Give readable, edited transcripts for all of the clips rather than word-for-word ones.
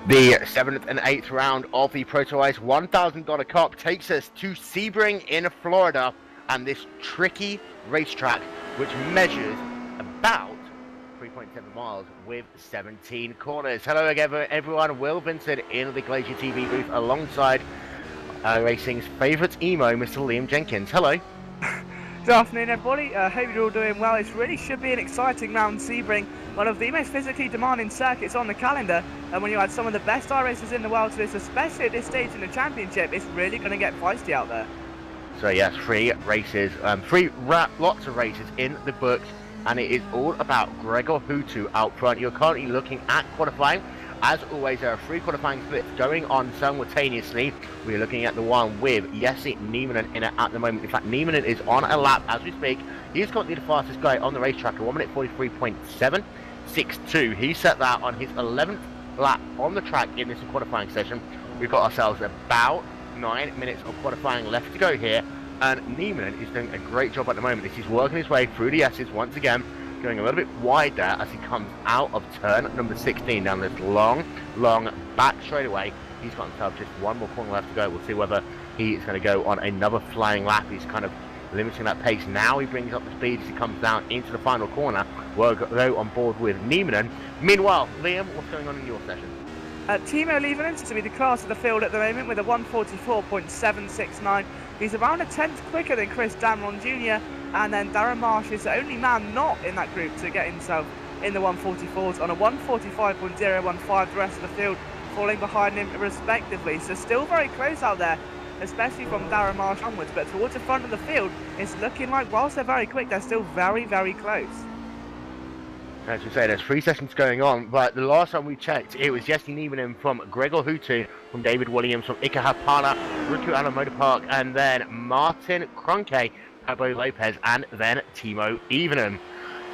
The 7th and 8th round of the ProtoICE $1,000 Cup takes us to Sebring in Florida, and this tricky racetrack, which measures about 3.7 miles with 17 corners. Hello again, everyone. Will Vincent in the GlacierTV booth alongside racing's favourite emo, Mr. Liam Jenkins. Hello. Good afternoon, everybody. Hope you're all doing well. It really should be an exciting round Sebring, one of the most physically demanding circuits on the calendar. And when you add some of the best iRacers in the world to this, especially at this stage in the championship, it's really going to get feisty out there. So yes, three races, lots of races in the books, and it is all about Gregor Hutu out front. You're currently looking at qualifying. As always, there are 3 qualifying splits going on simultaneously. We're looking at the one with Jesse Nieminen in it at the moment. In fact, Nieminen is on a lap as we speak. He's currently the fastest guy on the racetrack, a 1 minute 43.762. He set that on his 11th lap on the track in this qualifying session. We've got ourselves about 9 minutes of qualifying left to go here, and Nieminen is doing a great job at the moment. He's working his way through the S's once again, going a little bit wide there as he comes out of turn number 16 down this long back straightaway. He's got himself just one more corner left to go. We'll see whether he is going to go on another flying lap. He's kind of limiting that pace. Now he brings up the speed as he comes down into the final corner. We'll go on board with Nieminen. Meanwhile, Liam, what's going on in your session? Timo Levenin to be the class of the field at the moment with a 144.769. He's around a tenth quicker than Chris Damron Jr. And then Darren Marsh is the only man not in that group to get himself in the 144s on a 145.015. The rest of the field falling behind him respectively. So still very close out there, especially from Darren Marsh onwards. But towards the front of the field, it's looking like whilst they're very quick, they're still very, very close. As we say, there's 3 sessions going on, but the last time we checked, it was Jesse Nieminen from Gregor Hutu, from David Williams, from Ika Hapana, Riku Allen Motor Park, and then Martin Kroenke, Pablo Lopez, and then Timo Levenin.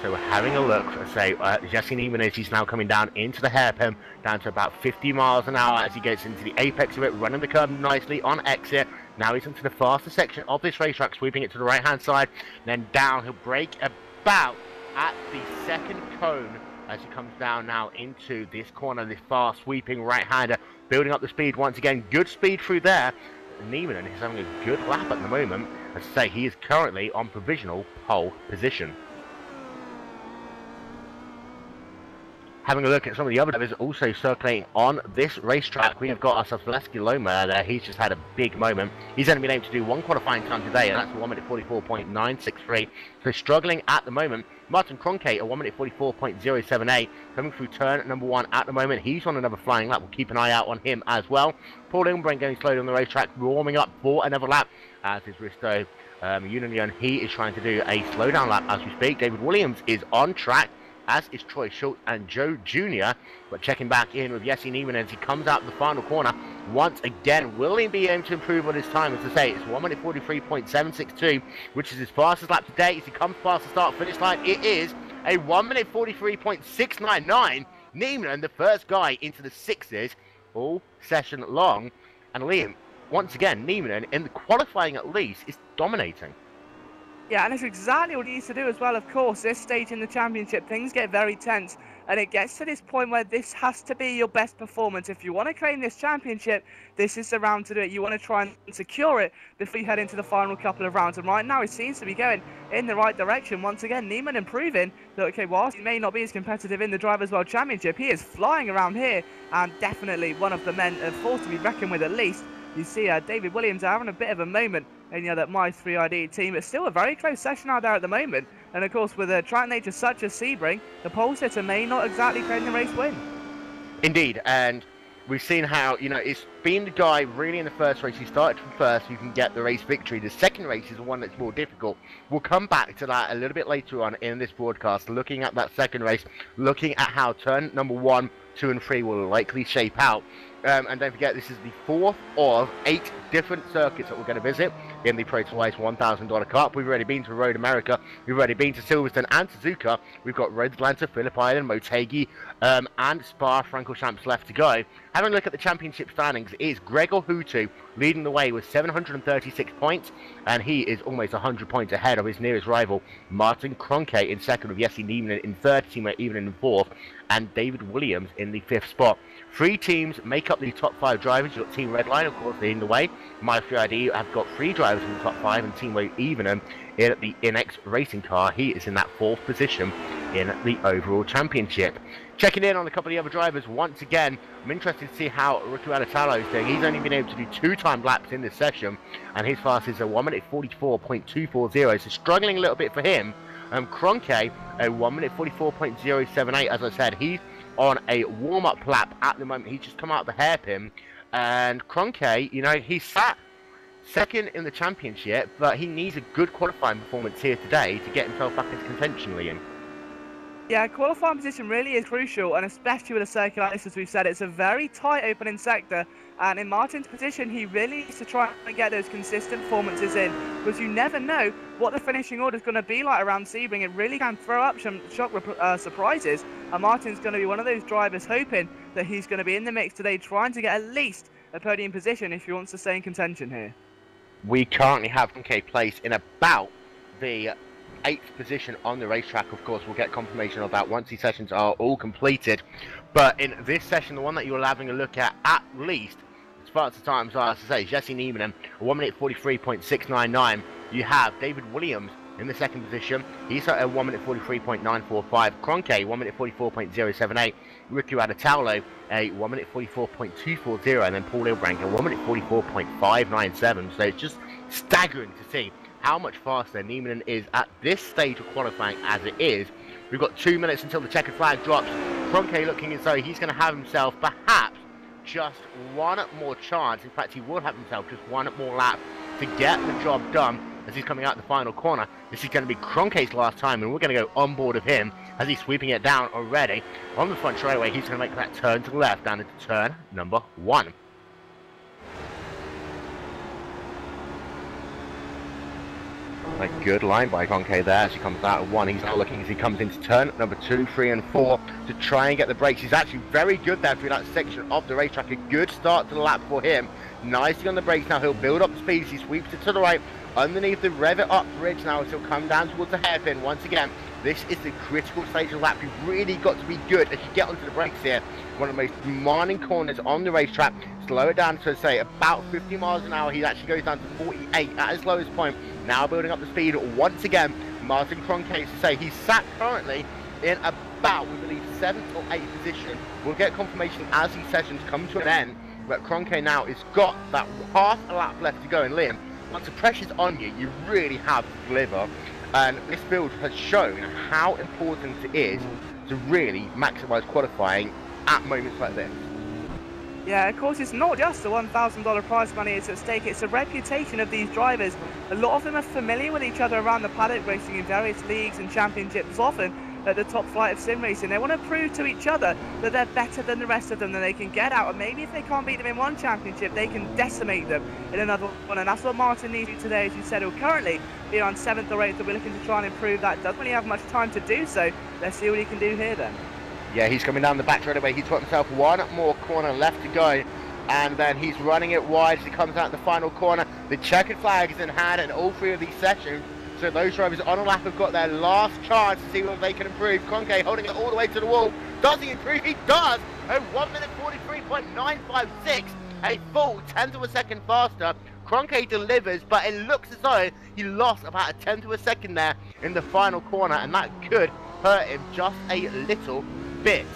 So we're having a look. Say Jesse Nieminen, he's now coming down into the hairpin, down to about 50 miles an hour as he gets into the apex of it, running the curve nicely on exit. Now he's into the faster section of this racetrack, sweeping it to the right-hand side, then down. He'll brake about at the second cone as he comes down now into this corner, this fast sweeping right-hander, building up the speed once again. Good speed through there. Nieminen is having a good lap at the moment. As I say, he is currently on provisional pole position. Having a look at some of the other drivers also circulating on this racetrack, we have got ourselves Lesky Loma there. He's just had a big moment. He's only been able to do 1 qualifying time today, and that's a 1 minute 44.963. So struggling at the moment. Martin Kroenke, a 1 minute 44.078, coming through turn number 1 at the moment. He's on another flying lap. We'll keep an eye out on him as well. Paul Lindgren going slowly on the racetrack, warming up for another lap, as is Risto Union. He is trying to do a slowdown lap as we speak. David Williams is on track, as is Troy Schultz and Joe Jr. But checking back in with Jesse Nieminen as he comes out of the final corner. Once again, will he be able to improve on his time? As I say, it's 1 minute 43.762, which is his fastest lap to date. As he comes past the start-finish line, it is a 1 minute 43.699. Nieminen, the first guy into the 6s all session long. And Liam, once again, Nieminen, in the qualifying at least, is dominating. Yeah, and it's exactly what he needs to do as well. Of course, this stage in the championship, things get very tense, and it gets to this point where this has to be your best performance. If you want to claim this championship, this is the round to do it. You want to try and secure it before you head into the final couple of rounds. And right now, it seems to be going in the right direction. Once again, Nieminen proving that, okay, whilst he may not be as competitive in the Drivers' World Championship, he is flying around here, and definitely one of the men of force to be reckoned with at least. You see David Williams having a bit of a moment in that My 3ID team. It's still a very close session out there at the moment. And of course, with a track nature such as Sebring, the pole sitter may not exactly claim the race win. Indeed, and we've seen how, it's been the guy really in the first race. He started from first, you can get the race victory. The second race is the one that's more difficult. We'll come back to that a little bit later on in this broadcast, looking at that second race, looking at how turn number 1, 2 and 3 will likely shape out. And don't forget, this is the 4th of 8 different circuits that we're going to visit in the ProtoICE $1,000 Cup. We've already been to Road America, we've already been to Silverstone and Suzuka. We've got Road Atlanta, Phillip Island, Motegi, and Spa Francorchamps left to go. Having a look at the championship standings, it is Gregor Hutu leading the way with 736 points, and he is almost 100 points ahead of his nearest rival, Martin Kroenke, in second, with Jesse Nieminen in third, Timo Evenen in fourth, and David Williams in the fifth spot. 3 teams make up the top 5 drivers. You've got Team Redline, of course, leading the way. My3ID have got 3 drivers in the top 5, and Timo Evenen in the INX racing car. He is in that 4th position in the overall championship. Checking in on a couple of the other drivers once again, I'm interested to see how Ricky Alatalo is doing. He's only been able to do 2 time laps in this session, and his fastest is a 1 minute 44.240, so struggling a little bit for him. Kroenke, a 1 minute 44.078, as I said, he's on a warm-up lap at the moment. He's just come out of the hairpin, and Kroenke, you know, he sat second in the championship, but he needs a good qualifying performance here today to get himself back into contention, Liam. Yeah, qualifying position really is crucial, and especially with a circuit like this, as we've said, it's a very tight opening sector, and in Martin's position, he really needs to try and get those consistent performances in, because you never know what the finishing order is going to be like around Sebring. It really can throw up some shock surprises, and Martin's going to be one of those drivers hoping that he's going to be in the mix today, trying to get at least a podium position if he wants to stay in contention here. We currently have Kroenke placed in about the 8th position on the racetrack. Of course, we'll get confirmation of that once these sessions are all completed. But in this session, the one that you're having a look at least, as far as the times are, as I say, Jesse Nieminen, a 1 minute 43.699. You have David Williams in the 2nd position. He's at a 1 minute 43.945. Kroenke, 1 minute 44.078. Ricky Alatalo, a 1 minute 44.240. And then Paul Ilbrank, a 1 minute 44.597. So it's just staggering to see how much faster Nieminen is at this stage of qualifying as it is. We've got 2 minutes until the checkered flag drops. Kroenke looking as though he's going to have himself perhaps just one more chance. In fact, he will have himself just one more lap to get the job done as he's coming out the final corner. This is going to be Kroenke's last time, and we're going to go on board of him as he's sweeping it down already. On the front straightaway, he's going to make that turn to the left down into turn number 1. A good line by Kroenke there as he comes out of 1. He's now looking as he comes into turn number 2, 3 and 4 to try and get the brakes. He's actually very good there through that section of the racetrack. A good start to the lap for him. Nicely on the brakes now. He'll build up the speed as he sweeps it to the right underneath the rev it up bridge now as he'll come down towards the hairpin once again. This is the critical stage of the lap. You've really got to be good as you get onto the brakes here. One of the most demanding corners on the racetrack. Slow it down to say about 50 miles an hour. He actually goes down to 48 at his lowest point. Now building up the speed once again. Martin Kroenke to say he's sat currently in about, we believe, 7th or 8th position. We'll get confirmation as these sessions come to an end. But Kroenke now has got that half a lap left to go. And Liam, once the pressure's on you, you really have to deliver. And this build has shown how important it is to really maximise qualifying at moments like this. Yeah, of course, it's not just the $1,000 prize money that's at stake, it's the reputation of these drivers. A lot of them are familiar with each other around the paddock, racing in various leagues and championships, often at the top flight of sim racing. They want to prove to each other that they're better than the rest of them, that they can get out, and maybe if they can't beat them in one championship, they can decimate them in another one. And that's what Martin needs to do today, as you said. He'll currently be on 7th or 8th, and we're looking to try and improve that. Doesn't really have much time to do so. Let's see what he can do here then. Yeah, he's coming down the back straight away. He's got himself one more corner left to go. And then he's running it wide as he comes out the final corner. The checkered flag is in hand in all 3 of these sessions. So those drivers on a lap have got their last chance to see whether they can improve. Kroenke holding it all the way to the wall. Does he improve? He does! A 1 minute 43.956. A full 10th of a second faster. Kroenke delivers, but it looks as though he lost about a 10th of a second there in the final corner. And that could hurt him just a little bit.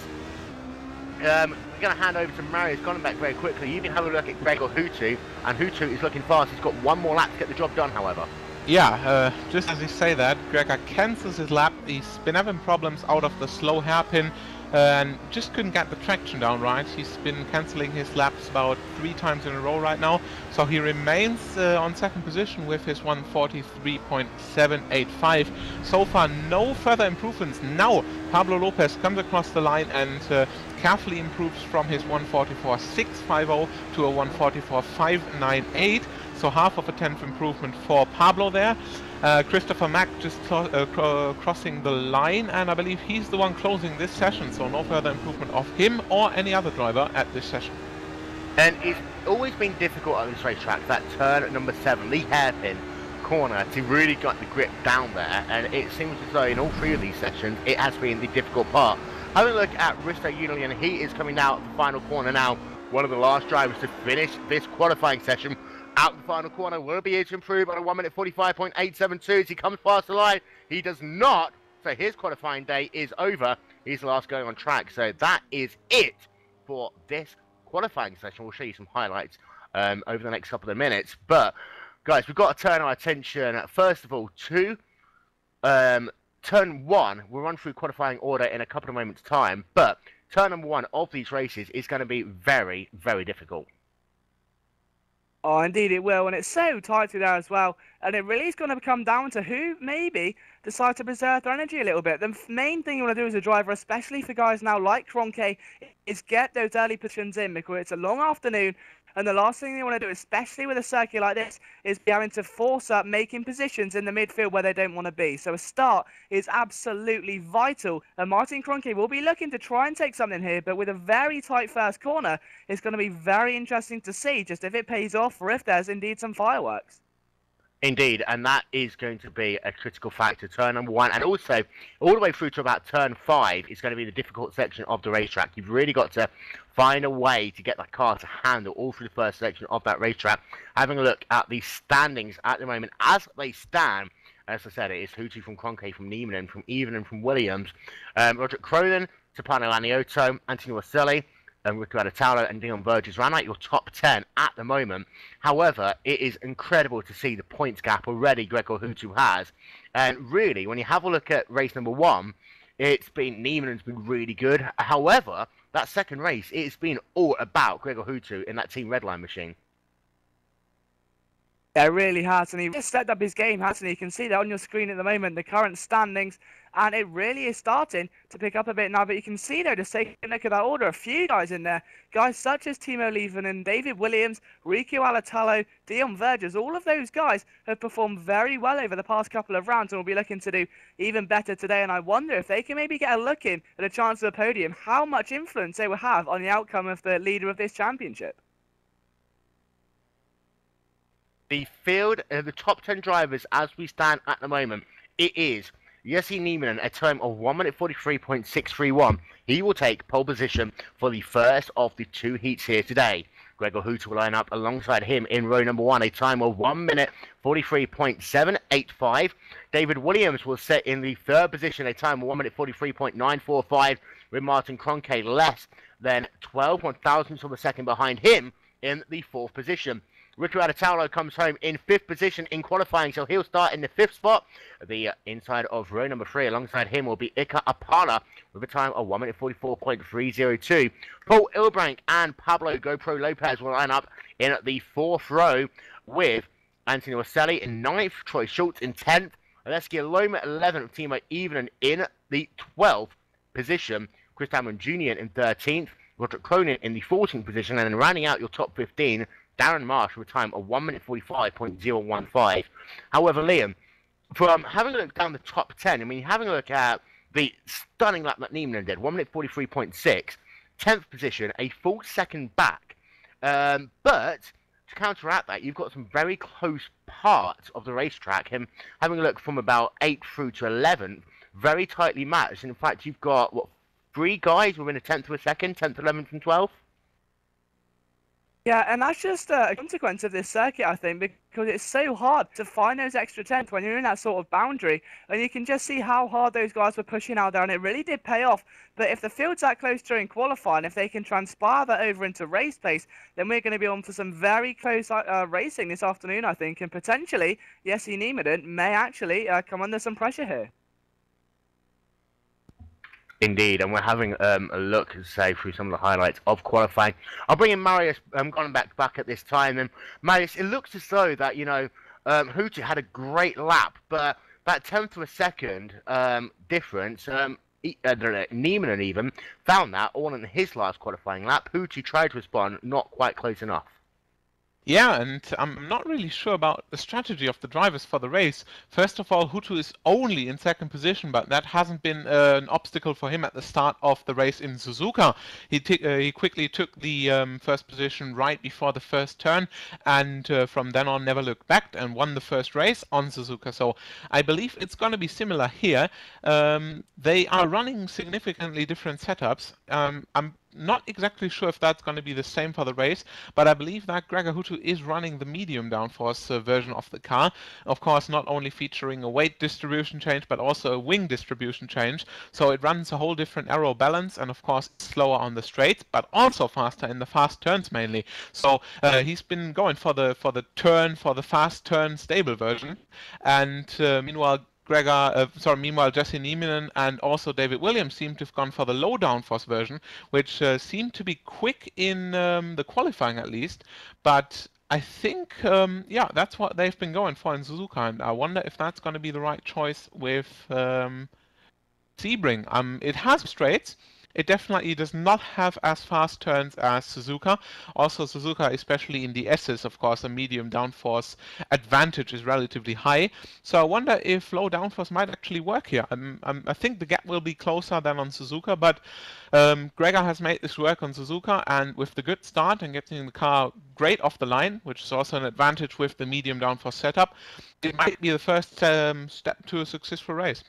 We're going to hand over to Marius Gonenbeck very quickly. You can have a look at Gregor Hutu, and Hutu is looking fast. He's got one more lap to get the job done, however. Yeah, just as you say that, Gregor cancels his lap. He's been having problems out of the slow hairpin and just couldn't get the traction down right. He's been cancelling his laps about 3 times in a row right now. So he remains on 2nd position with his 143.785. So far, no further improvements. Now, Pablo Lopez comes across the line and carefully improves from his 144.650 to a 144.598. So half of a 10th improvement for Pablo there. Christopher Mack just crossing the line, and I believe he's the one closing this session, so no further improvement of him or any other driver at this session. And it's always been difficult on this racetrack, that turn number 7, the hairpin corner, to really get the grip down there, and it seems as though in all 3 of these sections it has been the difficult part. Having a look at Risto Union, he is coming out the final corner now, one of the last drivers to finish this qualifying session. Out the final corner, will be able to improve on a 1 minute 45.872 as he comes past the line. He does not, so his qualifying day is over. He's the last going on track, so that is it for this qualifying session. We'll show you some highlights over the next couple of minutes, but guys, we've got to turn our attention first of all to turn 1. We'll run through qualifying order in a couple of moments time, but turn number 1 of these races is going to be very, very difficult. Oh, indeed it will, and it's so tight through there as well, and it really is going to come down to who maybe decide to preserve their energy a little bit. The main thing you want to do as a driver, especially for guys now like Kroenke, is get those early positions in, because it's a long afternoon, and the last thing you want to do, especially with a circuit like this, is be having to force up making positions in the midfield where they don't want to be. So a start is absolutely vital, and Martin Kroenke will be looking to try and take something here, but with a very tight first corner, it's going to be very interesting to see just if it pays off or if there's indeed some fireworks. Indeed, and that is going to be a critical factor. Turn number 1, and also all the way through to about turn 5 is going to be the difficult section of the racetrack. You've really got to find a way to get that car to handle all through the first section of that racetrack. Having a look at the standings at the moment as they stand, as I said, it is Hootie from Kroenke, from Niemanen, from Even, from Williams, Roderick Cronin, Tapano Laniotto, Antonio Waselli, Riccardo Taulo and Dion Verges round out your top 10 at the moment. However, it is incredible to see the points gap already Gregor Hootu has. And really, when you have a look at race number 1, it's been, Niemanen's been really good. However, that second race, it's been all about Gregor Hootu in that Team Redline machine. Yeah, it really has, and he just stepped up his game, hasn't he? You can see that on your screen at the moment, the current standings, and it really is starting to pick up a bit now. But you can see, though, just taking a look at that order, a few guys in there, guys such as Timo Leivenen, David Williams, Riku Alatalo, Dion Verges, all of those guys have performed very well over the past couple of rounds and will be looking to do even better today. And I wonder if they can maybe get a look in at a chance of the podium, how much influence they will have on the outcome of the leader of this championship. The field, the top 10 drivers as we stand at the moment, it is Jesse Niemanen, a time of 1 minute 43.631. He will take pole position for the first of the 2 heats here today. Gregor Hootu will line up alongside him in row number 1, a time of 1 minute 43.785. David Williams will sit in the 3rd position, a time of 1 minute 43.945, with Martin Kroenke less than 12/1000ths of a second behind him in the 4th position. Riccardo Taulo comes home in 5th position in qualifying, so he'll start in the 5th spot. The inside of row number 3 alongside him will be Ika Apana with a time of 1 minute 44.302. Paul Ilbrank and Pablo GoPro Lopez will line up in the 4th row with Anthony Waselli in 9th, Troy Schultz in 10th, Alessia Loma 11th, Timo Even in the 12th position, Chris Hammond Jr. in 13th, Roderick Cronin in the 14th position, and then rounding out your top 15, Darren Marsh with a time of 1 minute 45.015. However, Liam, from having a look down the top 10, I mean, having a look at the stunning lap that Niemanen did, 1 minute 43.6, 10th position, a full second back. But to counteract that, you've got some very close parts of the racetrack. Him having a look from about 8th through to 11th, very tightly matched. And in fact, you've got, what, 3 guys within a 10th of a second, 10th, 11th, and 12th? Yeah, and that's just a consequence of this circuit, I think, because it's so hard to find those extra tenths when you're in that sort of boundary. And you can just see how hard those guys were pushing out there, and it really did pay off. But if the field's that close during qualifying, if they can transpire that over into race pace, then we're going to be on for some very close racing this afternoon, I think. And potentially, Jesse Niemanen may actually come under some pressure here. Indeed, and we're having a look, say, through some of the highlights of qualifying. I'll bring in Marius Gronenbeck back at this time. And Marius, it looks as though that, you know, Hootu had a great lap, but that 10th of a second difference, Niemanen even found that all in his last qualifying lap. Hootu tried to respond, not quite close enough. Yeah, and I'm not really sure about the strategy of the drivers for the race. First of all, Hutu is only in second position, but that hasn't been an obstacle for him at the start of the race in Suzuka. He quickly took the first position right before the first turn, and from then on never looked back and won the first race on Suzuka. So I believe it's going to be similar here. They are running significantly different setups. I'm not exactly sure if that's going to be the same for the race, but I believe that Gregor Hutu is running the medium downforce version of the car. Of course, not only featuring a weight distribution change, but also a wing distribution change. So it runs a whole different aero balance, and of course slower on the straights, but also faster in the fast turns mainly. So he's been going for the fast turn stable version, and meanwhile Jesse Nieminen and also David Williams seem to have gone for the low downforce version, which seemed to be quick in the qualifying at least. But I think, yeah, that's what they've been going for in Suzuka, and I wonder if that's going to be the right choice with Sebring. It has straights. It definitely does not have as fast turns as Suzuka. Also, Suzuka, especially in the S's, of course, a medium downforce advantage is relatively high. So I wonder if low downforce might actually work here. I think the gap will be closer than on Suzuka, but Gregor has made this work on Suzuka, and with the good start and getting the car great off the line, which is also an advantage with the medium downforce setup, it might be the first step to a successful race.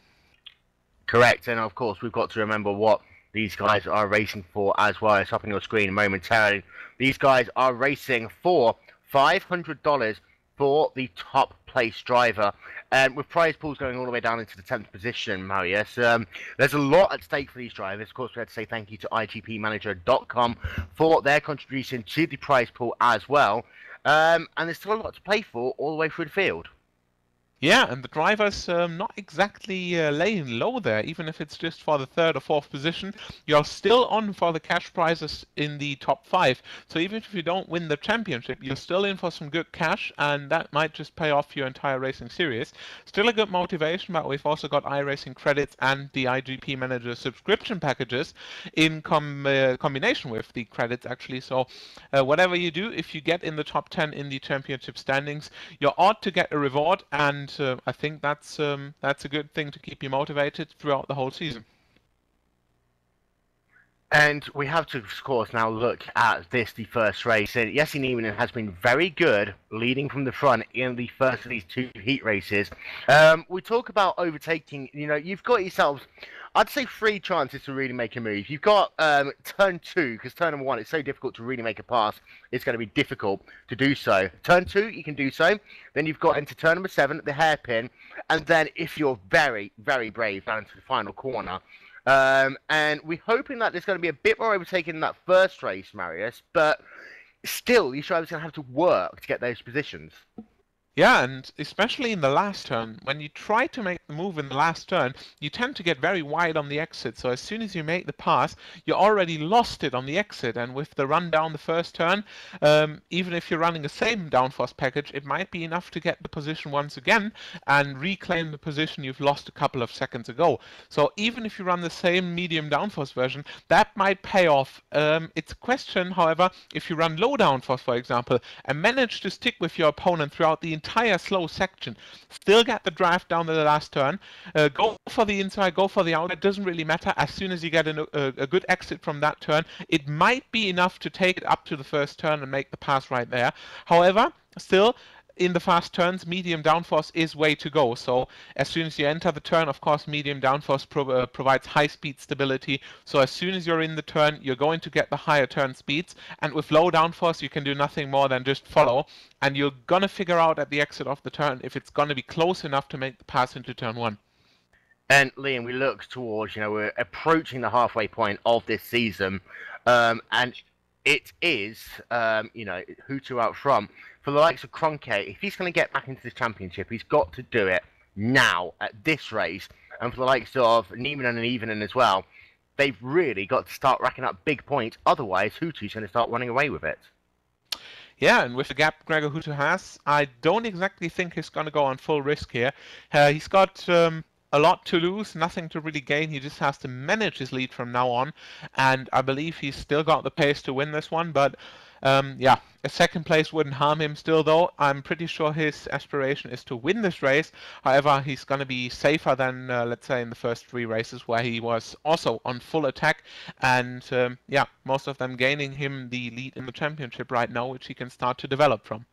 Correct, and of course we've got to remember what these guys are racing for as well. It's up on your screen momentarily. These guys are racing for $500 for the top place driver, and with prize pools going all the way down into the 10th position, Marius. There's a lot at stake for these drivers. Of course, we have to say thank you to IGPmanager.com for their contribution to the prize pool as well. And there's still a lot to play for all the way through the field. Yeah, and the drivers not exactly laying low there, even if it's just for the third or fourth position. You're still on for the cash prizes in the top 5. So even if you don't win the championship, you're still in for some good cash, and that might just pay off your entire racing series. Still a good motivation, but we've also got iRacing credits and the IGP Manager subscription packages in combination with the credits, actually. So whatever you do, if you get in the top 10 in the championship standings, you ought to get a reward, and I think that's a good thing to keep you motivated throughout the whole season. And we have to, of course, now look at the first race. And Jesse Nieminen has been very good leading from the front in the first of these 2 heat races. We talk about overtaking. You know, you've got yourselves, I'd say, 3 chances to really make a move. You've got turn 2, because turn number 1, it's so difficult to really make a pass. It's going to be difficult to do so. Turn 2, you can do so. Then you've got into turn number 7, the hairpin. And then if you're very, very brave, down into the final corner. And we're hoping that there's going to be a bit more overtaking in that first race, Marius. But still, these drivers are going to have to work to get those positions. Yeah, and especially in the last turn, when you try to make the move in the last turn, you tend to get very wide on the exit. So as soon as you make the pass, you already lost it on the exit. And with the run down the first turn, even if you're running the same downforce package, it might be enough to get the position once again and reclaim the position you've lost a couple of seconds ago. So even if you run the same medium downforce version, that might pay off. It's a question, however, if you run low downforce, for example, and manage to stick with your opponent throughout the entire slow section, still get the draft down to the last turn, go for the inside, go for the outside, doesn't really matter. As soon as you get a good exit from that turn, it might be enough to take it up to the first turn and make the pass right there. However, still, in the fast turns, medium downforce is way to go. So as soon as you enter the turn, of course, medium downforce provides high speed stability. So as soon as you're in the turn, you're going to get the higher turn speeds. And with low downforce, you can do nothing more than just follow. And you're going to figure out at the exit of the turn if it's going to be close enough to make the pass into turn 1. And Liam, we look towards, we're approaching the halfway point of this season. And it is, Hutu out front. For the likes of Kroenke, if he's going to get back into the championship, he's got to do it now at this race. And for the likes of Nieminen and Evenen as well, they've really got to start racking up big points. Otherwise, Hutu's going to start running away with it. Yeah, and with the gap Gregor Hutu has, I don't exactly think he's going to go on full risk here. He's got a lot to lose, nothing to really gain. He just has to manage his lead from now on. And I believe he's still got the pace to win this one, but Yeah, a second place wouldn't harm him still, though. I'm pretty sure his aspiration is to win this race. However, he's going to be safer than, let's say, in the first 3 races where he was also on full attack. And yeah, most of them gaining him the lead in the championship right now, which he can start to develop from.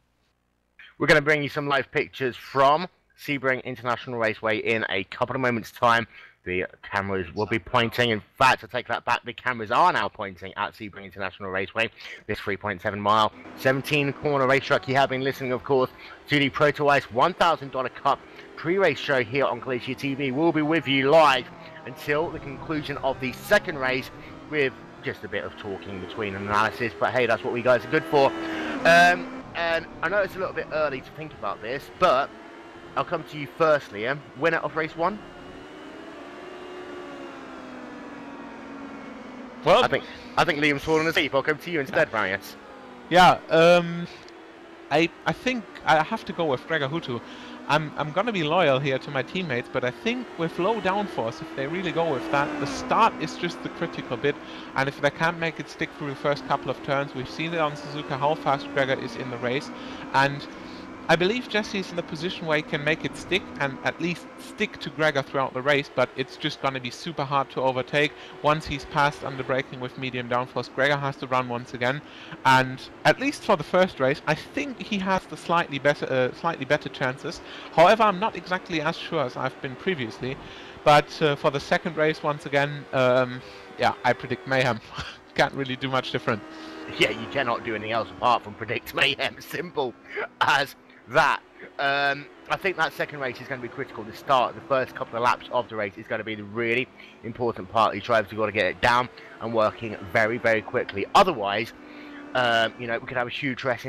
We're going to bring you some live pictures from Sebring International Raceway in a couple of moments' time. The cameras will be pointing. In fact, to take that back, the cameras are now pointing at Sebring International Raceway. This 3.7 mile, 17 corner racetrack. You have been listening, of course, to the ProtoICE $1,000 Cup pre-race show here on GlacierTV. We'll be with you live until the conclusion of the second race with just a bit of talking between analysis. But hey, that's what we guys are good for. And I know it's a little bit early to think about this, but I'll come to you first, Liam. Winner of race 1? Well, I think Liam's fallen asleep. I'll come to you instead, Marius. Yeah, I think I have to go with Gregor Hutu. I'm gonna be loyal here to my teammates, but I think with low downforce, if they really go with that, the start is just the critical bit, and if they can't make it stick through the first couple of turns, we've seen it on Suzuka how fast Gregor is in the race, and I believe Jesse is in a position where he can make it stick and at least stick to Gregor throughout the race, but it's just going to be super hard to overtake. Once he's passed under braking with medium downforce, Gregor has to run once again, and at least for the first race, I think he has the slightly better chances. However, I'm not exactly as sure as I've been previously, but for the second race, once again, yeah, I predict mayhem. Can't really do much different. Yeah, you cannot do anything else apart from predict mayhem. Simple as that. I think that second race is going to be critical. The start, the first couple of laps of the race is going to be the really important part. These drivers have got to get it down and working very, very quickly. Otherwise, you know, we could have a huge wreck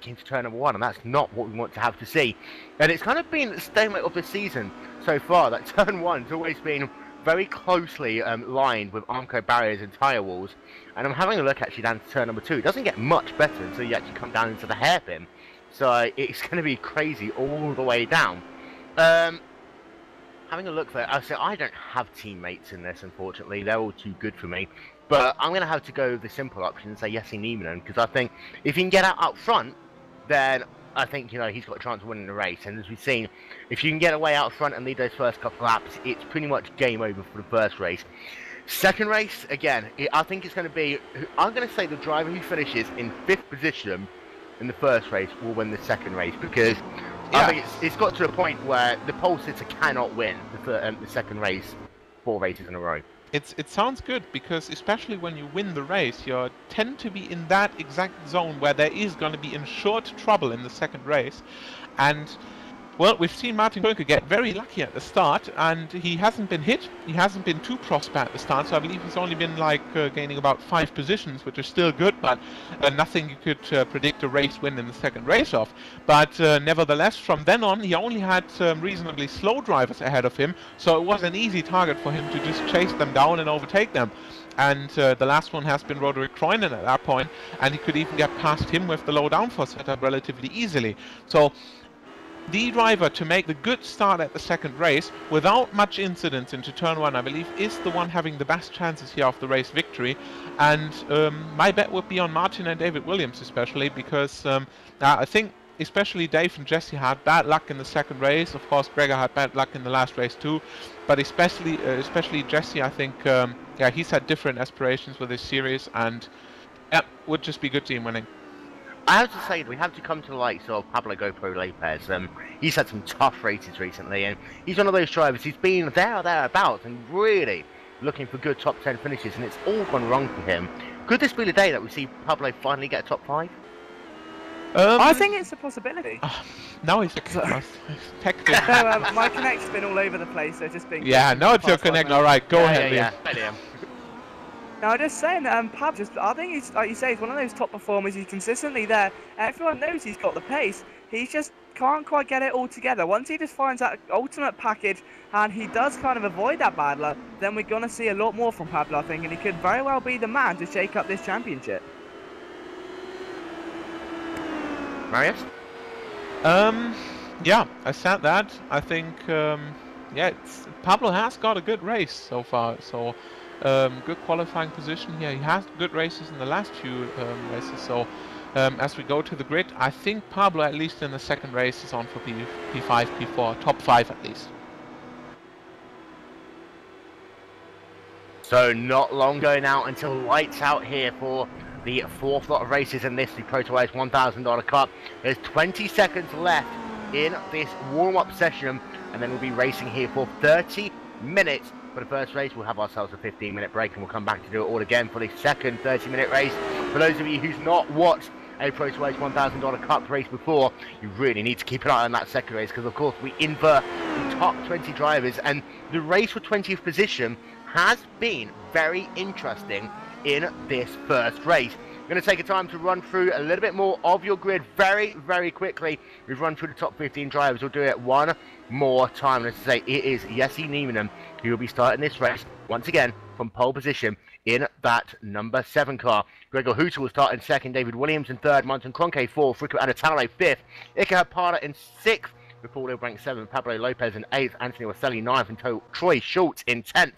into turn number 1, and that's not what we want to have to see. And it's kind of been the stalemate of the season so far, that turn 1's always been very closely lined with Armco barriers and tyre walls. And I'm having a look actually down to turn number 2. It doesn't get much better until you actually come down into the hairpin. So it's going to be crazy all the way down. Having a look there, I don't have teammates in this, unfortunately. They're all too good for me. But I'm going to have to go with the simple option and say Jesse Nieminen, because I think if he can get out up front, then I think, you know, he's got a chance of winning the race. And as we've seen, if you can get away out front and lead those first couple of laps, it's pretty much game over for the first race. Second race, again, I think it's going to be, I'm going to say the driver who finishes in 5th position in the first race will win the second race, because I think it's got to a point where the pole sitter cannot win the second race 4 races in a row. It sounds good, because especially when you win the race, you tend to be in that exact zone where there is going to be in short trouble in the second race. And well, we've seen Martin Koelke get very lucky at the start, and he hasn't been hit. He hasn't been too prosper at the start, so I believe he's only been like gaining about 5 positions, which is still good, but nothing you could predict a race win in the second race of. But nevertheless, from then on, he only had reasonably slow drivers ahead of him, so it was an easy target for him to just chase them down and overtake them. And the last one has been Roderick Kroinen at that point, and he could even get past him with the low downforce setup relatively easily. So the driver to make the good start at the second race without much incidents into turn 1, I believe, is the one having the best chances here of the race victory. And my bet would be on Martin and David Williams especially, because I think especially Dave and Jesse had bad luck in the second race. Of course, Gregor had bad luck in the last race too, but especially Jesse, I think, yeah, he's had different aspirations with this series, and yeah, would just be good team winning. I have to say, we have to come to the likes of Pablo GoPro Lopez. He's had some tough races recently, and he's one of those drivers who's been there or thereabouts and really looking for good top 10 finishes, and it's all gone wrong for him. Could this be the day that we see Pablo finally get a top 5? I think it's a possibility. Now he's hectic. So, my connect's been all over the place, so just being... Yeah, now it's your connect. All right, go ahead, Yeah, Liam. yeah. Now, I'm just saying that Pab, I think he's, like you say, he's one of those top performers. He's consistently there. Everyone knows he's got the pace. He just can't quite get it all together. Once he just finds that ultimate package and he does kind of avoid that bad luck, then we're going to see a lot more from Pablo, I think, and he could very well be the man to shake up this championship. Marius? Yeah, I said that. I think, yeah, Pablo has got a good race so far, so good qualifying position here. He has good races in the last few races, so as we go to the grid. I think Pablo, at least in the second race, is on for P5, P4, top 5 at least. So not long going out until lights out here for the fourth lot of races in this, the ProtoICE $1,000 Cup. There's 20 seconds left in this warm-up session, and then we'll be racing here for 30 minutes. For the first race, we'll have ourselves a 15-minute break, and we'll come back to do it all again for the second 30-minute race. For those of you who's not watched a ProtoICE $1,000 Cup race before, you really need to keep an eye on that second race, because of course we invert the top 20 drivers, and the race for 20th position has been very interesting in this first race. I'm going to take a time to run through a little bit more of your grid very, very quickly. We've run through the top 15 drivers. We'll do it one more time. Let's say it is Jesse Nieminen who will be starting this race once again from pole position in that number 7 car. Gregor Hooter will start in second, David Williams in third, Martin Kroenke fourth, Rico Adatalo fifth, Ika Parda in sixth, with Paul Ilbrank seventh, Pablo Lopez in eighth, Anthony Waselli ninth, and Troy Schultz in 10th.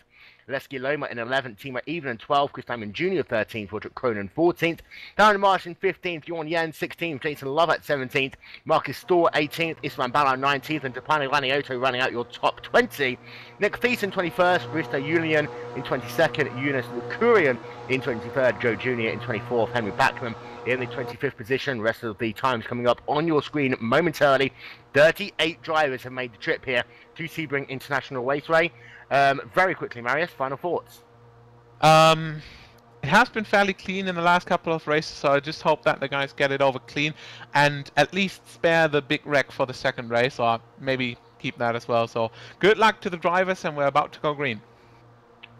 Lesky Loma in 11th, Timo Even in 12th, Chris Diamond Jr. 13th, Roderick Cronin 14th, Darren Marsh in 15th, Bjorn Yen 16th, Jason Love at 17th, Marcus Storr 18th, Isman Bala 19th, and Tapani Lanioto running out your top 20. Nick Thiessen 21st, Risto Julian in 22nd, Eunice Lukurian in 23rd, Joe Jr. in 24th, Henry Backman in the 25th position. Rest of the times coming up on your screen momentarily. 38 drivers have made the trip here to Sebring International Raceway. Very quickly, Marius, final thoughts? It has been fairly clean in the last couple of races, so I just hope that the guys get it over clean and at least spare the big wreck for the second race, or maybe keep that as well. So good luck to the drivers, and we're about to go green.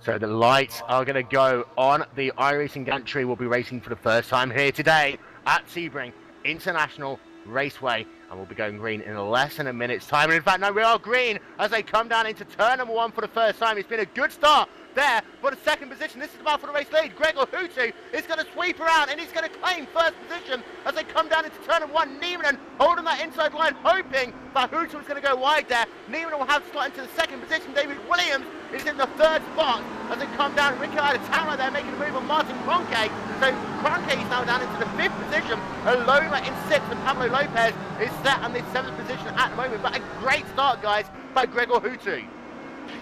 So the lights are going to go on. The iRacing Gantry will be racing for the first time here today at Sebring International Raceway, and we'll be going green in less than a minute's time. And in fact, no, we are green as they come down into turn number 1 for the first time. It's been a good start there for the second position. This is the battle for the race lead. Gregor Hooter is going to sweep around, and he's going to claim first position as they come down into turn number 1. Nieminen holding that inside line, hoping that Hooter was going to go wide there. Nieminen will have to start into the second position. David Williams is in the third spot as they come down. Rico Adatalo there making a move on Martin Kroenke. So Kroenke is now down into the 5th position. Aloma in 6th, and Pablo Lopez is set on this 7th position at the moment. But a great start, guys, by Gregor Hooter.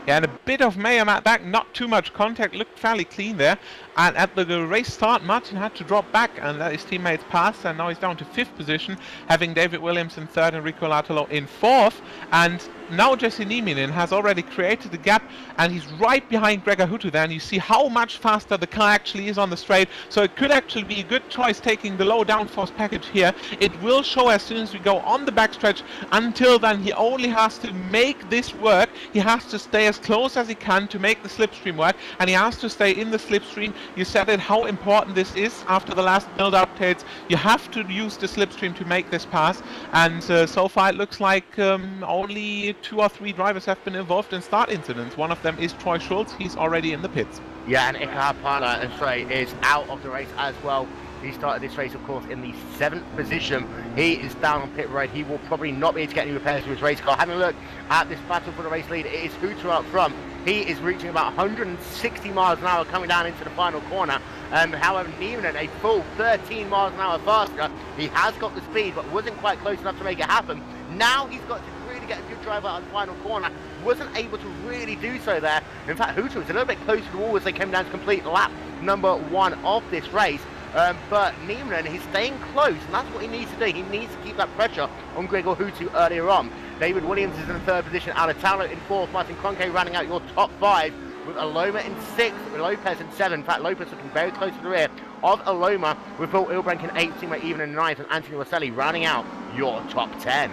Yeah, and a bit of mayhem at back, not too much contact, looked fairly clean there. And at the race start, Martin had to drop back and let his teammates pass, and now he's down to 5th position, having David Williams in 3rd and Rico Adatalo in 4th. And now Jesse Nieminen has already created the gap, and he's right behind Gregor Hooter there, and you see how much faster the car actually is on the straight. So it could actually be a good choice taking the low downforce package here. It will show as soon as we go on the backstretch. Until then, he only has to make this work. He has to stay as close as he can to make the slipstream work, and he has to stay in the slipstream. You said it, how important this is after the last build updates. You have to use the slipstream to make this pass, and so far it looks like only 2 or 3 drivers have been involved in start incidents. One of them is Troy Schultz. He's already in the pits. Yeah, and Ika Parda and Trey is out of the race as well. He started this race, of course, in the 7th position. He is down on pit road. He will probably not be able to get any repairs to his race car. Having a look at this battle for the race lead, it is Hooter up front. He is reaching about 160 miles an hour coming down into the final corner. However, Nieminen a full 13 miles an hour faster. He has got the speed, but wasn't quite close enough to make it happen. Now he's got to really get a good drive out on the final corner. Wasn't able to really do so there. In fact, Hooter was a little bit closer to the wall as they came down to complete lap number 1 of this race. But Nieminen, he's staying close, and that's what he needs to do. He needs to keep that pressure on Gregor Hooter earlier on. David Williams is in the 3rd position, Adatalo in 4th, Martin Kroenke running out your top 5, with Aloma in 6th, with Lopez in 7th. In fact, Lopez looking very close to the rear of Aloma, with Paul Ilbrank in 8th, Timo Even in 9th, and Anthony Waselli rounding out your top 10.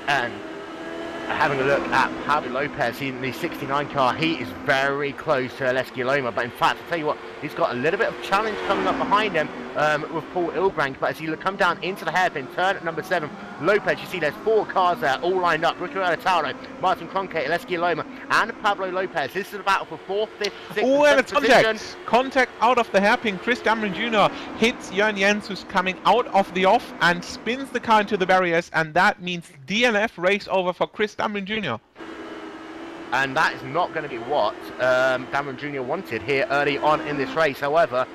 And having a look at Pablo Lopez in the 69 car, he is very close to Lesky Loma, but in fact, I'll tell you what, he's got a little bit of challenge coming up behind him with Paul Ilbrank. But as he come down into the hairpin, turn at number 7, Lopez, you see there's 4 cars there all lined up. Rico Adatalo, Martin Kroenke, Lesky Loma, and Pablo Lopez. This is a battle for 4th, 5th, 6th, oh, and it's contact out of the hairpin. Chris Diamond Jr. hits Jörn Jens, who's coming out of the off, and spins the car into the barriers, and that means DNF, race over for Chris Diamond Jr. and that is not going to be what Cameron Jr. wanted here early on in this race. However,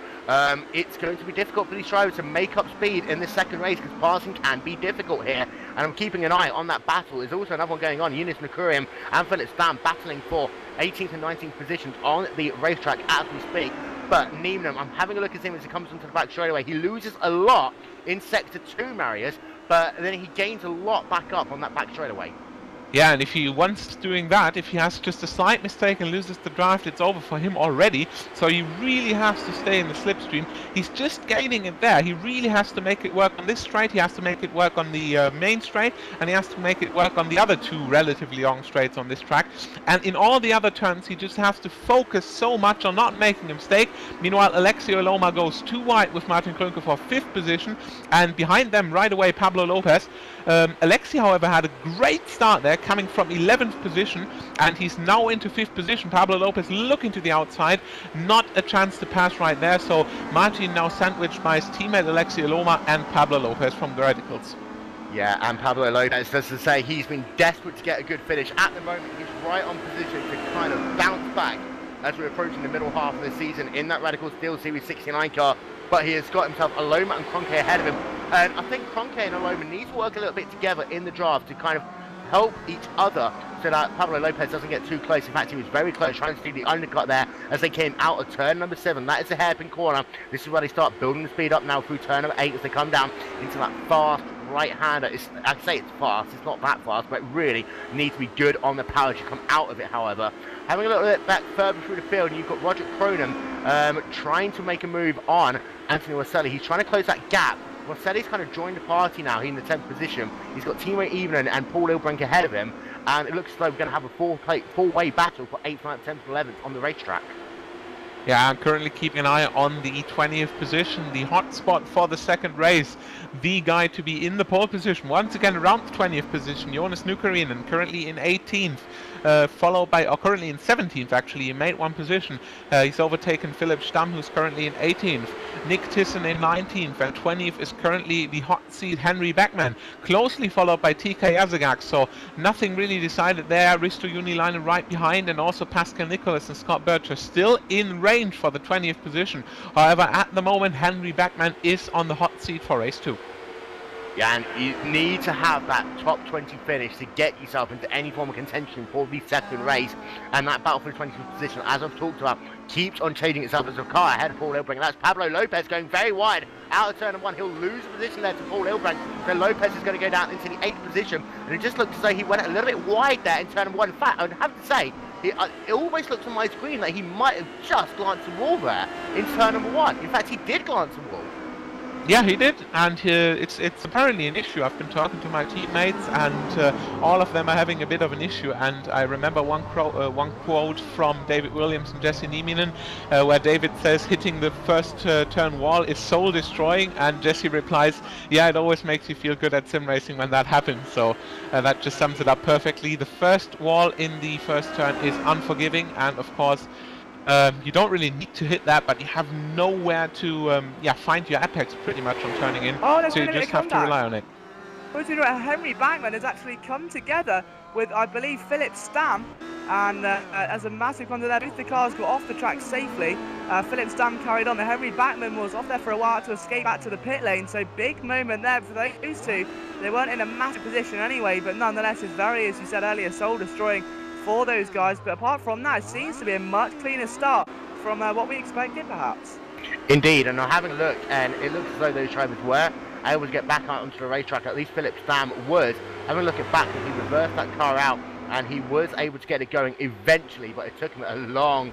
it's going to be difficult for these drivers to make up speed in this second race because passing can be difficult here, and I'm keeping an eye on that battle. There's also another one going on. Yunus Nakurian and Philip Stam battling for 18th and 19th positions on the racetrack as we speak. But Niemann, I'm having a look at him as he comes onto the back straightaway. He loses a lot in sector 2, Marius, but then he gains a lot back up on that back straightaway. Yeah, and if he wants doing that, if he has just a slight mistake and loses the draft, it's over for him already. So he really has to stay in the slipstream. He's just gaining it there. He really has to make it work on this straight. He has to make it work on the main straight, and he has to make it work on the other two relatively long straights on this track. And in all the other turns, he just has to focus so much on not making a mistake. Meanwhile, Alexio Loma goes too wide with Martin Klunke for 5th position, and behind them right away Pablo Lopez. Alexi, however, had a great start there, coming from 11th position, and he's now into 5th position. Pablo Lopez looking to the outside, not a chance to pass right there, so Martin now sandwiched by his teammate Alexi Loma and Pablo Lopez from the radicals. Yeah, and Pablo Lopez, as to say, he's been desperate to get a good finish. At the moment, he's right on position to kind of bounce back as we're approaching the middle half of the season in that Radical Steel Series 69 car, but he has got himself Aloma and Kroenke ahead of him. And I think Kroenke and Aloma need to work a little bit together in the draft to kind of help each other so that Pablo Lopez doesn't get too close. In fact, he was very close trying to do the undercut there as they came out of turn number 7. That is a hairpin corner. This is where they start building the speed up now through turn number 8 as they come down into that fast right-hander. I'd say it's fast, it's not that fast, but it really needs to be good on the power to come out of it, however. Having a little bit back further through the field, and you've got Roger Cronin trying to make a move on Anthony Waselli. He's trying to close that gap. Waselli's kind of joined the party now. He's in the 10th position. He's got teammate Evening and Paul Ilbrink ahead of him, and it looks like we're going to have a four-way battle for 8th, 9th, 10th, 11th on the racetrack. Yeah, I'm currently keeping an eye on the 20th position, the hot spot for the second race. The guy to be in the pole position, once again around the 20th position, Jonas Nukarinen, currently in 18th. Followed by, or currently in 17th actually, he made one position. He's overtaken Philip Stamm, who's currently in 18th. Nick Thyssen in 19th, and 20th is currently the hot seat Henry Beckman, closely followed by TK Yazagak, so nothing really decided there. Risto Unilainen right behind, and also Pascal Nicholas and Scott Bircher still in range for the 20th position. However, at the moment, Henry Beckman is on the hot seat for race 2. Yeah, and you need to have that top 20 finish to get yourself into any form of contention for the second race. And that battle for the 20th position, as I've talked about, keeps on changing itself as a car ahead of Paul Ilbrink. That's Pablo Lopez going very wide out of turn number 1. He'll lose the position there to Paul Ilbrink. So Lopez is going to go down into the 8th position. And it just looks as though he went a little bit wide there in turn number 1. In fact, I would have to say, it always looks on my screen like he might have just glanced the wall there in turn number 1. In fact, he did glance the wall. Yeah, he did, and it's apparently an issue. I've been talking to my teammates, and all of them are having a bit of an issue. And I remember one quote from David Williams and Jesse Nieminen, where David says hitting the first turn wall is soul destroying, and Jesse replies, "Yeah, it always makes you feel good at sim racing when that happens." So that just sums it up perfectly. The first wall in the first turn is unforgiving, and of course, you don't really need to hit that, but you have nowhere to find your apex pretty much on turning in, so you just have to rely on it. Henry Backman has actually come together with, I believe, Philip Stamm, and as a massive contest there, both the cars got off the track safely. Philip Stamm carried on. The Henry Backman was off there for a while to escape back to the pit lane, so big moment there for those two. They weren't in a massive position anyway, but nonetheless, it's very, as you said earlier, soul destroying for those guys. But apart from that, it seems to be a much cleaner start from what we expected, perhaps. Indeed, and I'm having a look, and it looks as though those drivers were able to get back out onto the racetrack. At least Philip Stamm was. Having a look at back, and he reversed that car out, and he was able to get it going eventually, but it took him a long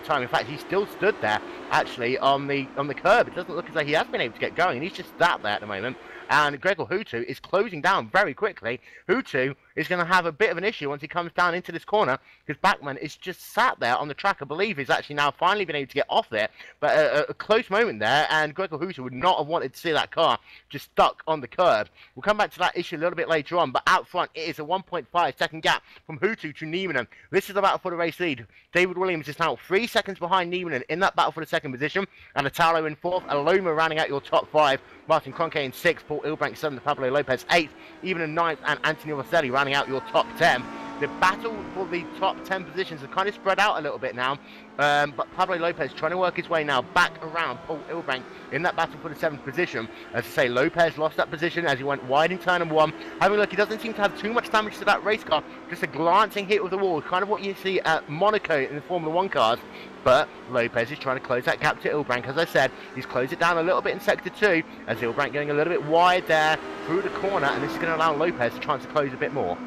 time. In fact, he still stood there actually on the curb. It doesn't look as though he has been able to get going, and he's just sat there at the moment. And Gregor Hutu is closing down very quickly. Hutu is going to have a bit of an issue once he comes down into this corner, because Backman is just sat there on the track. I believe he's actually now finally been able to get off there, but a close moment there, and Gregor Hutu would not have wanted to see that car just stuck on the curb. We'll come back to that issue a little bit later on, but out front it is a 1.5 second gap from Hutu to Nieminen. This is the battle for the race lead. David Williams is now 3 seconds behind Nieminen in that battle for the second position, and Italo in 4th, Aloma rounding out your top 5, Martin Kroenke in 6th, Paul Ilbrink 7th, Pablo Lopez 8th, even in 9th, and Anthony Waselli rounding out your top 10. The battle for the top 10 positions are kind of spread out a little bit now. But Pablo Lopez trying to work his way now back around Paul Ilbrandt in that battle for the 7th position. As I say, Lopez lost that position as he went wide in turn 1. Having a look, he doesn't seem to have too much damage to that race car. Just a glancing hit with the wall, kind of what you see at Monaco in the Formula 1 cars. But Lopez is trying to close that gap to Ilbrandt. As I said, he's closed it down a little bit in Sector 2, as Ilbrandt going a little bit wide there through the corner, and this is going to allow Lopez a chance to close a bit more.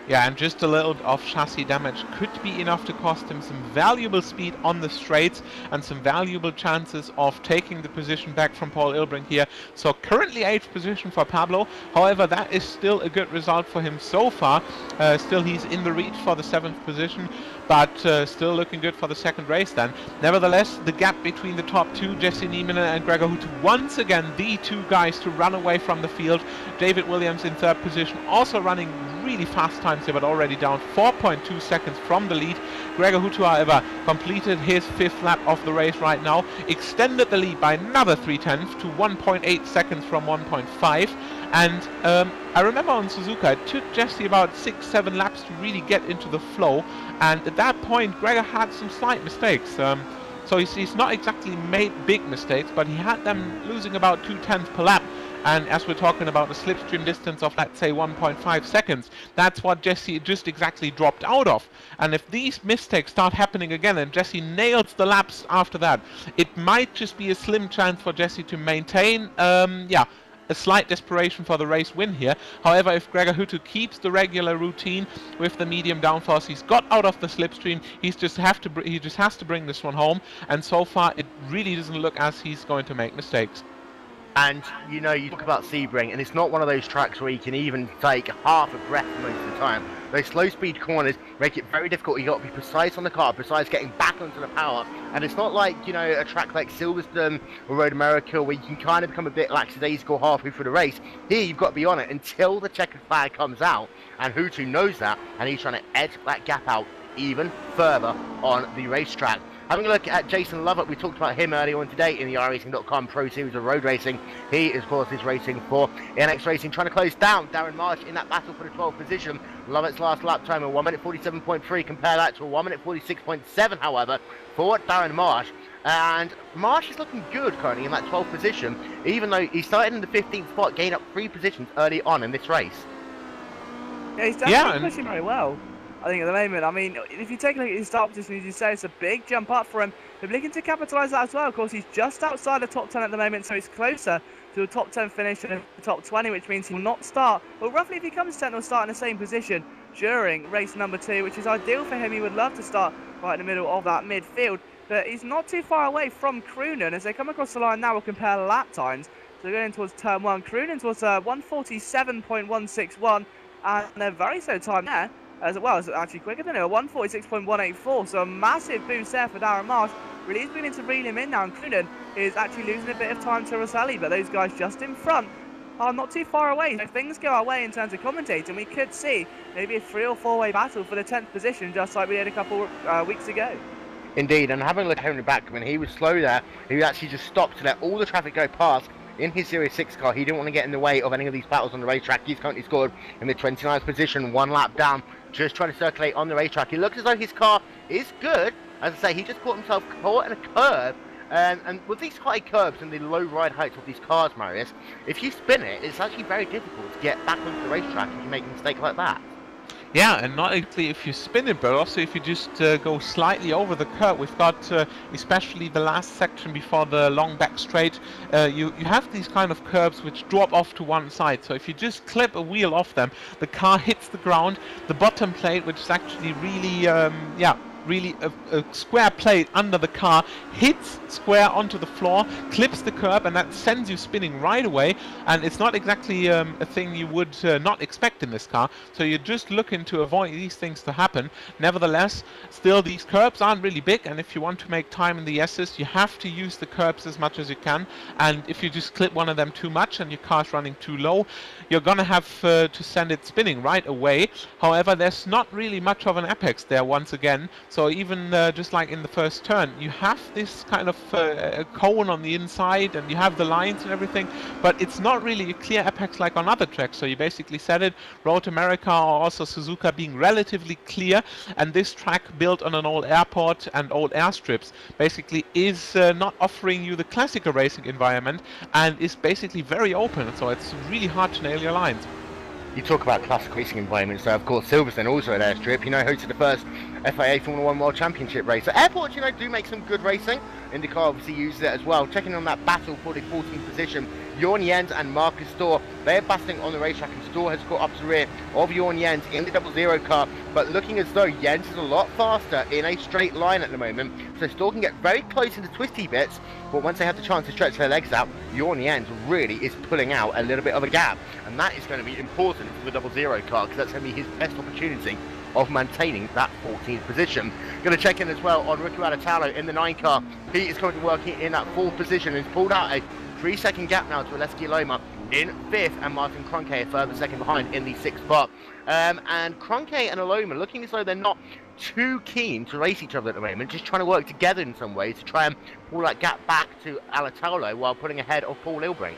Yeah, and just a little off chassis damage could be enough to cost him some valuable speed on the straights and some valuable chances of taking the position back from Paul Ilbrandt here. So currently 8th position for Pablo. However, that is still a good result for him so far. Still he's in the reach for the 7th position, but still looking good for the 2nd race then. Nevertheless, the gap between the top 2, Jesse Nieminen and Gregor Huttu, once again the 2 guys to run away from the field. David Williams in 3rd position, also running really fast times here, but already down 4.2 seconds from the lead. Gregor Huttu, however, completed his 5th lap of the race right now, extended the lead by another 0.3 to 1.8 seconds from 1.5. And I remember on Suzuka it took Jesse about 6-7 laps to really get into the flow, and at that point Gregor had some slight mistakes. So he's not exactly made big mistakes, but he had them losing about 0.2 per lap. And as we're talking about a slipstream distance of, let's say, 1.5 seconds, that's what Jesse just exactly dropped out of. And if these mistakes start happening again and Jesse nails the laps after that, it might just be a slim chance for Jesse to maintain, a slight desperation for the race win here. However, if Gregor Huttu keeps the regular routine with the medium downforce he's got out of the slipstream, he just has to bring this one home. And so far, it really doesn't look as he's going to make mistakes. And, you know, you talk about Sebring, and it's not one of those tracks where you can even take half a breath most of the time. Those slow speed corners make it very difficult. You got to be precise on the car, precise getting back onto the power. And it's not like, you know, a track like Silverstone or Road America where you can kind of become a bit lackadaisical halfway through the race. Here, you've got to be on it until the checkered flag comes out. And Huttu knows that, and he's trying to edge that gap out even further on the racetrack. Having a look at Jason Lovett, we talked about him earlier on today in the iRacing.com Pro Series of Road Racing. He, of course, is racing for NX Racing, trying to close down Darren Marsh in that battle for the 12th position. Lovett's last lap time of 1:47.3. Compare that to a 1:46.7, however, for Darren Marsh. And Marsh is looking good currently in that 12th position, even though he started in the 15th spot, gained up 3 positions early on in this race. Yeah, he's definitely pushing very well, I think, at the moment. I mean, if you take a look at his start position, as you say, it's a big jump up for him. They're looking to capitalise that as well. Of course, he's just outside the top 10 at the moment, so he's closer to a top 10 finish than the top 20, which means he will not start. But roughly, if he comes 10th, he'll start in the same position during race number 2, which is ideal for him. He would love to start right in the middle of that midfield. But he's not too far away from Croonen. As they come across the line now, we'll compare lap times. So going towards turn 1, Croonen's was 1:47.161, and a very slow time there. As well, it's actually quicker than it, 1:46.184. So a massive boost there for Darren Marsh. Really is beginning to reel him in now, and Croonen is actually losing a bit of time to Rosselli, but those guys just in front are not too far away. So if things go our way in terms of commentating, we could see maybe a 3- or 4-way battle for the 10th position, just like we had a couple weeks ago. Indeed, and having a look at Henry Backman, he was slow there. He actually just stopped to let all the traffic go past. In his Series 6 car, he didn't want to get in the way of any of these battles on the racetrack. He's currently scored in the 29th position, 1 lap down, just trying to circulate on the racetrack. It looks as though his car is good. As I say, he just caught himself caught in a curve. And with these high curves and the low ride heights of these cars, Marius, if you spin it, it's actually very difficult to get back onto the racetrack if you make a mistake like that. Yeah, and not only if you spin it, but also if you just go slightly over the curve. We've got, especially the last section before the long back straight, you have these kind of curves which drop off to one side. So if you just clip a wheel off them, the car hits the ground. The bottom plate, which is actually really, really a square plate under the car, hits square onto the floor, clips the curb, and that sends you spinning right away. And it's not exactly a thing you would not expect in this car, so you're just looking to avoid these things to happen. Nevertheless, still these curbs aren't really big, and if you want to make time in the S's, you have to use the curbs as much as you can. And if you just clip one of them too much and your car's running too low, you're gonna have to send it spinning right away. However, there's not really much of an apex there once again, So even just like in the first turn, you have this kind of cone on the inside, and you have the lines and everything, but it's not really a clear apex like on other tracks. So you basically said it, Road America or also Suzuka being relatively clear, and this track built on an old airport and old airstrips basically is not offering you the classical racing environment, and is basically very open, so it's really hard to nail your lines. You talk about classic racing environments, so of course Silverstone also an airstrip, you know, hosted the first FIA Formula 1 World Championship race. So airports, you know, do make some good racing. IndyCar obviously uses it as well. Checking on that battle for the 14th position, Jorn Jens and Marcus Storr, they're battling on the racetrack, and Storr has got up to the rear of Jorn Jens in the 00 car, but looking as though Jens is a lot faster in a straight line at the moment, so Storr can get very close into twisty bits, but once they have the chance to stretch their legs out, Jorn Jens really is pulling out a little bit of a gap, and that is going to be important for the 00 car, because that's going to be his best opportunity of maintaining that 14th position. Going to check in as well on Ricky Alatalo in the 9 car. He is currently working in that 4th position and he's pulled out a 3-second gap now to Aleksej Loma in 5th, and Martin Kroenke a further second behind in the 6th spot. And Kroenke and Loma looking as though they're not too keen to race each other at the moment, just trying to work together in some ways to try and pull that gap back to Alatalo while putting ahead of Paul Ilbrink.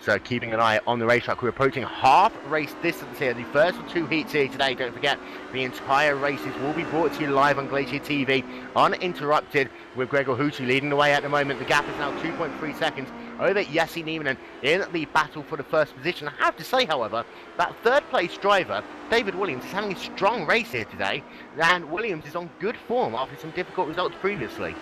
So keeping an eye on the racetrack, we're approaching half race distance here. The first of 2 heats here today. Don't forget, the entire races will be brought to you live on GlacierTV, uninterrupted, with Gregor Houtu leading the way at the moment. The gap is now 2.3 seconds over Jesse Nieminen in the battle for the first position. I have to say, however, that 3rd place driver, David Williams, is having a strong race here today, and Williams is on good form after some difficult results previously.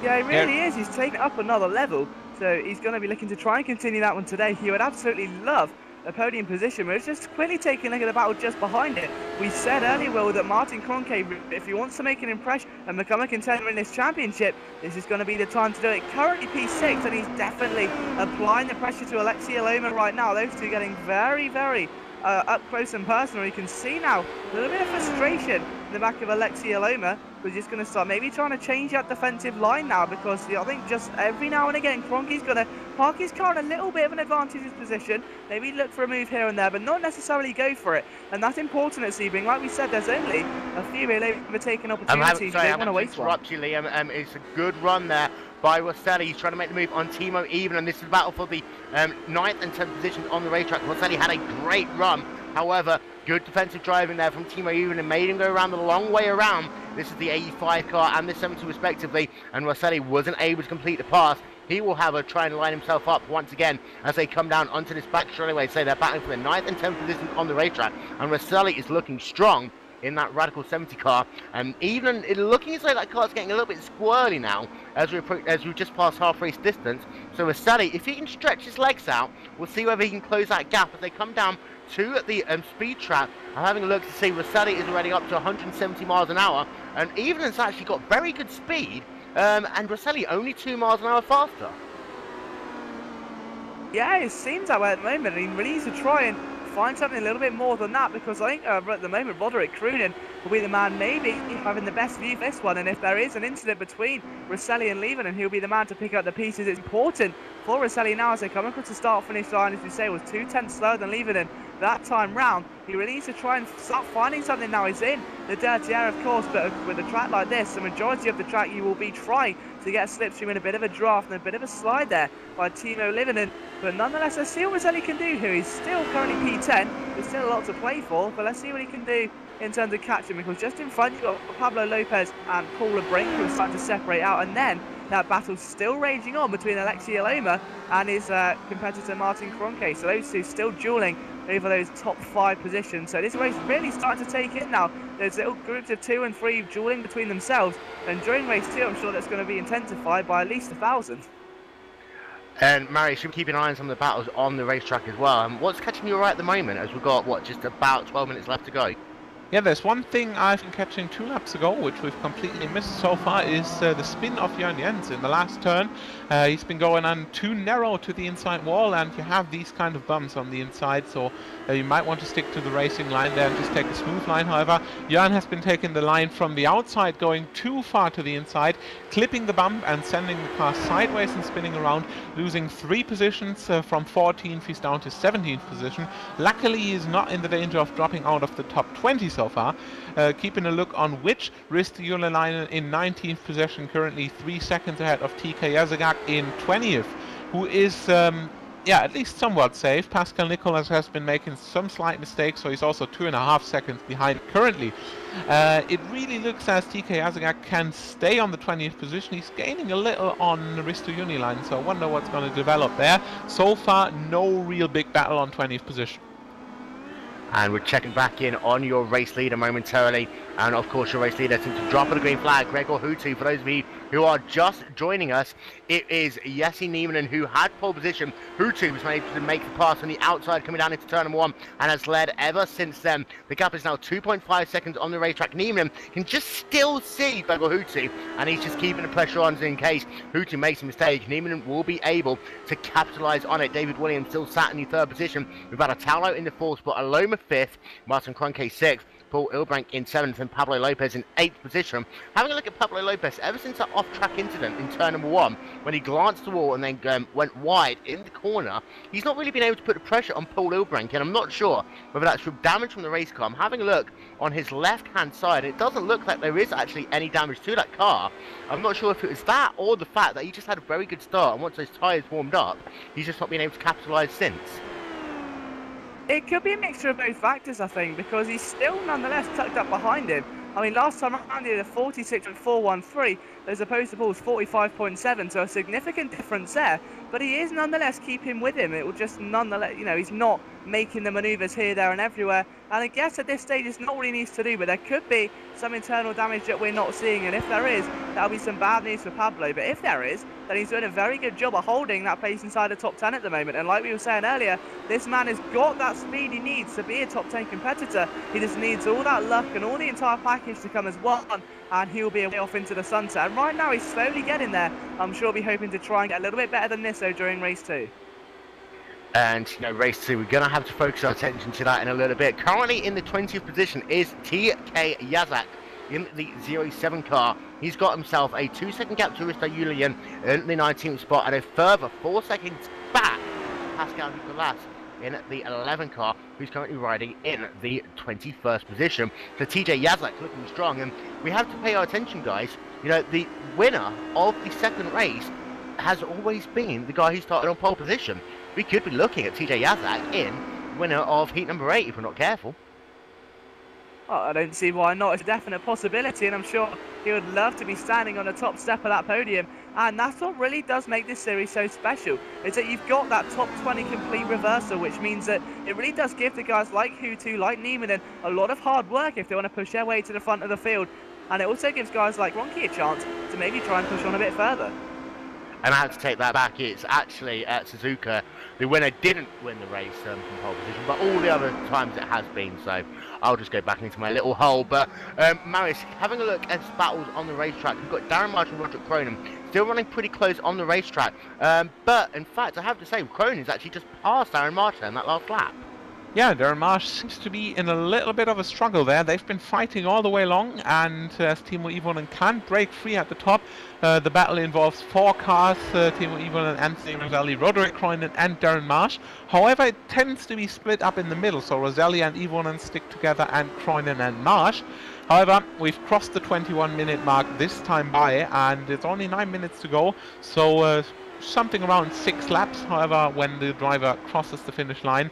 Yeah, he really is. He's taken it up another level. So he's going to be looking to try and continue that one today. He would absolutely love a podium position, but it's just quickly taking a look at the battle just behind it. We said earlier, Will, that Martin Kroenke, if he wants to make an impression and become a contender in this championship, this is going to be the time to do it. Currently P6, and he's definitely applying the pressure to Aleksej Loma right now. Those two getting very, very up close and personal. You can see now a little bit of frustration in the back of Aleksej Loma. We're just going to start maybe trying to change that defensive line now, because I think just every now and again Kroenke's going to park his car in a little bit of an advantageous position, maybe look for a move here and there, but not necessarily go for it. And that's important at Sebring. Like we said, there's only a few here overtaking opportunities. They don't want to waste one. You, Liam. It's a good run there by Rosselli. He's trying to make the move on Timo Even, and this is the battle for the 9th and 10th positions on the racetrack. Rosselli had a great run, however, good defensive driving there from Timo Even and made him go around the long way around. This is the 85 car and the 70 respectively, and Rosselli wasn't able to complete the pass. He will have a try and line himself up once again as they come down onto this back straightaway. So they're battling for the 9th and 10th positions on the racetrack, and Rosselli is looking strong in that Radical 70 car, and even looking as though that car's getting a little bit squirrely now as we just passed half race distance. So Rosselli, if he can stretch his legs out, we'll see whether he can close that gap as they come down to the speed trap. I'm having a look to see Rosselli is already up to 170 miles an hour, and even has actually got very good speed, and Rosselli only 2 miles an hour faster. Yeah, it seems that way at the moment. He really needs to try and find something a little bit more than that, because I think at the moment Roderick Croonin will be the man maybe having the best view for this one, and if there is an incident between Rosselli and Levinen, he'll be the man to pick up the pieces. It's important for Rosselli now as they come across the start-finish line, as we say, was 2 tenths slower than Levinen that time round. He really needs to try and start finding something now. He's in the dirty air, of course, but with a track like this, the majority of the track you will be trying to get a slipstream in a bit of a draft and a bit of a slide there by Timo Levinen. But nonetheless, let's see what Rosselli can do here. He's still currently P10. There's still a lot to play for, but let's see what he can do in terms of catching, because just in front you've got Pablo Lopez and Paul Ilbrink who are starting to separate out, and then that battle's still raging on between Aleksej Loma and his competitor Martin Kroenke. So those two still dueling over those top 5 positions. So this race really starting to take it now. There's little groups of 2 and 3 dueling between themselves, and during race 2 I'm sure that's going to be intensified by at least 1,000. And Mary, should we keep an eye on some of the battles on the racetrack as well? What's catching you right at the moment, as we've got, what, just about 12 minutes left to go? Yeah, there's one thing I've been catching 2 laps ago, which we've completely missed so far, is the spin of Jörn Jens in the last turn. He's been going on too narrow to the inside wall, and you have these kind of bumps on the inside, so you might want to stick to the racing line there and just take a smooth line. However, Jörn has been taking the line from the outside, going too far to the inside, clipping the bump and sending the car sideways and spinning around, losing 3 positions. From 14th he's down to 17th position. Luckily he's not in the danger of dropping out of the top 20 so far. Keeping a look on which Risto Jurlelainen in 19th position, currently 3 seconds ahead of TK Yazagak in 20th, who is yeah, at least somewhat safe. Pascal Nicolas has been making some slight mistakes, so he's also 2.5 seconds behind currently. It really looks as TK Yazagak can stay on the 20th position. He's gaining a little on Risto Jurlelainen, so I wonder what's going to develop there. So far, no real big battle on 20th position. And we're checking back in on your race leader momentarily. And of course, your race leader seems to drop of the green flag, Gregor Hutu. For those of you who are just joining us, it is Jesse Niemanen who had pole position. Hutu was able to make the pass on the outside coming down into turn number 1 and has led ever since then. The gap is now 2.5 seconds on the racetrack. Niemanen can just still see Gregor Hutu, and he's just keeping the pressure on in case Hutu makes a mistake. Niemanen will be able to capitalise on it. David Williams still sat in the 3rd position. We've got Atalo in the 4th spot, Aloma 5th, Martin Kroenke 6th, Paul Ilbrank in 7th, and Pablo Lopez in 8th position. Having a look at Pablo Lopez, ever since that off-track incident in turn number 1, when he glanced the wall and then went wide in the corner, he's not really been able to put the pressure on Paul Ilbrank, and I'm not sure whether that's from damage from the race car. I'm having a look on his left-hand side, and it doesn't look like there is actually any damage to that car. I'm not sure if it was that or the fact that he just had a very good start, and once those tyres warmed up, he's just not been able to capitalise since. It could be a mixture of both factors, I think, because he's still nonetheless tucked up behind him. I mean, last time around he had a 46.413 as opposed to Paul's 45.7, so a significant difference there. But he is nonetheless keeping with him. It will just nonetheless, you know, he's not making the manoeuvres here, there and everywhere. And I guess at this stage it's not what he needs to do, but there could be some internal damage that we're not seeing. And if there is, that'll be some bad news for Pablo. But if there is, then he's doing a very good job of holding that place inside the top 10 at the moment. And like we were saying earlier, this man has got that speed he needs to be a top 10 competitor. He just needs all that luck and all the entire package to come as one, and he'll be away off into the sunset. And right now he's slowly getting there. I'm sure he'll be hoping to try and get a little bit better than this though during race 2. And, you know, race 2, we're going to have to focus our attention to that in a little bit. Currently in the 20th position is TK Yazak in the 07 car. He's got himself a 2-second gap to Risto Jurlelainen in the 19th spot, and a further 4 seconds back Pascal Nicolas in the 11 car, who's currently riding in the 21st position. So TJ Yazak looking strong, and we have to pay our attention, guys. You know, the winner of the second race has always been the guy who started on pole position. We could be looking at TJ Yazak in winner of heat number 8 if we're not careful. Oh, I don't see why not. It's a definite possibility, and I'm sure he would love to be standing on the top step of that podium. And that's what really does make this series so special, is that you've got that top 20 complete reversal, which means that it really does give the guys like Hutu, like Niemanen, a lot of hard work if they want to push their way to the front of the field. And it also gives guys like Ronke a chance to maybe try and push on a bit further. And I have to take that back. It's actually Suzuka. The winner didn't win the race from pole position, but all the other times it has been. So I'll just go back into my little hole. But Marius, having a look at battles on the racetrack, we've got Darren Marsh and Roderick Cronin still running pretty close on the racetrack. But in fact, I have to say, Cronin's actually just passed Darren Marsh in that last lap. Yeah, Darren Marsh seems to be in a little bit of a struggle there. They've been fighting all the way along, and as Timo Ivonen can't break free at the top, the battle involves 4 cars, Timo Ivonen, Anthony Roselli, Roderick Cronin and Darren Marsh. However, it tends to be split up in the middle, so Roselli and Ivonen stick together and Cronin and Marsh. However, we've crossed the 21-minute mark this time by, and it's only 9 minutes to go, so something around 6 laps. However, when the driver crosses the finish line,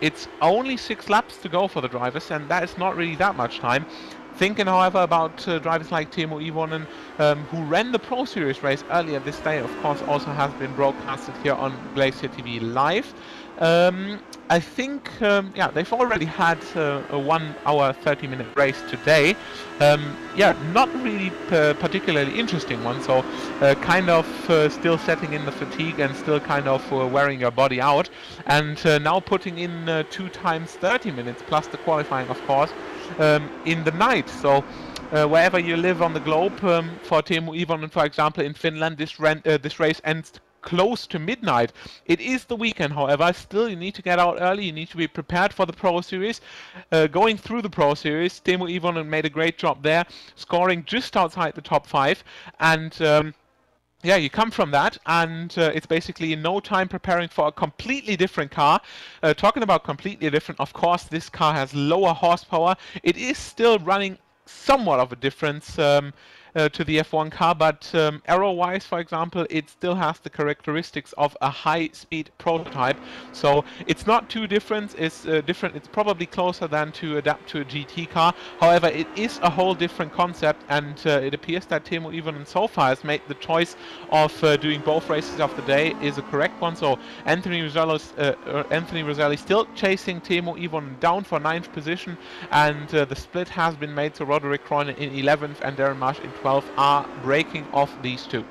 it's only 6 laps to go for the drivers, and that is not really that much time. Thinking, however, about drivers like Teemu Ivonen, who ran the Pro Series race earlier this day, of course, also has been broadcasted here on GlacierTV Live. I think, yeah, they've already had a 1 hour 30-minute race today. Yeah, not really particularly interesting one, so kind of still setting in the fatigue and still kind of wearing your body out. And now putting in 2 times 30 minutes plus the qualifying, of course, in the night. So wherever you live on the globe, for Teemu Ivonen, for example, in Finland, this race ends close to midnight. It is the weekend, however. Still, you need to get out early. You need to be prepared for the Pro Series. Going through the Pro Series, Teemu Ivonen made a great job there, scoring just outside the top 5. And yeah, you come from that, and it's basically in no time preparing for a completely different car. Talking about completely different, of course, this car has lower horsepower. It is still running somewhat of a difference to the F1 car, but aero-wise, for example, it still has the characteristics of a high-speed prototype. So it's not too different. It's It's probably closer than to adapt to a GT car. However, it is a whole different concept, and it appears that Teemu Ivonen so far has made the choice of doing both races of the day is a correct one. So Anthony Roselli still chasing Teemu Ivonen down for 9th position, and the split has been made to Roderick Cronin in 11th and Darren Marsh in 12th are breaking off these two.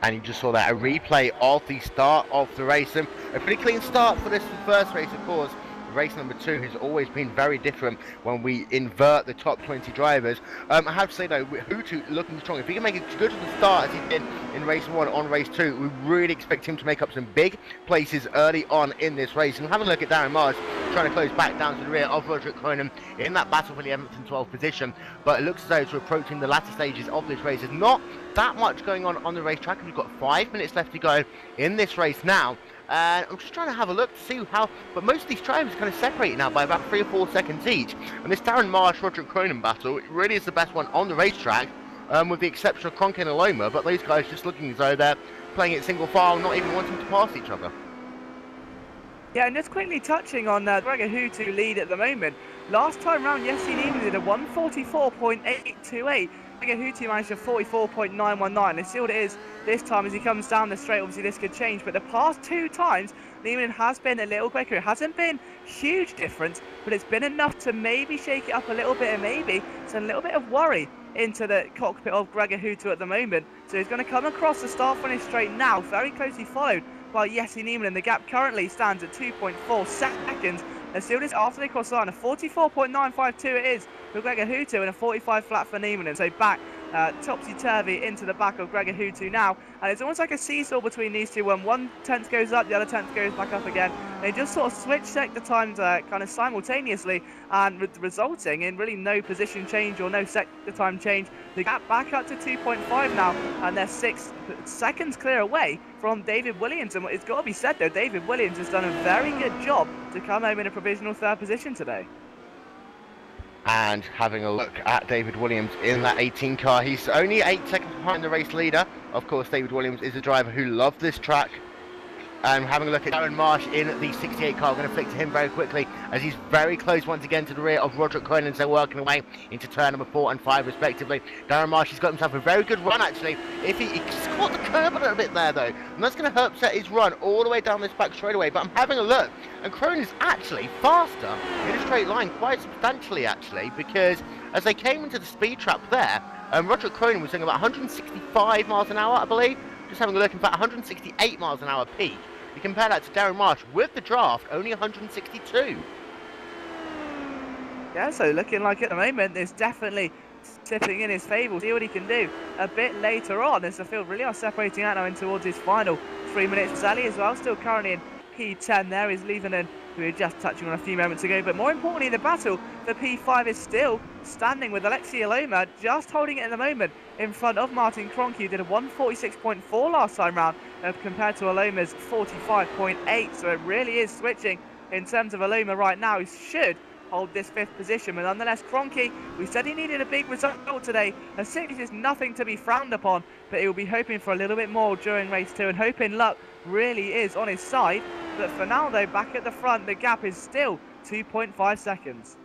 And you just saw that, a replay of the start of the race, and a pretty clean start for this first race, of course. Race number 2 has always been very different when we invert the top 20 drivers. I have to say though, Hutu looking strong. If he can make a good start as he did in race 1 on race 2, we really expect him to make up some big places early on in this race. And having a look at Darren Marsh trying to close back down to the rear of Roderick Cronin in that battle for the 11th and 12th position, but it looks as though it's approaching the latter stages of this race. There's not that much going on the racetrack. We've got 5 minutes left to go in this race now. And I'm just trying to have a look to see how, but most of these drivers are kind of separated now by about 3 or 4 seconds each. And this Darren Marsh Roderick Cronin battle, it really is the best one on the racetrack, with the exception of Kronk and Aloma. But those guys just looking as though they're playing it single file, not even wanting to pass each other. Yeah, and just quickly touching on Gregor Hutu lead at the moment. Last time round, Jesse Niemann did a 144.828. Gregor Hutu managed a 44.919. Let's see what it is this time as he comes down the straight. Obviously, this could change, but the past 2 times, Niemann has been a little quicker. It hasn't been huge difference, but it's been enough to maybe shake it up a little bit, and maybe send a little bit of worry into the cockpit of Gregor Hutu at the moment. So he's going to come across the start-finish straight now, very closely followed by Jesse Niemann, and the gap currently stands at 2.4 seconds. Let's see what it is after they cross the line. A 44.952 it is for Gregor Hutu, and a 45 flat for Niemann. And so back topsy-turvy into the back of Gregor Hutu now, and it's almost like a seesaw between these two. When 1 tenth goes up, the other 10th goes back up again. They just sort of switch sector times kind of simultaneously, and resulting in really no position change or no sector time change. The gap back up to 2.5 now, and they're 6 seconds clear away from David Williams. And it's got to be said though, David Williams has done a very good job to come home in a provisional 3rd position today. And having a look at David Williams in that 18 car, he's only 8 seconds behind the race leader. Of course, David Williams is a driver who loves this track. And having a look at Darren Marsh in the 68 car, I'm going to flick to him very quickly as he's very close once again to the rear of Roderick Cronin, so working away into turn number 4 and 5 respectively. Darren Marsh has got himself a very good run actually. If he just caught the curb a little bit there though, and that's going to upset his run all the way down this back straightaway. But I'm having a look, and Cronin is actually faster in a straight line, quite substantially actually, because as they came into the speed trap there, Roderick Cronin was doing about 165 miles an hour, I believe. Just having a look, in fact 168 miles an hour peak. You compare that to Darren Marsh with the draft, only 162. Yeah, so looking like at the moment, there's definitely tipping in his favour. We'll see what he can do a bit later on, as the field really are separating out now in towards his final 3 minutes. Zali as well, still currently in P10 there, is leaving in, who we were just touching on a few moments ago. But more importantly, the battle for P5 is still standing, with Alexei Aloma just holding it at the moment in front of Martin Kronk, who did a 146.4 last time round compared to Aloma's 45.8. So it really is switching in terms of Aloma right now. He should hold this 5th position, but nonetheless Cronky, we said he needed a big result today. A 6 is nothing to be frowned upon, but he will be hoping for a little bit more during race 2, and hoping luck really is on his side. But for now though, back at the front, the gap is still 2.5 seconds.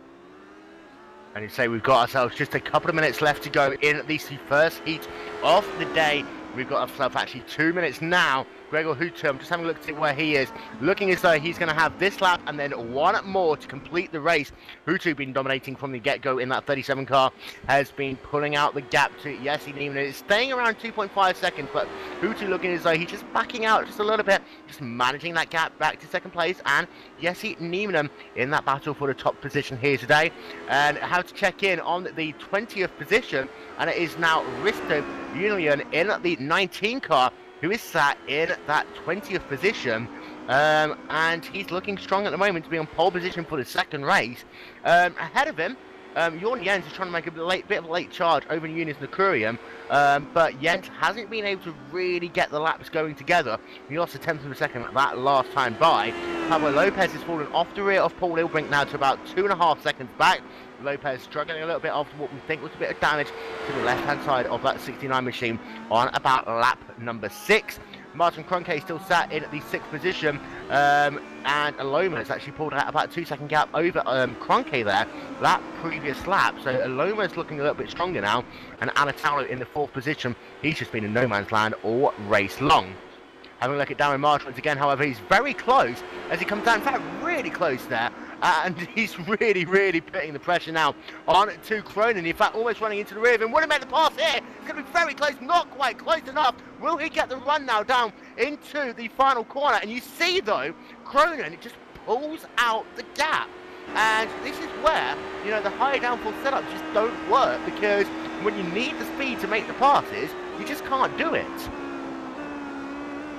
And you say we've got ourselves just a couple of minutes left to go in the first heat of the day. We've got ourselves actually 2 minutes now. Gregor Hutu, I'm just having a look to see where he is. Looking as though he's going to have this lap and then one more to complete the race. Hutu been dominating from the get-go in that 37 car. Has been pulling out the gap to Jesse Niemann. It's staying around 2.5 seconds, but Hutu looking as though he's just backing out just a little bit. Just managing that gap back to second place. And Jesse Niemann in that battle for the top position here today. And how to check in on the 20th position. And it is now Risto Union in the 19 car, who is sat in that 20th position, and he's looking strong at the moment to be on pole position for the second race. Ahead of him, Jorn Jens is trying to make a bit of a late charge over Eunice Nakurian, but Jens hasn't been able to really get the laps going together. He lost a tenth of a second that last time by. Pablo Lopez has fallen off the rear of Paul Ilbrink now to about 2.5 seconds back. Lopez struggling a little bit after what we think was a bit of damage to the left-hand side of that 69 machine on about lap number 6. Martin Kroenke still sat in at the 6th position, and Aloma has actually pulled out about a 2-second gap over Kroenke there, that previous lap. So Aloma is looking a little bit stronger now, and Anatalo in the 4th position. He's just been in no man's land all race long. Having a look at Darren Marsh once again, however, he's very close as he comes down, in fact, really close there. And he's really putting the pressure now on to Cronin. In fact, almost running into the rear of him. Would have made the pass here. It's going to be very close, not quite close enough. Will he get the run now down into the final corner? And you see, though, Cronin just pulls out the gap. And this is where, you know, the high downforce setups just don't work, because when you need the speed to make the passes, you just can't do it.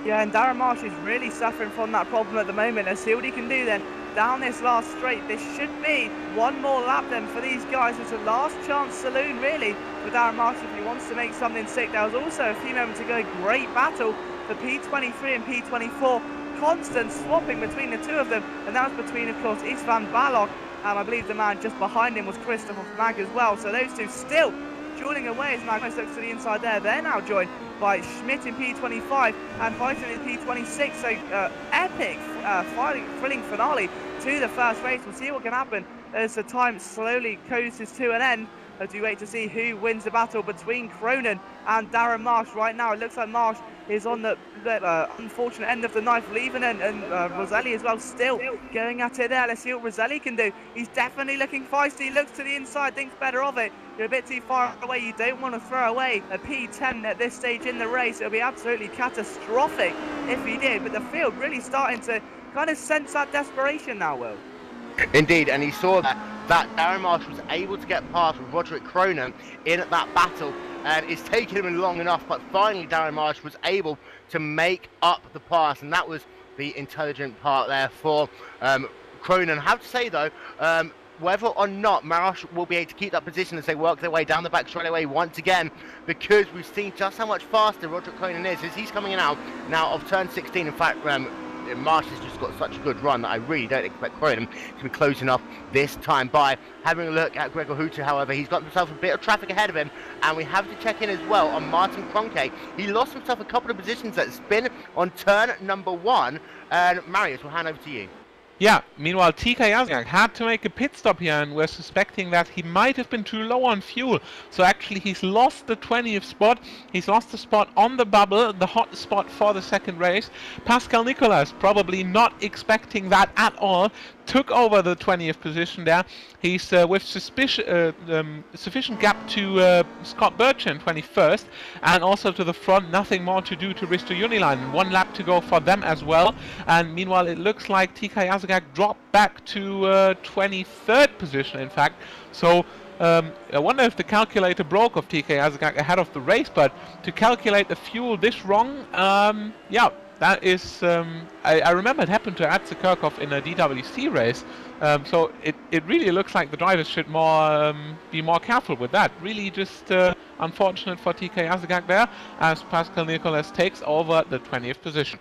Yeah, and Darren Marsh is really suffering from that problem at the moment. Let's see what he can do then down this last straight. This should be one more lap then for these guys. It's a last chance saloon really for Darren Marsh if he wants to make something sick. There was also a few moments ago, great battle for P23 and P24. Constant swapping between the two of them, and that was between, of course, Istvan Balog, and I believe the man just behind him was Christopher Mag as well. So those two still dueling away as Mag looks to the inside there. They're now joined by Schmidt in P25 and Huyton in P26. So epic, thrilling finale to the first race. We'll see what can happen as the time slowly coasts to an end, as we wait to see who wins the battle between Cronin and Darren Marsh. Right now it looks like Marsh is on the unfortunate end of the knife, leaving, and Roselli as well still going at it there. Let's see what Roselli can do. He's definitely looking feisty, looks to the inside, thinks better of it. You're a bit too far away, you don't want to throw away a P10 at this stage in the race. It'll be absolutely catastrophic if he did, but the field really starting to kind of sense that desperation now, Will. Indeed, and he saw that Darren Marsh was able to get past Roderick Cronin in that battle, and it's taken him long enough, but finally Darren Marsh was able to make up the pass, and that was the intelligent part there for Cronin. I have to say though, whether or not Marsh will be able to keep that position as they work their way down the back straightaway once again, because we've seen just how much faster Roderick Cronin is as he's coming in out now of turn 16. In fact, Marsh has just got such a good run that I really don't expect Cronin to be close enough this time by. Having a look at Gregor Hutu, however, he's got himself a bit of traffic ahead of him, and we have to check in as well on Martin Kroenke. He lost himself a couple of positions at spin on turn number 1, and Marius, we'll hand over to you. Yeah, meanwhile TK Yazgak had to make a pit stop here, and we're suspecting that he might have been too low on fuel. So actually he's lost the 20th spot, he's lost the spot on the bubble, the hot spot for the second race. Pascal Nicolas, probably not expecting that at all, took over the 20th position there. He's with sufficient gap to Scott Birchin, 21st, and also to the front, nothing more to do to Risto Uniline. 1 lap to go for them as well. And meanwhile, it looks like TK Yazgak dropped back to 23rd position, in fact. So I wonder if the calculator broke of TK Yazgak ahead of the race, but to calculate the fuel this wrong, yeah, that is, I remember it happened to Atze Kirchhoff in a DWC race, so it really looks like the drivers should be more careful with that. Really just unfortunate for TK Yazgak there, as Pascal Nicolas takes over the 20th position.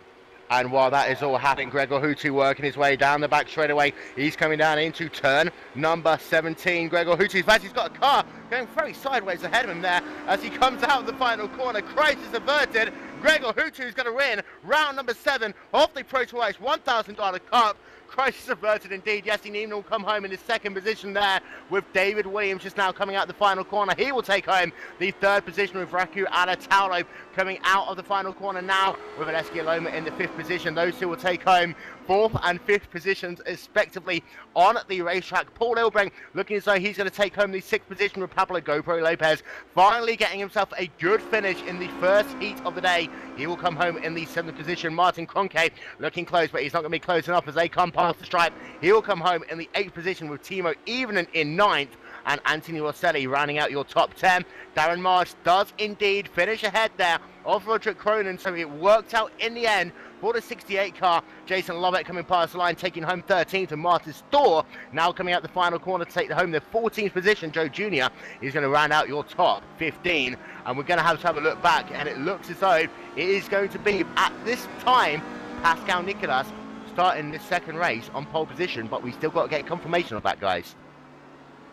And while that is all happening, Gregor Hutu working his way down the back straightaway. He's coming down into turn number 17. Gregor Hutu, in fact, he's got a car going very sideways ahead of him there as he comes out of the final corner. Crisis averted. Gregor Hutu is going to win round number 7 of the ProtoICE $1,000 Cup. Crisis averted indeed. Jesse Neiman will come home in his second position there, with David Williams just now coming out the final corner. He will take home the third position, with Raku Alatalo coming out of the final corner now, with Aleski Aloma in the fifth position. Those two will take home fourth and fifth positions respectively on the racetrack. Paul Ilbrink looking as though he's going to take home the sixth position, with Pablo GoPro Lopez finally getting himself a good finish in the first heat of the day. He will come home in the seventh position. Martin Kroenke looking close, but he's not going to be close enough as they come past the stripe. He will come home in the eighth position, with Timo Evenen in ninth, and Anthony Rosselli rounding out your top 10. Darren Marsh does indeed finish ahead there of Roderick Cronin, so it worked out in the end for the 68 car. Jason Lovett coming past the line, taking home 13th, and Martin Storr now coming out the final corner to take home the 14th position. Joe Jr. is going to round out your top 15, and we're going to have a look back, and it looks as though it is going to be, at this time, Pascal Nicolas starting this second race on pole position, but we still got to get confirmation of that, guys.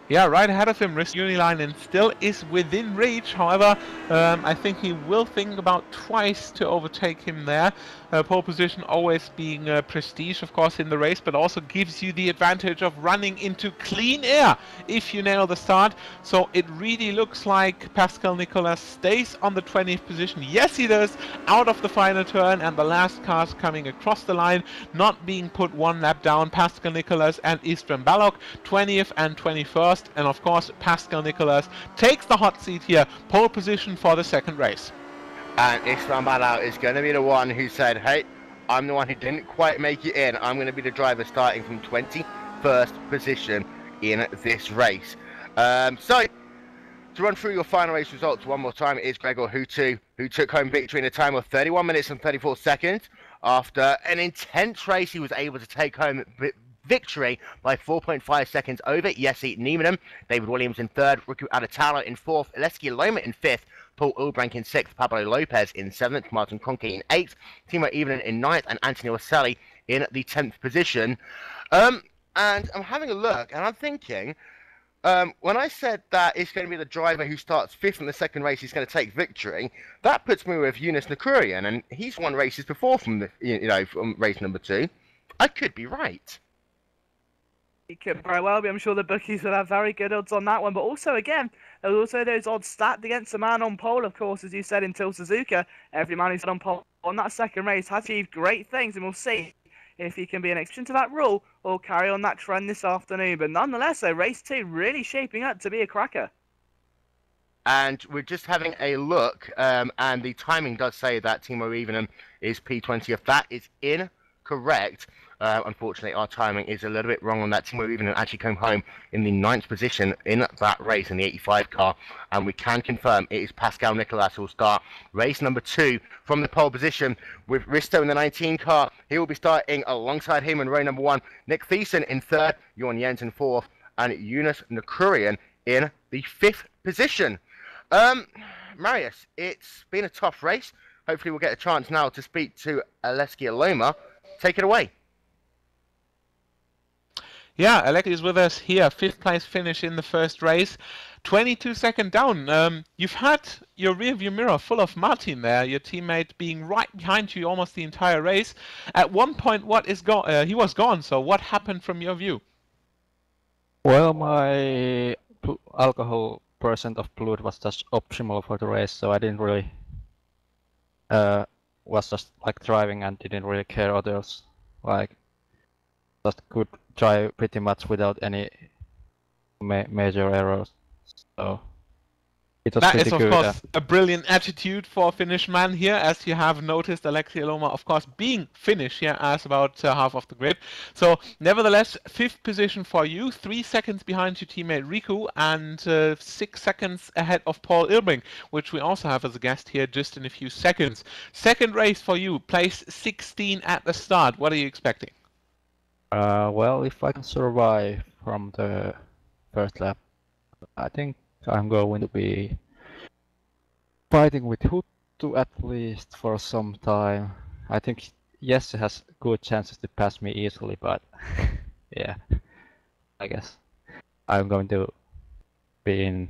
Yeah, right ahead of him, Risk Uniline still is within reach. However, I think he will think about twice to overtake him there. Pole position always being prestige, of course, in the race, but also gives you the advantage of running into clean air if you nail the start. So it really looks like Pascal Nicolas stays on the 20th position. Yes, he does, out of the final turn, and the last cars coming across the line, not being put one lap down. Pascal Nicolas and Istvan Balog, 20th and 21st. And of course, Pascal Nicolas takes the hot seat here, pole position for the second race. And Istvan Balog is going to be the one who said, hey, I'm the one who didn't quite make it in. I'm going to be the driver starting from 21st position in this race. So, to run through your final race results one more time, it is Gregor Hutu who took home victory in a time of 31 minutes and 34 seconds. After an intense race, he was able to take home victory by 4.5 seconds over Jesse Neiman. David Williams in third, Riku Adatalo in fourth, Aleski Aloma in fifth, Paul Ilbrink in sixth, Pablo Lopez in seventh, Martin Kroenke in eighth, Timo Evenen in ninth, and Anthony Rosselli in the 10th position. And I'm having a look, and I'm thinking, when I said that it's going to be the driver who starts fifth in the second race is going to take victory, that puts me with Yunus Nakurian, and he's won races before from the, from race number 2. I could be right. It could very well be. I'm sure the bookies will have very good odds on that one. But also, again, there's also those odds stacked against the man on pole, of course, as you said, until Suzuka. Every man who's on pole on that second race has achieved great things, and we'll see if he can be an exception to that rule or carry on that trend this afternoon. But nonetheless, though, race 2 really shaping up to be a cracker. And we're just having a look, and the timing does say that Timo Evenen is P20th. That is incorrect. Unfortunately, our timing is a little bit wrong on that. Timo Evenen actually came home in the 9th position in that race in the 85 car, and we can confirm it is Pascal Nicolas who will start race number 2 from the pole position with Risto in the 19 car. He will be starting alongside him in row number 1. Nick Thiessen in third, Johan Jens in fourth, and Yunus Nakurian in the 5th position. Marius, it's been a tough race. Hopefully we'll get a chance now to speak to Aleski Aloma. Take it away. Yeah, Alec is with us here. 5th place finish in the first race. 22-second down. You've had your rearview mirror full of Martin there, your teammate being right behind you almost the entire race. At one point, he was gone, so what happened from your view? Well, my alcohol percent of blood was just optimal for the race, so I didn't really was just like driving and didn't really care others. Like, just could drive pretty much without any major errors. So it was pretty good. That is, of course, a brilliant attitude for a Finnish man here, as you have noticed Aleksi Aloma, of course, being Finnish here as about half of the grid. So, nevertheless, 5th position for you, 3 seconds behind your teammate Riku, and 6 seconds ahead of Paul Ilbrink, which we also have as a guest here just in a few seconds. Second race for you, place 16 at the start. What are you expecting? Well, if I can survive from the first lap, I think I'm going to be fighting with Huttu at least for some time. I think Jesse has good chances to pass me easily, but yeah, I guess I'm going to be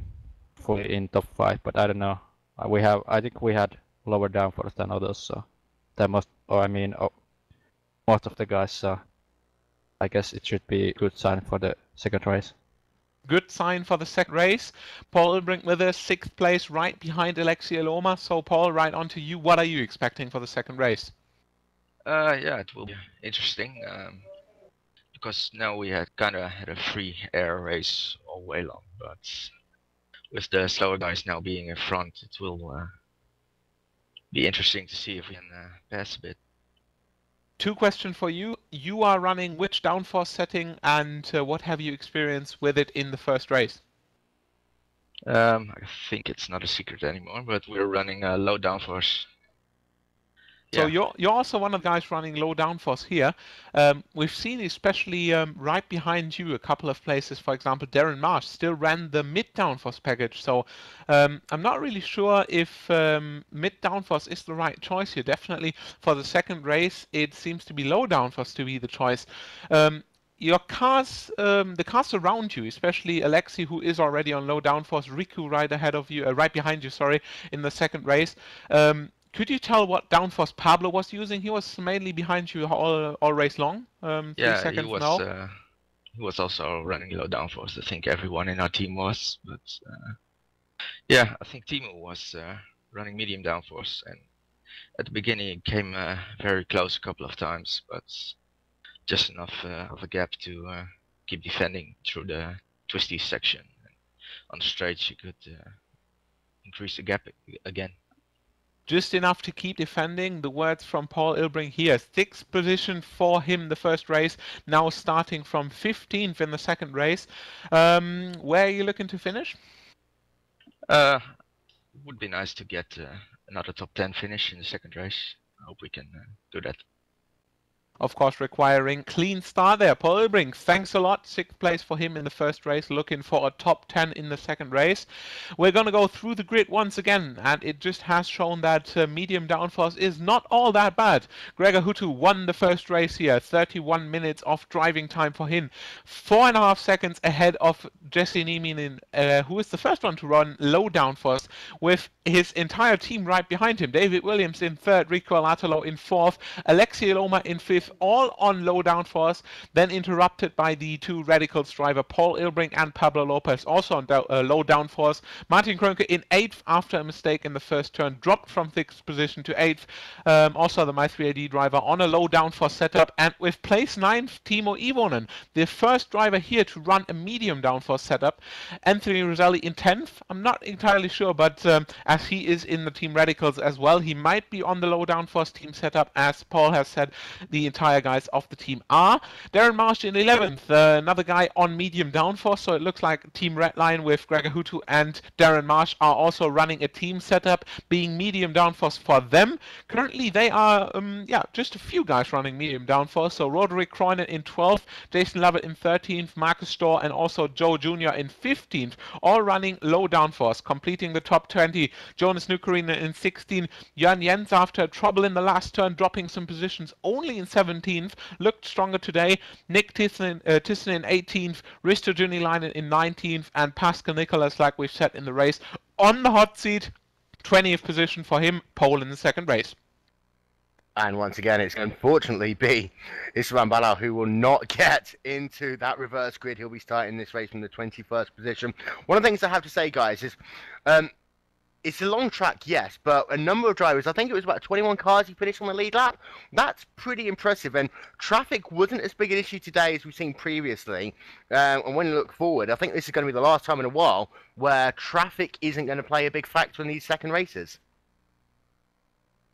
fully in top 5, but I don't know. I think we had lower downforce than others, so that most of the guys, so I guess it should be a good sign for the second race. Good sign for the second race. Paul Ilbrink with us, 6th place, right behind Alexei Aloma. So, Paul, right on to you. What are you expecting for the second race? Yeah, it will be interesting. Because now we had kind of had a free air race all way long, but with the slower guys now being in front, it will be interesting to see if we can pass a bit. 2 questions for you. You are running which downforce setting, and what have you experienced with it in the first race? I think it's not a secret anymore, but we're running low downforce. So Yeah. you're also one of the guys running low downforce here. We've seen, especially right behind you, a couple of places. For example, Darren Marsh still ran the mid downforce package. So I'm not really sure if mid downforce is the right choice here. Definitely for the second race, it seems to be low downforce to be the choice. Your cars, the cars around you, especially Alexei, who is already on low downforce, Riku right ahead of you, right behind you, sorry, in the second race. Could you tell what downforce Pablo was using? He was mainly behind you all race long. 3 seconds now. He was also running low downforce. I think everyone in our team was, but yeah, I think Timo was running medium downforce, and at the beginning it came very close a couple of times, but just enough of a gap to keep defending through the twisty section. And on the straight, you could increase the gap again. Just enough to keep defending. The words from Paul Ilbrink here. 6th position for him the first race. Now starting from 15th in the second race. Where are you looking to finish? Would be nice to get another top 10 finish in the second race. I hope we can do that. Of course, requiring clean start there. Paul Ilbrink, thanks a lot. 6th place for him in the first race, looking for a top 10 in the second race. We're going to go through the grid once again, and it just has shown that medium downforce is not all that bad. Gregor Hutu won the first race here, 31 minutes of driving time for him. 4.5 seconds ahead of Jesse Nieminen, who is the first one to run low downforce, with his entire team right behind him. David Williams in 3rd, Rico Alatalo in 4th, Alexei Aloma in 5th, all on low downforce, then interrupted by the 2 Radicals driver Paul Ilbrink and Pablo Lopez, also on low downforce. Martin Krönke in 8th after a mistake in the first turn, dropped from 6th position to 8th. Also the My3AD driver on a low downforce setup, and with place 9th, Timo Ivonen, the first driver here to run a medium downforce setup. Anthony Roselli in 10th. I'm not entirely sure, but as he is in the Team Radicals as well, he might be on the low downforce team setup, as Paul has said the entire guys of the team are. Darren Marsh in 11th, another guy on medium downforce, so it looks like Team Redline with Gregor Hutu and Darren Marsh are also running a team setup, being medium downforce for them. Currently they are, just a few guys running medium downforce, so Roderick Croynen in 12th, Jason Lovett in 13th, Marcus Storr and also Joe Jr. in 15th, all running low downforce, completing the top 20. Jonas Nukarina in 16th, Jan Jens after trouble in the last turn, dropping some positions only in 17th, looked stronger today. Nick Thyssen in 18th, Risto Junilainen in 19th, and Pascal Nicholas, like we've said in the race, on the hot seat, 20th position for him, pole in the second race. And once again, it's going to unfortunately be Isran Bala who will not get into that reverse grid. He'll be starting this race from the 21st position. One of the things I have to say, guys, is it's a long track, yes, but a number of drivers, I think it was about 21 cars he finished on the lead lap. That's pretty impressive, and traffic wasn't as big an issue today as we've seen previously. And when you look forward, I think this is going to be the last time in a while where traffic isn't going to play a big factor in these second races.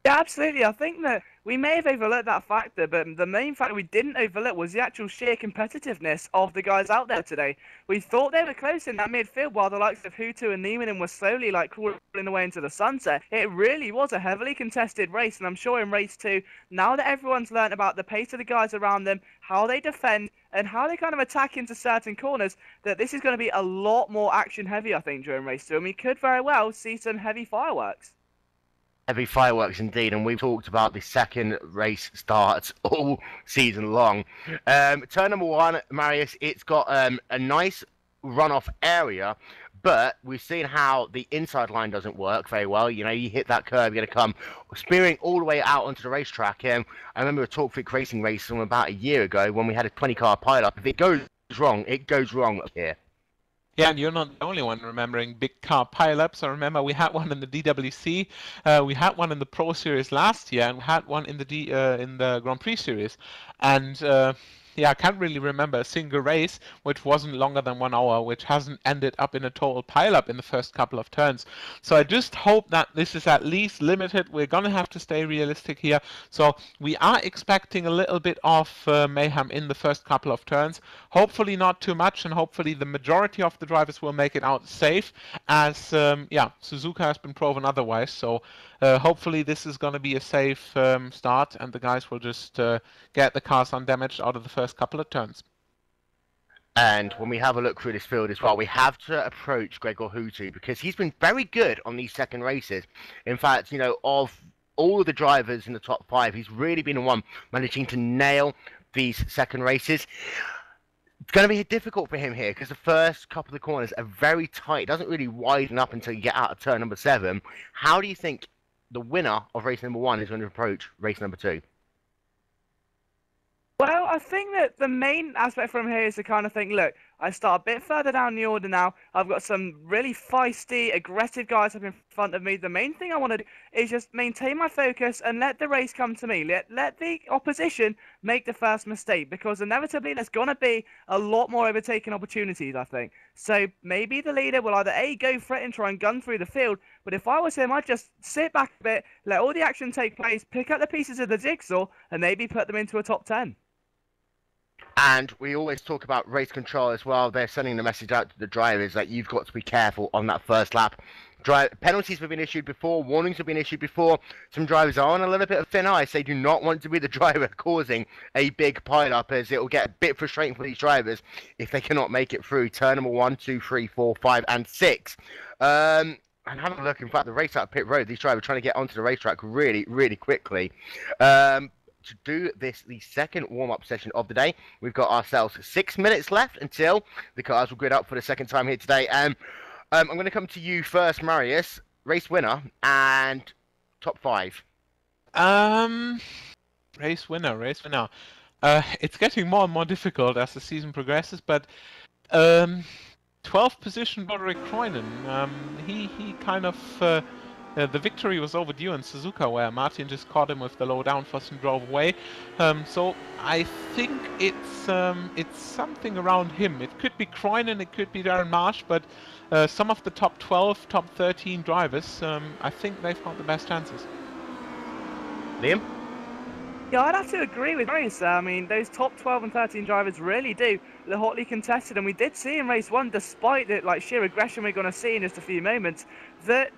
Yeah, absolutely. I think that we may have overlooked that factor, but the main factor we didn't overlook was the actual sheer competitiveness of the guys out there today. We thought they were close in that midfield, while the likes of Hutu and Nieminen were slowly crawling away into the sunset. It really was a heavily contested race, and I'm sure in race 2, now that everyone's learned about the pace of the guys around them, how they defend, and how they kind of attack into certain corners, that this is going to be a lot more action heavy, I think, during race 2, and we could very well see some heavy fireworks. Heavy fireworks indeed, and we've talked about the second race starts all season long. Turn number 1, Marius, it's got a nice runoff area, But we've seen how the inside line doesn't work very well. You know, you hit that curve, you're going to come spearing all the way out onto the racetrack. I remember a TalkFreak Racing race from about a year ago when we had a 20-car pile-up. If it goes wrong, it goes wrong up here. Yeah, and you're not the only one remembering big car pileups. I remember we had one in the DWC, we had one in the Pro Series last year, and we had one in the Grand Prix Series. And yeah, I can't really remember a single race which wasn't longer than 1 hour, which hasn't ended up in a total pileup in the first couple of turns. So I just hope that this is at least limited. We're gonna have to stay realistic here. So we are expecting a little bit of mayhem in the first couple of turns. Hopefully not too much, and hopefully the majority of the drivers will make it out safe, as yeah, Suzuka has been proven otherwise. So hopefully this is going to be a safe start, and the guys will just get the cars undamaged out of the first couple of turns. And when we have a look through this field as well, we have to approach Gregor Hutu, because he's been very good on these second races. In fact, you know, of all of the drivers in the top 5, he's really been the one managing to nail these second races. It's going to be difficult for him here, because the first couple of the corners are very tight. It doesn't really widen up until you get out of turn number 7. How do you think the winner of race number 1 is going to approach race number 2? Well, I think that the main aspect from here is to kind of think, look, I start a bit further down the order now. I've got some really feisty, aggressive guys up in front of me. The main thing I want to do is just maintain my focus and let the race come to me. Let the opposition make the first mistake, because inevitably there's going to be a lot more overtaking opportunities, I think. So maybe the leader will either A, go for it and try and gun through the field, but if I was him, I'd just sit back a bit, let all the action take place, pick up the pieces of the jigsaw, and maybe put them into a top 10. And we always talk about race control as well. They're sending the message out to the drivers that you've got to be careful on that first lap. Penalties have been issued before, warnings have been issued before. Some drivers are on a little bit of thin ice. They do not want to be the driver causing a big pile-up, as it will get a bit frustrating for these drivers if they cannot make it through turn number 1, 2, 3, 4, 5, and 6. And having a look, in fact, the race out pit road, these drivers are trying to get onto the racetrack really, really quickly. To do this, the second warm-up session of the day, we've got ourselves 6 minutes left until the cars will grid up for the second time here today. I'm going to come to you first, Marius. Race winner and top 5. Race winner. It's getting more and more difficult as the season progresses, but 12th position Roderick Croyden. He kind of the victory was overdue in Suzuka, where Martin just caught him with the low downforce and drove away. So I think it's something around him. It could be Croyden, it could be Darren Marsh, but some of the top 12, top 13 drivers, I think they've got the best chances. Liam? Yeah, I'd have to agree with Marius. I mean, those top 12 and 13 drivers really do look hotly contested, and we did see in race 1, despite the sheer aggression we're going to see in just a few moments, that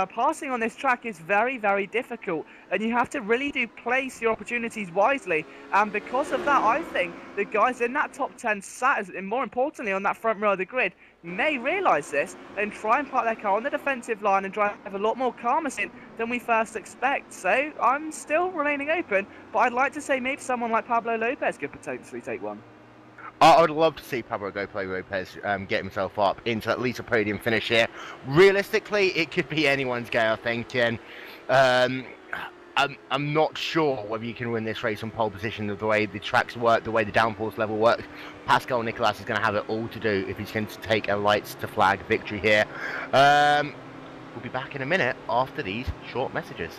passing on this track is very, very difficult, and you have to really do place your opportunities wisely. And because of that, I think the guys in that top 10 sat, and more importantly on that front row of the grid, may realise this and try and park their car on the defensive line and drive a lot more calmer than we first expect. So I'm still remaining open, but I'd like to say maybe someone like Pablo Lopez could potentially take one. I would love to see Pablo Lopez get himself up into at least a podium finish here. Realistically, it could be anyone's game, I think. And I'm not sure whether you can win this race on pole position, the way the tracks work, the way the downforce level works. Pascal Nicolas is going to have it all to do if he's going to take a lights to flag victory here. We'll be back in a minute after these short messages.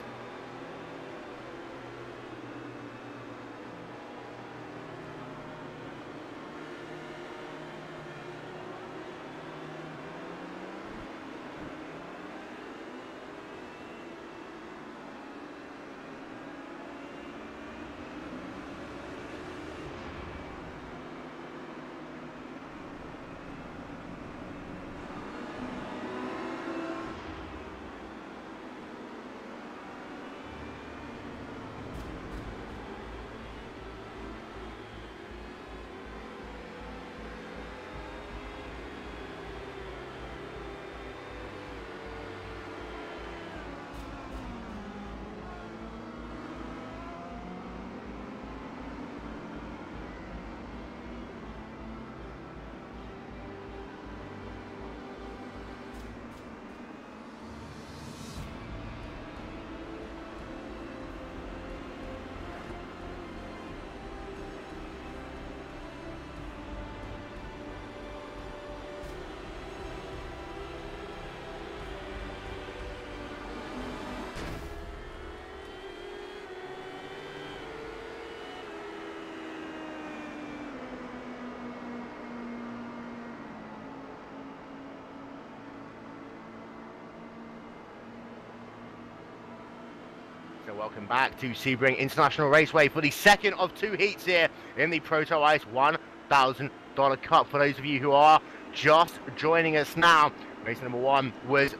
So welcome back to Sebring International Raceway for the second of 2 heats here in the ProtoICE $1,000 Cup. For those of you who are just joining us now, race number 1 was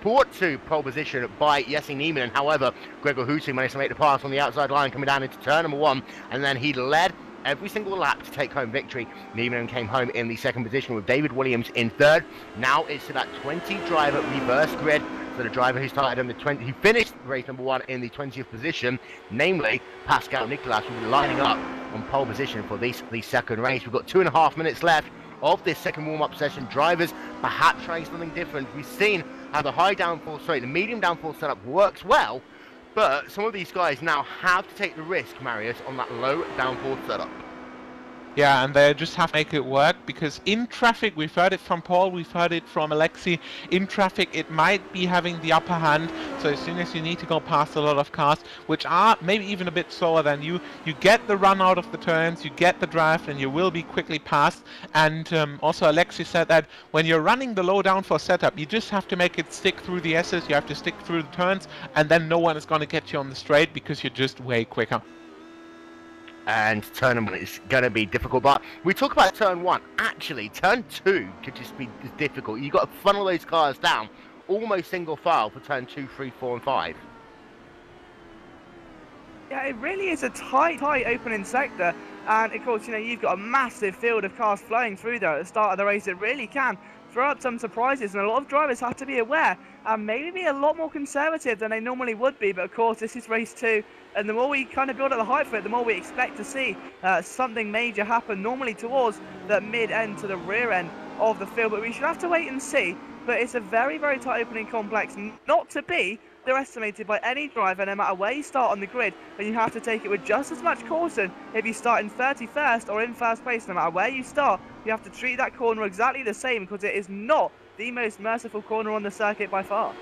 brought to pole position by Jesse Niemann. However, Gregor Hutu managed to make the pass on the outside line coming down into turn number 1, and then he led every single lap to take home victory. Niemann came home in the 2nd position with David Williams in 3rd. Now it's to that 20 driver reverse grid. So the driver who started on the 20, who finished race number 1 in the 20th position, namely Pascal Nicolas, will be lining up on pole position for the second race. We've got 2.5 minutes left of this second warm-up session. Drivers perhaps trying something different. We've seen how the the medium downforce setup works well, but some of these guys now have to take the risk, Marius, on that low downforce setup. Yeah, and they just have to make it work, because in traffic, we've heard it from Paul, we've heard it from Alexi, in traffic it might be having the upper hand, so as soon as you need to go past a lot of cars, which are maybe even a bit slower than you get the run out of the turns, you get the draft, and you will be quickly passed. And also Alexi said that when you're running the low downforce setup, you just have to make it stick through the S's, you have to stick through the turns, and then no one is going to get you on the straight, because you're just way quicker. And turn 1 is going to be difficult, but we talk about turn 1. Actually, turn 2 could just be difficult. You've got to funnel those cars down almost single file for turn 2, 3, 4, and 5. Yeah, it really is a tight opening sector, and of course, you know, you've got a massive field of cars flowing through there at the start of the race. It really can throw up some surprises, and a lot of drivers have to be aware and maybe be a lot more conservative than they normally would be. But of course, this is race 2, and the more we kind of build up the hype for it, the more we expect to see something major happen, normally towards the mid-end to the rear end of the field. But we should have to wait and see. But it's a very, very tight opening complex, not to be underestimated by any driver, no matter where you start on the grid, and you have to take it with just as much caution if you start in 31st or in first place. No matter where you start, you have to treat that corner exactly the same, because it is not the most merciful corner on the circuit by far.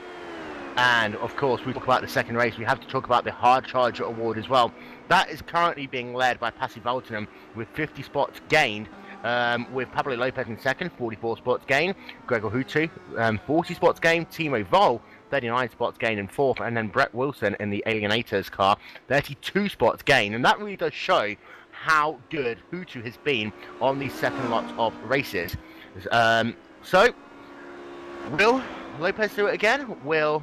And of course, we talk about the second race, we have to talk about the Hard Charger Award as well. That is currently being led by Pasi Valtinam with 50 spots gained, with Pablo Lopez in 2nd, 44 spots gained, Gregor Hutu, 40 spots gained, Timo Voll, 39 spots gained in 4th, and then Brett Wilson in the Alienators car, 32 spots gained. And that really does show how good Hutu has been on these second lots of races. So, will Lopez do it again? Will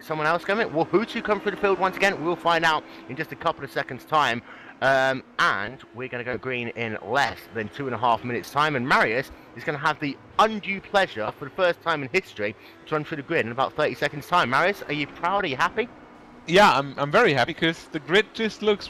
someone else come in? Will Hutu come through the field once again? We'll find out in just a couple of seconds' time. And we're going to go green in less than 2.5 minutes' time. And Marius is going to have the undue pleasure, for the first time in history, to run through the grid in about 30 seconds' time. Marius, are you proud? Are you happy? Yeah, I'm very happy, because the grid just looks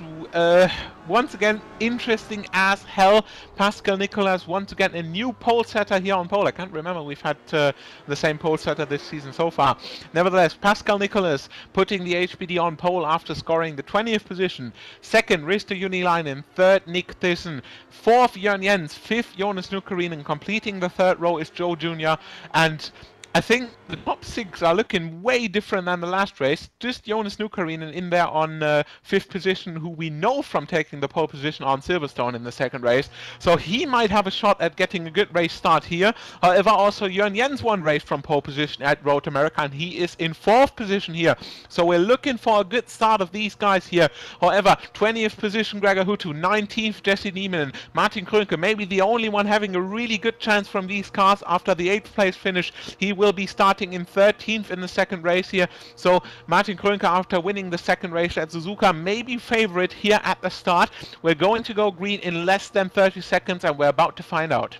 once again interesting as hell. Pascal Nicolas once again a new pole setter here on pole. I can't remember we've had the same pole setter this season so far. Nevertheless, Pascal Nicolas putting the HBD on pole after scoring the 20th position. 2nd, Risto Unilainen. 3rd, Nick Thyssen. 4th, Jörn Jens. 5th, Jonas Nukarinen. Completing the 3rd row is Joe Jr. And I think the top 6 are looking way different than the last race. Just Jonas Nukarinen in there on 5th position, who we know from taking the pole position on Silverstone in the 2nd race. So he might have a shot at getting a good race start here. However, also Jörn Jens won race from pole position at Road America, and he is in 4th position here. So we're looking for a good start of these guys here. However, 20th position Gregor Hutu, 19th Jesse Niemann, Martin Krönke, maybe the only one having a really good chance from these cars after the 8th place finish. He will be starting in 13th in the 2nd race here. So Martin Krönke, after winning the 2nd race at Suzuka, may be favorite here at the start. We're going to go green in less than 30 seconds, and we're about to find out.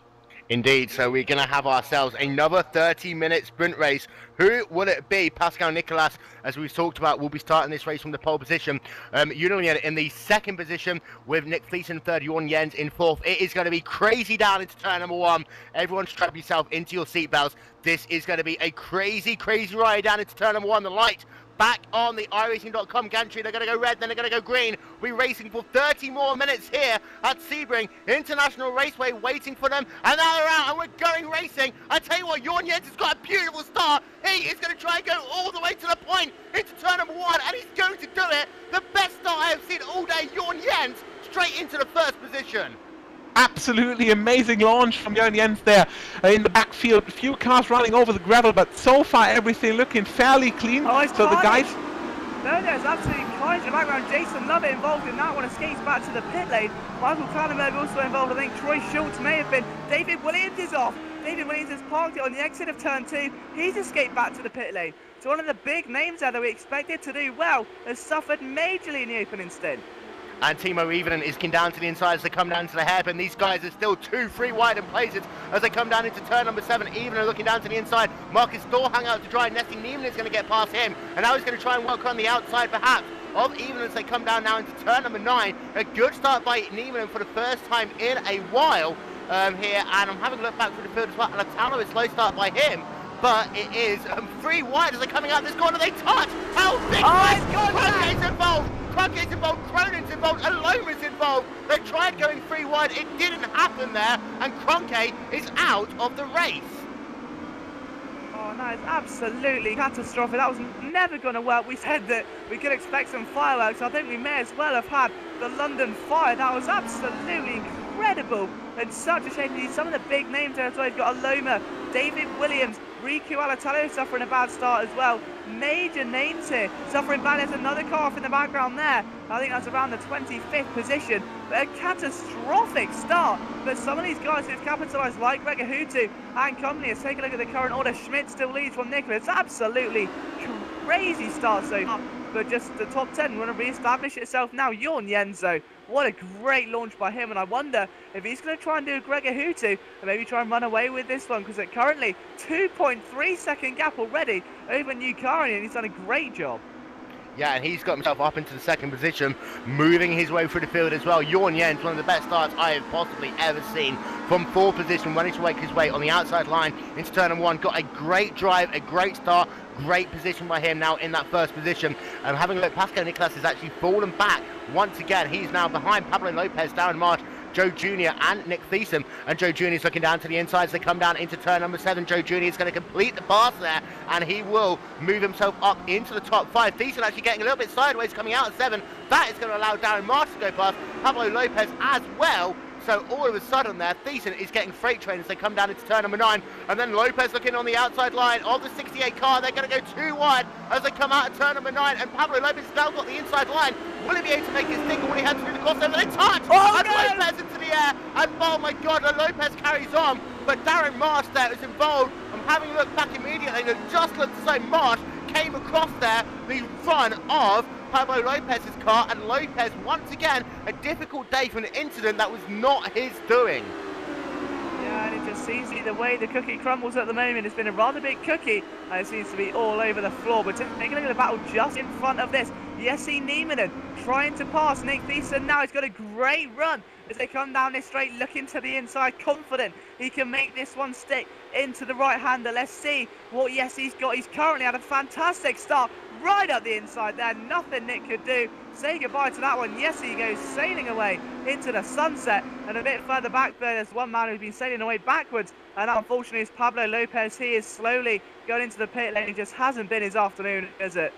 Indeed, so we're going to have ourselves another 30-minute sprint race. Who will it be? Pascal Nicolas, as we've talked about, will be starting this race from the pole position. Union in the 2nd position with Nick Thiessen 3rd, Jörn Jens in 4th. It is going to be crazy down into turn number 1. Everyone strap yourself into your seatbelts. This is going to be a crazy, crazy ride down into turn number 1. The light back on the iRacing.com gantry. They're going to go red, then they're going to go green. We're racing for 30 more minutes here at Sebring International Raceway, waiting for them. And now they're out, and we're going racing. I tell you what, Jörn Jens has got a beautiful start. He is going to try and go all the way to the point into turn number 1, and he's going to do it. The best start I have seen all day. Jörn Jens straight into the 1st position. Absolutely amazing launch from Jörn Jens there in the backfield. A few cars running over the gravel, but so far everything looking fairly clean. Oh, so the guys No, there's absolutely carnage in the background. Jason Lovett involved in that one, escapes back to the pit lane. Michael Cranenberg also involved. I think Troy Schultz may have been. David Williams is off. David Williams has parked it on the exit of turn 2. He's escaped back to the pit lane. So one of the big names there that we expected to do well has suffered majorly in the opening stint. And Timo Evenen is getting down to the inside as they come down to the hairpin. These guys are still 2-3 wide in places as they come down into turn number 7. Evenen looking down to the inside. Marcus Thor hung out to dry. Nessie Neiman is going to get past him. And now he's going to try and work on the outside perhaps of Evenen as they come down now into turn number 9. A good start by Neiman for the first time in a while here. And I'm having a look back through the field as well. And Latalo is slow start by him. But it is 3 wide as they're coming out this corner. They touch. How big is involved? Crockett's involved, Cronin's involved, Aloma's involved. They tried going 3 wide, it didn't happen there, and Kroenke is out of the race. Oh no, it's absolutely catastrophic. That was never going to work. We said that we could expect some fireworks. I think we may as well have had the London Fire. That was absolutely incredible. And such a shame. Some of the big names there as well. You've got Aloma, David Williams, Riku Alatalo suffering a bad start as well. Major names here suffering bad. There's another car off in the background there. I think that's around the 25th position. But a catastrophic start. But some of these guys who've capitalised, like Gregor Hutu and company, let's take a look at the current order. Schmidt still leads from Nicholas. Absolutely crazy start so far. But just the top 10 want to re-establish itself now. Jorn Jenso, what a great launch by him, and I wonder if he's going to try and do a Gregor Hutu and maybe try and run away with this one, because at currently 2.3 second gap already over New Karian, and he's done a great job. Yeah, and he's got himself up into the 2nd position, moving his way through the field as well. Jorn Jens, one of the best starts I have possibly ever seen, from 4th position, running to make his way on the outside line into turn number 1. Got a great drive, a great start, great position by him now in that 1st position. And having a look, Pascal Nicolas has actually fallen back once again. He's now behind Pablo Lopez, Darren Marsh, Joe Jr. and Nick Thiessen, and Joe Jr. is looking down to the inside as they come down into turn number 7. Joe Jr. is going to complete the pass there, and he will move himself up into the top 5. Thiessen actually getting a little bit sideways coming out at 7. That is going to allow Darren Marsh to go past Pablo Lopez as well. So all of a sudden there, Thiessen is getting freight train as they come down into turn number 9. And then Lopez looking on the outside line of the 68 car. They're going to go 2 wide as they come out of turn number 9. And Pablo Lopez has now got the inside line. Will he be able to make his thing, or will he have to do the crossover? They touch! Oh, and no! Lopez into the air. And oh my God, and Lopez carries on. But Darren Marsh there is involved. I'm having a look back immediately, and it just looks as though Marsh came across there the front of Pablo Lopez's car, and Lopez once again a difficult day for an incident that was not his doing. Yeah, and it just seems to be the way the cookie crumbles at the moment. It's been a rather big cookie, and it seems to be all over the floor. But taking a look at the battle just in front of this, Jesse Nieminen trying to pass Nick Thiessen. Now he's got a great run as they come down this straight, looking to the inside, confident he can make this one stick into the right-hander. Let's see what Jesse's got. He's currently had a fantastic start right up the inside there. Nothing Nick could do. Say goodbye to that one. Jesse goes sailing away into the sunset, and a bit further back there, there's one man who's been sailing away backwards, and unfortunately it's Pablo Lopez. He is slowly going into the pit lane. It just hasn't been his afternoon, is it?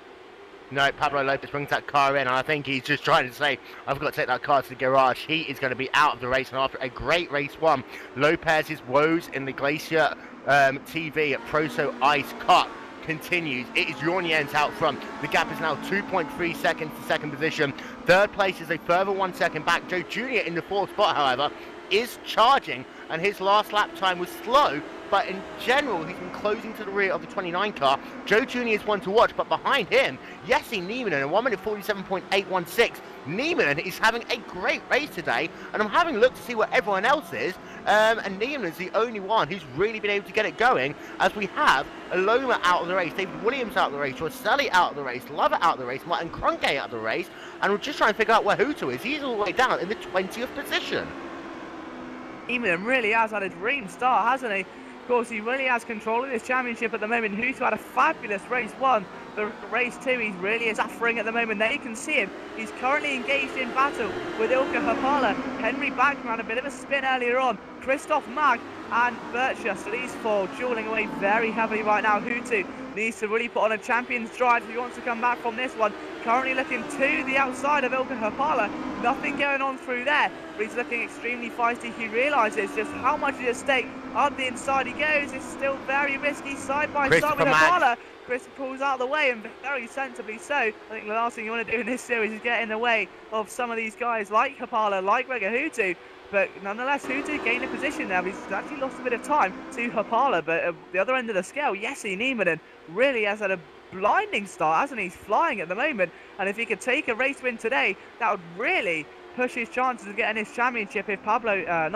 No, Pablo Lopez brings that car in, and I think he's just trying to say, I've got to take that car to the garage. He is going to be out of the race, and after a great race one, Lopez's woes in the Glacier TV at ProtoICE Cup continues. It is Jorn Jens out front. The gap is now 2.3 seconds to 2nd position. 3rd place is a further 1 second back. Joe Jr. in the 4th spot, however, is charging, and his last lap time was slow, but in general he's been closing to the rear of the 29 car. Joe Jr. is one to watch, but behind him, Jesse Nieminen in 1 minute 47.816. Nieminen is having a great race today, and I'm having a look to see where everyone else is, and Nieminen is the only one who's really been able to get it going, as we have Aloma out of the race, David Williams out of the race, Rosselli out of the race, Lovett out of the race, Martin Kroenke out of the race, and we're just trying to figure out where Hutu is. He's all the way down in the 20th position. Nieminen really has had a dream start, hasn't he? Of course, he really has control of this championship at the moment. Hutu had a fabulous race 1. The race 2, he really is suffering at the moment. There you can see him. He's currently engaged in battle with Ilka Hapala. Henry Backman had a bit of a spin earlier on. Christoph Mag and Bircher. So these 4 dueling away very heavily right now. Hutu needs to really put on a champion's drive if he wants to come back from this one. Currently looking to the outside of Ilka Hapala. Nothing going on through there, but he's looking extremely feisty. He realises just how much is at stake. Up the inside he goes. It's still very risky side by side with Hapala. Chris pulls out of the way. way, and very sensibly so. I think the last thing you want to do in this series is get in the way of some of these guys like Hapala, like Gregor Hutu. But nonetheless, Hutu gained a position there. He's actually lost a bit of time to Hapala, but at the other end of the scale, Jesse Niemanen really has had a blinding start, hasn't he? He's flying at the moment, and if he could take a race win today, that would really push his chances of getting his championship if not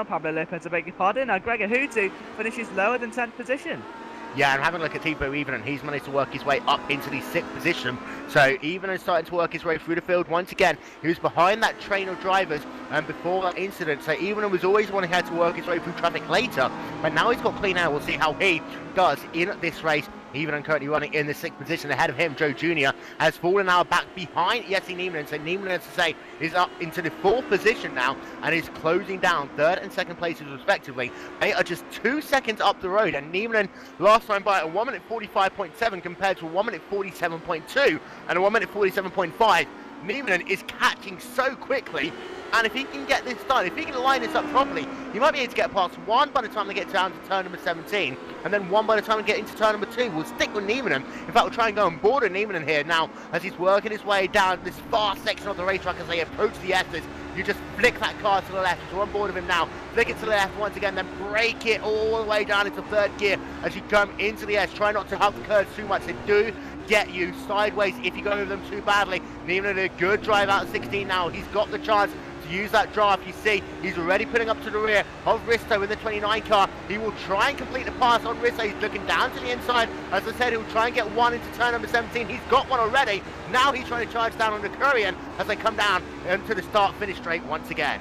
Pablo Lopez, I beg your pardon, Gregor Hutu finishes lower than 10th position. Yeah, and having a look at Thibaut Yvonne, he's managed to work his way up into the 6th position. So Yvonne is starting to work his way through the field once again. He was behind that train of drivers before that incident. So Yvonne was always one who had to work his way through traffic later. But now he's got clean air. We'll see how he does in this race. Yvonne currently running in the 6th position. Ahead of him, Joe Jr. has fallen now back behind Jesse Niemanen. So Niemanen, as I say, is up into the 4th position now and is closing down 3rd and 2nd places respectively. They are just 2 seconds up the road, and Niemanen last time by a 1 minute 45.7 compared to a 1 minute 47.2 and a 1 minute 47.5. Niemanen is catching so quickly, and if he can get this done, if he can line this up properly, he might be able to get past 1 by the time they get down to turn number 17, and then 1 by the time we get into turn number 2. We'll stick with Niemanen. In fact, we'll try and go and border Niemanen here now as he's working his way down this far section of the racetrack as they approach the S's. You just flick that car to the left. You're on board of him now. Flick it to the left once again, then brake it all the way down into 3rd gear as you come into the S. Try not to have the curves too much. They do get you sideways if you go over them too badly. Niemanen did a good drive out of 16 now. He's got the chance to use that draft. You see, he's already putting up to the rear of Risto in the 29 car. He will try and complete the pass on Risto. He's looking down to the inside. As I said, he'll try and get 1 into turn number 17. He's got 1 already. Now he's trying to charge down on the Korean as they come down to the start-finish straight once again.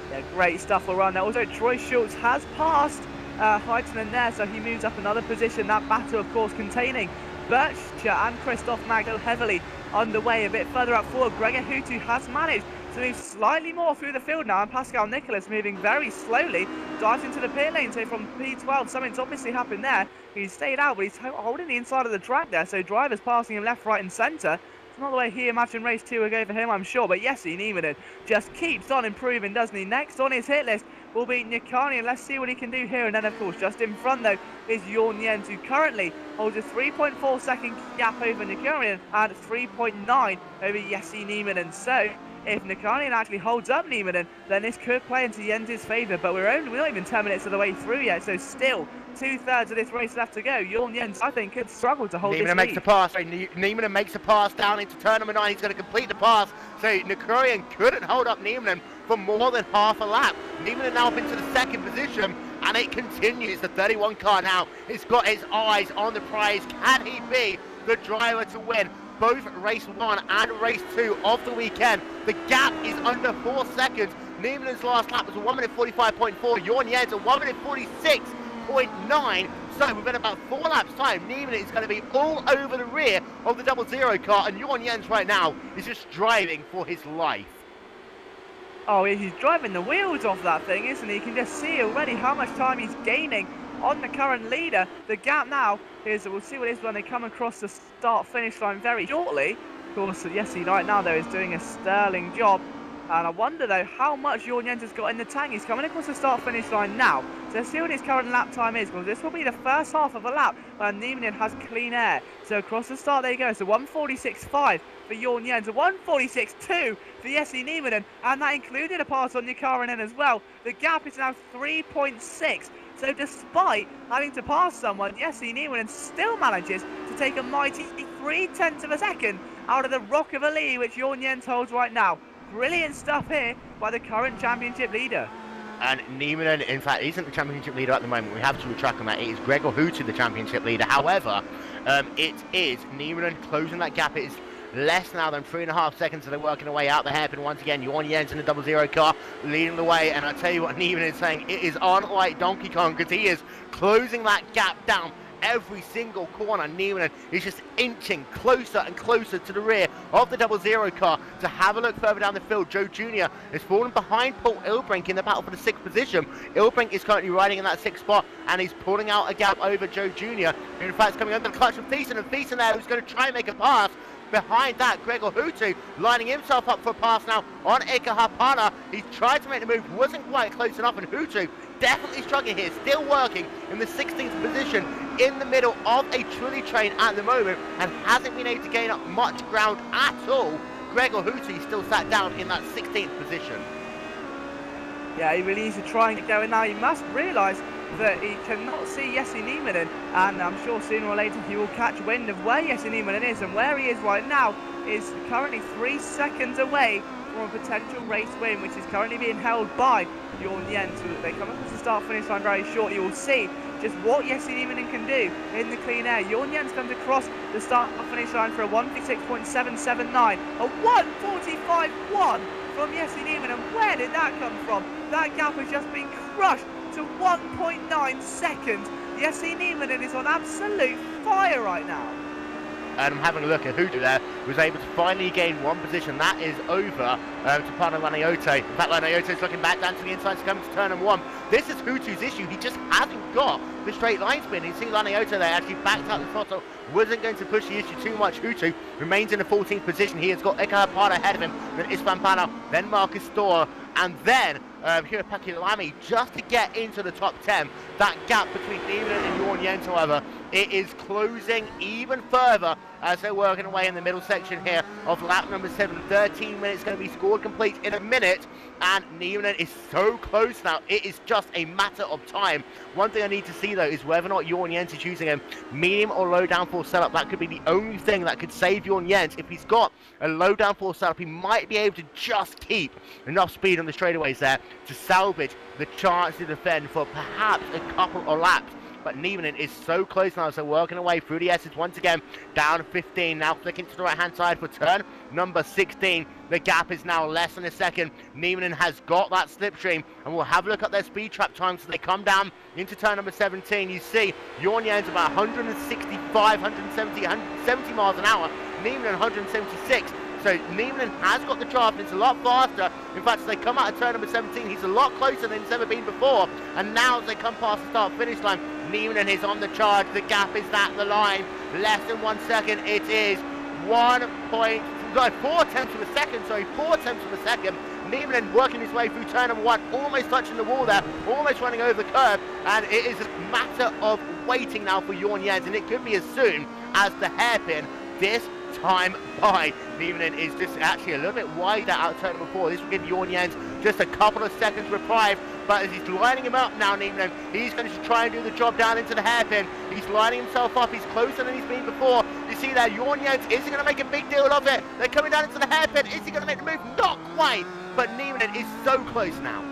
Yeah, great stuff all around there. Also, Troy Schultz has passed Heitinen there, so he moves up another position. That battle, of course, containing Bircher and Christoph Magno heavily underway. A bit further up forward, Gregor Hutu has managed to move slightly more through the field now, and Pascal Nicholas moving very slowly, dives into the pit lane. So from P12, something's obviously happened there. He's stayed out, but he's holding the inside of the track there, so drivers passing him left, right and centre. It's not the way he imagined race 2 would go for him, I'm sure, but Jesse Niemanen just keeps on improving, doesn't he? Next on his hit list will be Nikani. Let's see what he can do here. And then, of course, just in front, though, is Jorn Jens, who currently holds a 3.4 second gap over Nikarian and 3.9 over Jesse Niemanen. So, if Nikarian actually holds up Niemanen, then this could play into Jens' favour. But we're not even 10 minutes of the way through yet, so still 2/3 of this race left to go. Jorn Jens, I think, could struggle to hold this lead. Makes the pass. Niemanen makes the pass down into turn number 9. He's going to complete the pass. So Nikarian couldn't hold up Niemanen for more than half a lap. Niemanen now up into the 2nd position, and it continues. The 31 car now has got his eyes on the prize. Can he be the driver to win both race 1 and race 2 of the weekend? The gap is under 4 seconds. Niemanen's last lap was a 1 minute 45.4. Jorn Jens a 1 minute 46.9. So within about 4 laps time, Niemanen is going to be all over the rear of the 00 car, and Jorn Jens right now is just driving for his life. Oh, he's driving the wheels off that thing, isn't he? You can just see already how much time he's gaining on the current leader. The gap now is, we'll see what it is when they come across the start-finish line very shortly. Of course, Jesse right now, though, is doing a sterling job. And I wonder, though, how much Jorn Jens has got in the tank. He's coming across the start-finish line now. So let's see what his current lap time is, because this will be the first half of a lap where Niemanen has clean air. So across the start, there you go. So 146.5 for Jorn Jens, a 146.2 for Jesse Niemanen, and that included a pass on Nikarian as well. The gap is now 3.6. So despite having to pass someone, Jesse Niemanen still manages to take a mighty 0.3 of a second out of the rock of a lead which Jorn Jens holds right now. Brilliant stuff here by the current championship leader. And Niemanen, in fact, isn't the championship leader at the moment. We have to retract on that. It is Gregor Hutu, the championship leader. However, it is Niemanen closing that gap. It is less now than 3.5 seconds, so they're working their way out the hairpin once again. Jorn Jens in the 00 car leading the way, and I tell you what Niemanen is saying, it is on like Donkey Kong, because he is closing that gap down every single corner. Niemanen is just inching closer and closer to the rear of the 00 car. To have a look further down the field, Joe Jr. is falling behind Paul Ilbrink in the battle for the 6th position. Ilbrink is currently riding in that 6th spot, and he's pulling out a gap over Joe Jr. In fact, it's coming under the clutch of Thiessen, and Thiessen there who's going to try and make a pass. Behind that, Gregor Hutu lining himself up for a pass now on Ika Hapana. He's tried to make the move, wasn't quite close enough, and Hutu definitely struggling here, still working in the 16th position in the middle of a trolley train at the moment, and hasn't been able to gain up much ground at all. Gregor Hutu still sat down in that 16th position. Yeah, he really needs to try and get going now. He must realise that he cannot see Jesse Niemanen, and I'm sure sooner or later he will catch wind of where Jesse Niemanen is, and where he is right now is currently 3 seconds away from a potential race win, which is currently being held by Jorn Jens. So they come across the start-finish line very shortly. You will see just what Jesse Niemanen can do in the clean air. Jorn Jens comes across the start-finish line for a 156.779, a 145.1 from Jesse Niemanen. Where did that come from? That gap has just been crushed to 1.9 seconds. Jesse Niemanen is on absolute fire right now. And I'm having a look at Hutu there, was able to finally gain one position. That is over to Pano Laniote. In fact, Laniote's looking back down to the inside to come to turn number 1. This is Hutu's issue. He just hasn't got the straight line spin. You see Laniote there actually backed out the throttle, wasn't going to push the issue too much. Hutu remains in the 14th position. He has got Ika Hapana ahead of him, then Istvan Pano, then Marcus Storer, and then Hirapaki Lamy just to get into the top 10. That gap between Niemanen and Jorn Jens, however, it is closing even further as they're working away in the middle section here of lap number 7. 13 minutes going to be scored complete in a minute, and Niemanen is so close now. It is just a matter of time. One thing I need to see though is whether or not Jorn Jens is using a medium or low downforce setup. That could be the only thing that could save Jorn Jens. If he's got a low downforce setup, he might be able to just keep enough speed on the straightaways there to salvage the chance to defend for perhaps a couple of laps. But Niemanen is so close now, so working away through the S's once again, down 15, now flicking to the right-hand side for turn number 16. The gap is now less than a second. Niemanen has got that slipstream, and we'll have a look at their speed trap times as they come down into turn number 17. You see, Jorn Jens about 165, 170, 170 miles an hour, Niemanen 176. So Niemanen has got the draft, and it's a lot faster. In fact, as they come out of turn number 17, he's a lot closer than he's ever been before. And now as they come past the start-finish line, Niemanen is on the charge. The gap is at the line. Less than 1 second. It is 4 tenths of a second. Sorry, 4 tenths of a second. Niemanen working his way through turn number 1, almost touching the wall there, almost running over the curb. And it is a matter of waiting now for Jorn Jens, and it could be as soon as the hairpin this time by. Niemanen is just actually a little bit wider out turn number 4. This will give Jorn Jens just a couple of seconds reprieve, but as he's lining him up now, Niemanen, he's going to try and do the job down into the hairpin. He's lining himself up, he's closer than he's been before. You see there, Jorn Jens, is he going to make a big deal of it? They're coming down into the hairpin, is he going to make the move? Not quite, but Niemanen is so close now.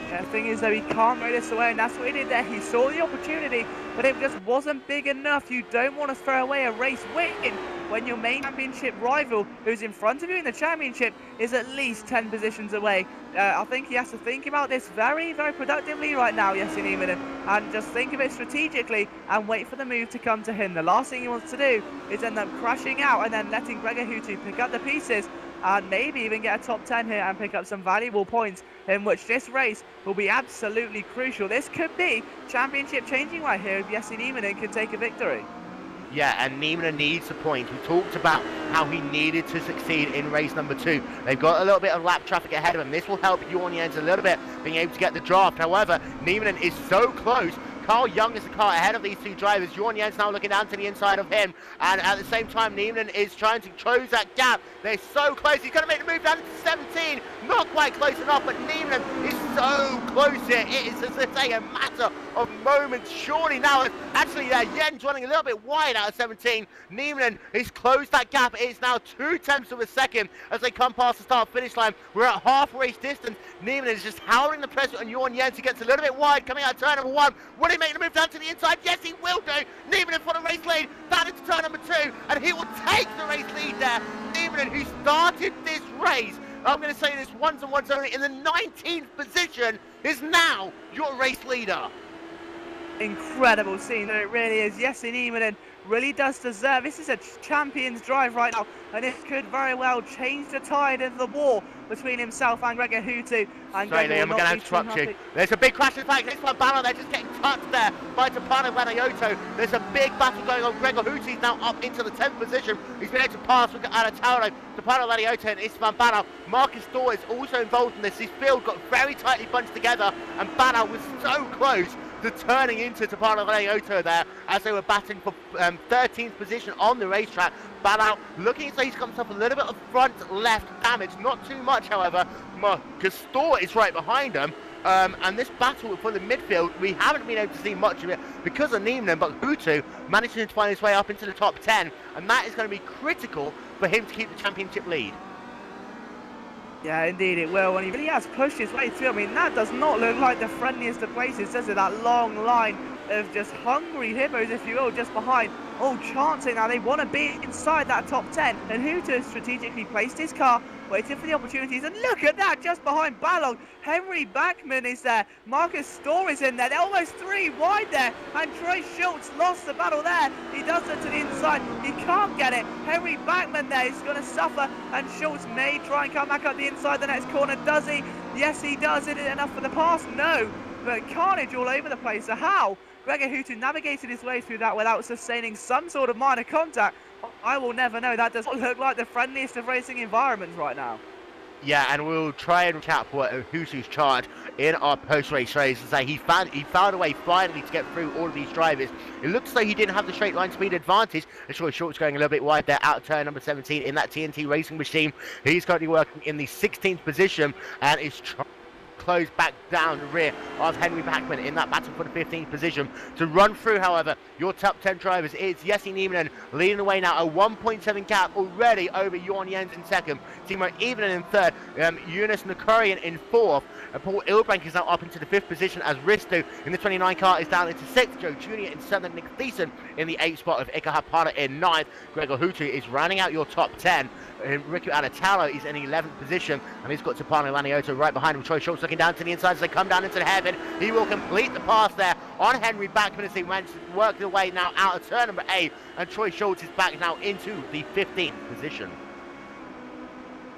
Yeah, the thing is though, he can't throw this away, and that's what he did there. He saw the opportunity, but it just wasn't big enough. You don't want to throw away a race win when your main championship rival, who's in front of you in the championship, is at least 10 positions away. I think he has to think about this very, very productively right now, Jesse Niemanen, and just think of it strategically and wait for the move to come to him. The last thing he wants to do is end up crashing out and then letting Gregor Hutu pick up the pieces and maybe even get a top 10 here and pick up some valuable points, in which this race will be absolutely crucial. This could be championship changing right here if Jesse Niemanen can take a victory. Yeah, and Niemanen needs a point. We talked about how he needed to succeed in race number 2. They've got a little bit of lap traffic ahead of him. This will help Jorn Jens a little bit, being able to get the draft. However, Niemanen is so close. Carl Young is the car ahead of these two drivers. Jorn Jens now looking down to the inside of him. And at the same time, Niemanen is trying to close that gap. They're so close. He's going to make the move down to 17. Not quite close enough, but Niemanen is so close here. It is, as I say, a matter of moments. Surely now, actually, Jens running a little bit wide out of 17. Niemanen has closed that gap. It's now 2 tenths of a second as they come past the start-finish line. We're at half race distance. Niemanen is just howling the pressure on Jorn Jens. He gets a little bit wide coming out of turn number 1. Will he make the move down to the inside? Yes, he will do. Niemanen for the race lead down into turn number 2, and he will take the race lead there. Niemanen, who started this race, I'm going to say this once and once only, in the 19th position, is now your race leader. Incredible scene, it really is. Jesse Niemanen really does deserve. This is a champion's drive right now, and it could very well change the tide of the war between himself and Gregor Hutu. And Sorry, Gregor Liam, will we're going to not have be to too interrupt you. happy. There's a big crash. In fact, this one battle, they're just getting touched there by Tapano Vanayoto. There's a big battle going on. Gregor Hutu's now up into the 10th position. He's been able to pass Anataro, Tapano Vanayoto and Istvan Banal. Marcus Dorr is also involved in this. This field got very tightly bunched together, and Banal was so close to turning into Tapano Vanayoto there as they were battling for 13th position on the racetrack. Banal looking as though he's got himself a little bit of front left damage, not too much however. Marcus Dorr is right behind him. And this battle for the midfield, we haven't been able to see much of it because of Niemann, but Hutu managed to find his way up into the top 10, and that is going to be critical for him to keep the championship lead. Yeah, indeed it will, and he really has pushed his way through. I mean, that does not look like the friendliest of places, does it? That long line of just hungry hippos, if you will, just behind. All chancing now, they want to be inside that top 10, and Hutu strategically placed his car, waiting for the opportunities, and look at that, just behind Balog. Henry Bachmann is there, Marcus Storr is in there, they're almost 3 wide there, and Troy Schultz lost the battle there. He does it to the inside, he can't get it. Henry Bachmann there is going to suffer, and Schultz may try and come back up the inside the next corner. Does he? Yes, he does. Is it enough for the pass? No, but carnage all over the place. So how Gregor Hutu navigated his way through that without sustaining some sort of minor contact, I will never know. That does not look like the friendliest of racing environments right now. Yeah, and we'll try and recap what Hutu's charge in our post-race race. As he found a way finally to get through all of these drivers. It looks like he didn't have the straight line speed advantage. And Troy Schultz going a little bit wide there out of turn number 17 in that TNT racing machine. He's currently working in the 16th position and is trying close back down the rear of Henry Bachmann in that battle for the 15th position. To run through, however, your top 10 drivers is Jesse Niemann leading the way now, a 1.7 gap already over Jorn Jens in second, Timo Evening in third, Jonas Nakurian in fourth, Paul Ilbrank is now up into the 5th position as Risto in the 29 car is down into 6th, Joe Jr. in 7th, Nick Thiessen in the 8th spot of Ika Hapana in 9th, Gregor Hutu is rounding out your top 10. Riku Alatalo is in 11th position, and he's got Tapano Lanioto right behind him. Troy Schultz looking down to the inside as they come down into the hairpin. He will complete the pass there on Henry Bachmann as he managed to work their way now out of turn number 8, and Troy Schultz is back now into the 15th position.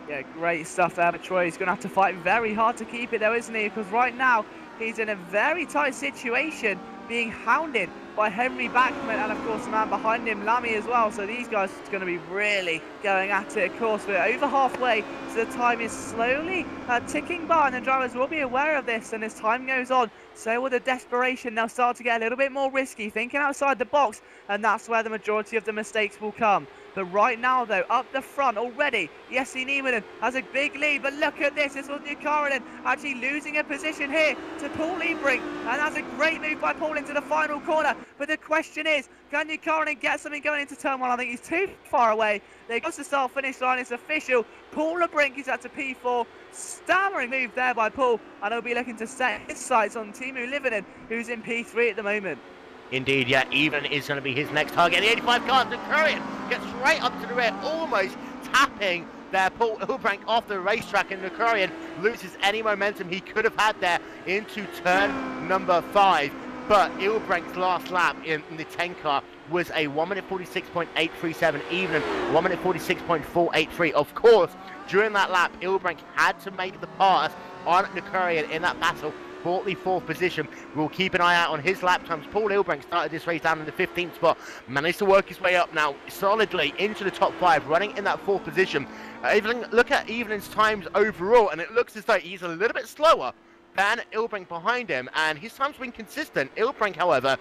Yeah, great stuff there, but Troy's going to have to fight very hard to keep it though, isn't he? Because right now, he's in a very tight situation, being hounded by Henry Bachmann and of course the man behind him, Lamy, as well. So these guys are going to be really going at it. Of course, we're over halfway, so the time is slowly ticking by, and the drivers will be aware of this. And as time goes on, so will the desperation. They'll start to get a little bit more risky, thinking outside the box, and that's where the majority of the mistakes will come. But right now, though, up the front already, Jesse Niemann has a big lead. But look at this, this was Nukarinen actually losing a position here to Paul Liebring. And that's a great move by Paul into the final corner. But the question is, can Nukarinen get something going into turn 1? I think he's too far away. They got to start-finish line, it's official. Paul Liebring is at to P4. Stammering move there by Paul. And he'll be looking to set his sights on Teemu Livinen, who's in P3 at the moment. Indeed, yeah, Even is going to be his next target. The 85 car, Nakurian gets right up to the rear, almost tapping there Paul Ilbrank off the racetrack, and Nakurian loses any momentum he could have had there into turn number 5. But Ilbrank's last lap in the 10 car was a 1 minute 46.837, Even 1 minute 46.483. Of course, during that lap, Ilbrank had to make the pass on Nakurian in that battle for the 4th position. We'll keep an eye out on his lap times. Paul Ilbrank started this race down in the 15th spot, managed to work his way up now solidly into the top 5, running in that 4th position. Look at Evening's times overall, and it looks as though he's a little bit slower than Ilbrank behind him, and his time's been consistent. Ilbrank, however,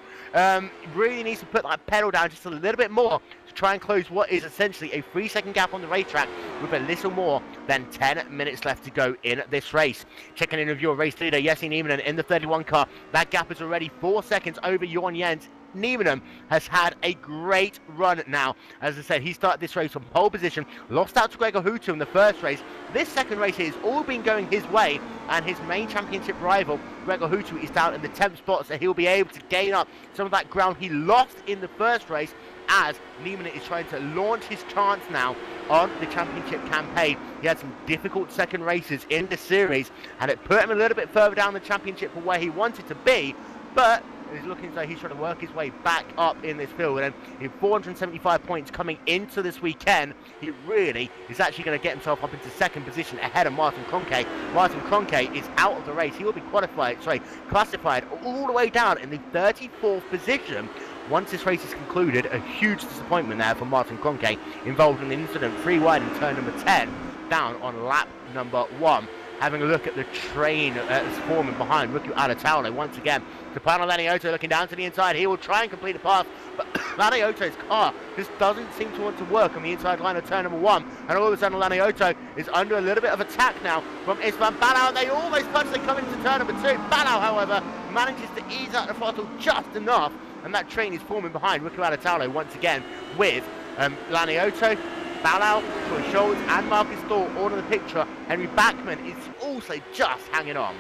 really needs to put that pedal down just a little bit more to try and close what is essentially a 3-second gap on the racetrack with a little more than 10 minutes left to go in this race. Checking in with your race leader, Jesse Niemann in the 31 car. That gap is already 4 seconds over Jorn Jens. Niemann has had a great run now. As I said, he started this race from pole position, lost out to Gregor Hutu in the first race. This second race has all been going his way, and his main championship rival, Gregor Hutu, is down in the 10th spot, so he'll be able to gain up some of that ground he lost in the first race, as Niemann is trying to launch his chance now on the championship campaign. He had some difficult second races in the series, and it put him a little bit further down the championship from where he wanted to be, but is looking as though he's trying to work his way back up in this field. And in 475 points coming into this weekend, he really is actually going to get himself up into second position ahead of Martin Kroenke. Martin Kroenke is out of the race. He will be classified all the way down in the 34th position. Once this race is concluded, a huge disappointment there for Martin Kroenke, involved in an incident 3 wide in turn number 10, down on lap number 1. Having a look at the train that's forming behind Riku Alatalo once again. Stefano Laniotto looking down to the inside. He will try and complete the pass, but Laniotto's car just doesn't seem to want to work on the inside line of turn number 1. And all of a sudden, Laniotto is under a little bit of attack now from Istvan Balau. They almost touch, they come into turn number 2. Balau, however, manages to ease out the throttle just enough. And that train is forming behind Riku Alatalo once again with Laniotto, Balau, Troy Schultz and Marcus Thor all in the picture. Henry Bachmann is also just hanging on.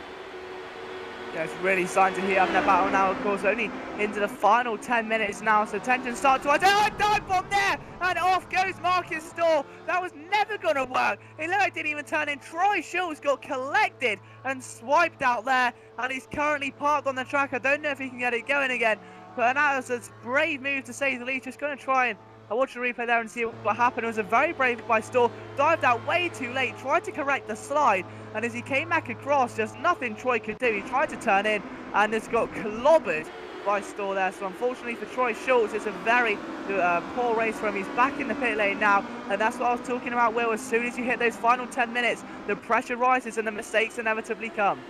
Yeah, it's really starting to heat up in that battle now, of course, only into the final 10 minutes now, so tension starts to dive bomb there, and off goes Marcus Thor. That was never going to work. It looked like it didn't even turn in. Troy Schultz got collected and swiped out there, and he's currently parked on the track. I don't know if he can get it going again, but that was a brave move to say the least. Just going to try and I watched the replay there and see what happened. It was a very brave by Storr. Dived out way too late, tried to correct the slide, and as he came back across, just nothing Troy could do. He tried to turn in and just got clobbered by Storr there. So unfortunately for Troy Schultz, it's a very poor race for him. He's back in the pit lane now, and that's what I was talking about, Will. As soon as you hit those final 10 minutes, the pressure rises and the mistakes inevitably come.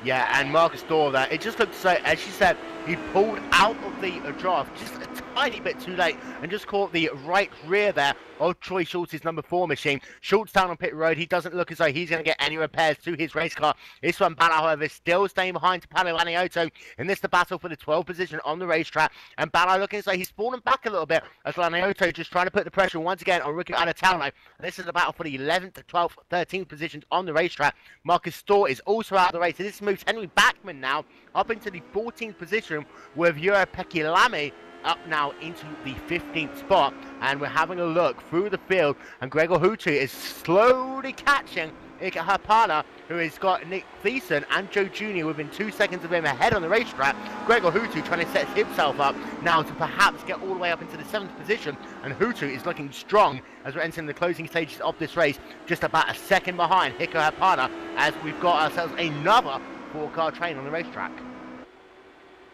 Yeah, and Marcus Thor there, it just looked so, as she said, he pulled out of the draft just a tiny bit too late and just caught the right rear there of Troy Schultz's number 4 machine. Schultz down on pit road. He doesn't look as though he's going to get any repairs to his race car. Istvan Balau, however, still staying behind Stefano Laniotto in this the battle for the 12th position on the racetrack. And Balau looking as though he's fallen back a little bit as Laniotto just trying to put the pressure once again on Riku Alatalo. This is the battle for the 11th, 12th, 13th positions on the racetrack. Marcus Thor is also out of the race. And this moves Henry Bachmann now up into the 14th position with Jure Pekilame up now into the 15th spot. And we're having a look through the field, and Gregor Hutu is slowly catching Ika Hapana, who has got Nick Thiessen and Joe Jr. within 2 seconds of him ahead on the racetrack. Gregor Hutu trying to set himself up now to perhaps get all the way up into the 7th position, and Hutu is looking strong as we're entering the closing stages of this race, just about a second behind Hiko Hapana, as we've got ourselves another 4-car train on the racetrack.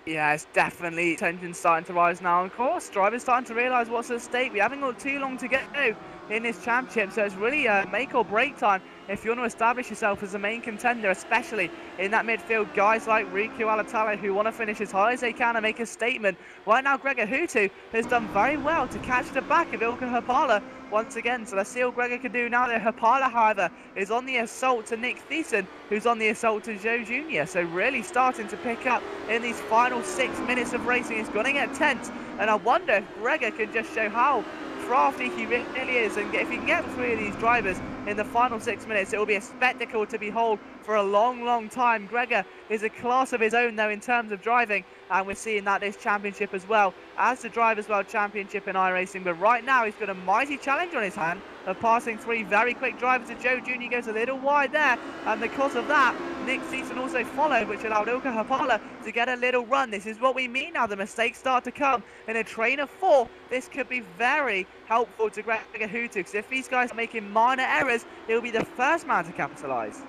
Yeah, it's definitely tension starting to rise now. Of course, drivers starting to realise what's at stake. We haven't got too long to go in this championship, so it's really make or break time if you want to establish yourself as a main contender, especially in that midfield. Guys like Riku Alatalo who want to finish as high as they can and make a statement. Right now, Gregor Hutu has done very well to catch the back of Ilkka Hapala once again, so let's see what Gregor can do now. Hapala, however, is on the assault to Nick Thiessen, who's on the assault to Joe Jr. So really starting to pick up in these final 6 minutes of racing. It's going to get tense, and I wonder if Gregor can just show how crafty he really is, and if he can get 3 of these drivers in the final 6 minutes, it will be a spectacle to behold for a long time. Gregor is a class of his own though in terms of driving, and we're seeing that this championship as well as the Drivers' World Championship in iRacing. But right now he's got a mighty challenge on his hand of passing 3 very quick drivers. And Joe Jr. goes a little wide there, and because of that, Nick Thiessen also followed, which allowed Ilkka Hapala to get a little run. This is what we mean now. The mistakes start to come in a train of 4. This could be very helpful to Gregor Hutu, because if these guys are making minor errors, he'll be the first man to capitalise.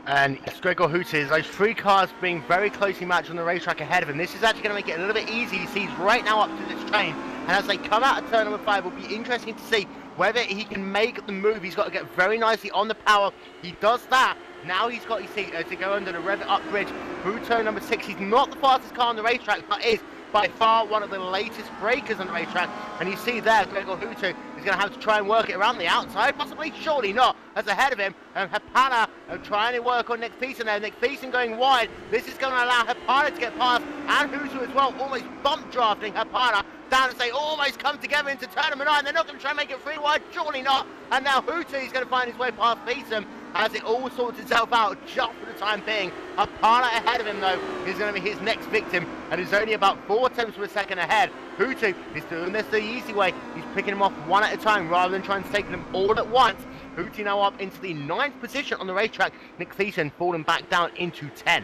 And yes, Gregor Hutu, those 3 cars being very closely matched on the racetrack ahead of him. This is actually going to make it a little bit easy. He sees right now up to this train, and as they come out of turn number 5, it'll be interesting to see whether he can make the move. He's got to get very nicely on the power. He does that. Now he's got, you see, to go under the rev it up bridge through turn number 6. He's not the fastest car on the racetrack, but is by far one of the latest breakers on the racetrack. And you see there, Gregor Hutu is going to have to try and work it around the outside, possibly, surely not, as ahead of him. And Hapana trying to work on Nick Thiessen there. Nick Thiessen going wide. This is going to allow Hapana to get past, and Hutu as well, almost bump drafting Hapana down as they almost come together into turn number 9. They're not going to try and make it 3 wide, surely not. And now Hutu is going to find his way past Thiessen as it all sorts itself out just for the time being. Hapana ahead of him though is going to be his next victim, and is only about 4 tenths of a second ahead. Hutu is doing this the easy way. He's picking them off one at a time rather than trying to take them all at once. Hutu now up into the 9th position on the racetrack. Nick Thiessen falling back down into 10th.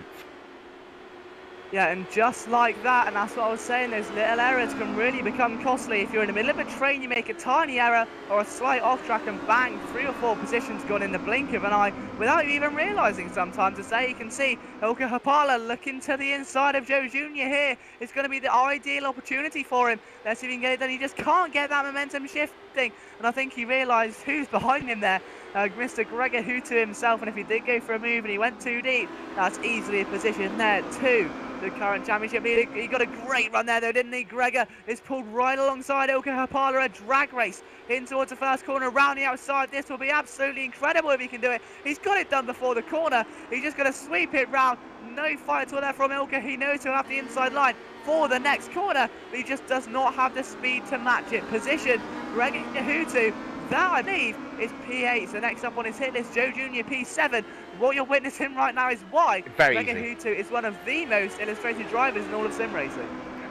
Yeah, and just like that, and that's what I was saying, those little errors can really become costly. If you're in the middle of a train, you make a tiny error or a slight off track and bang, 3 or 4 positions gone in the blink of an eye without you even realising sometimes. As there you can see, Ilka Hapala looking to the inside of Joe Jr. here. It's going to be the ideal opportunity for him. Let's see if he can get it done. He just can't get that momentum shifting, and I think he realised who's behind him there. Mr. Gregor Hutu himself, and if he did go for a move and he went too deep, that's easily a position there too. The current championship leader, he got a great run there though, didn't he? Gregor is pulled right alongside Ilka Hapala, a drag race in towards the first corner, round the outside. This will be absolutely incredible if he can do it. He's got it done before the corner. He's just going to sweep it round. No fight at all there from Ilka. He knows he'll have the inside line for the next corner, but he just does not have the speed to match it. Position, Gregor Hutu. That, I believe, is P8. So next up on his hit list, Joe Jr. P7. What you're witnessing right now is why Gregor Hutu is one of the most illustrated drivers in all of sim racing.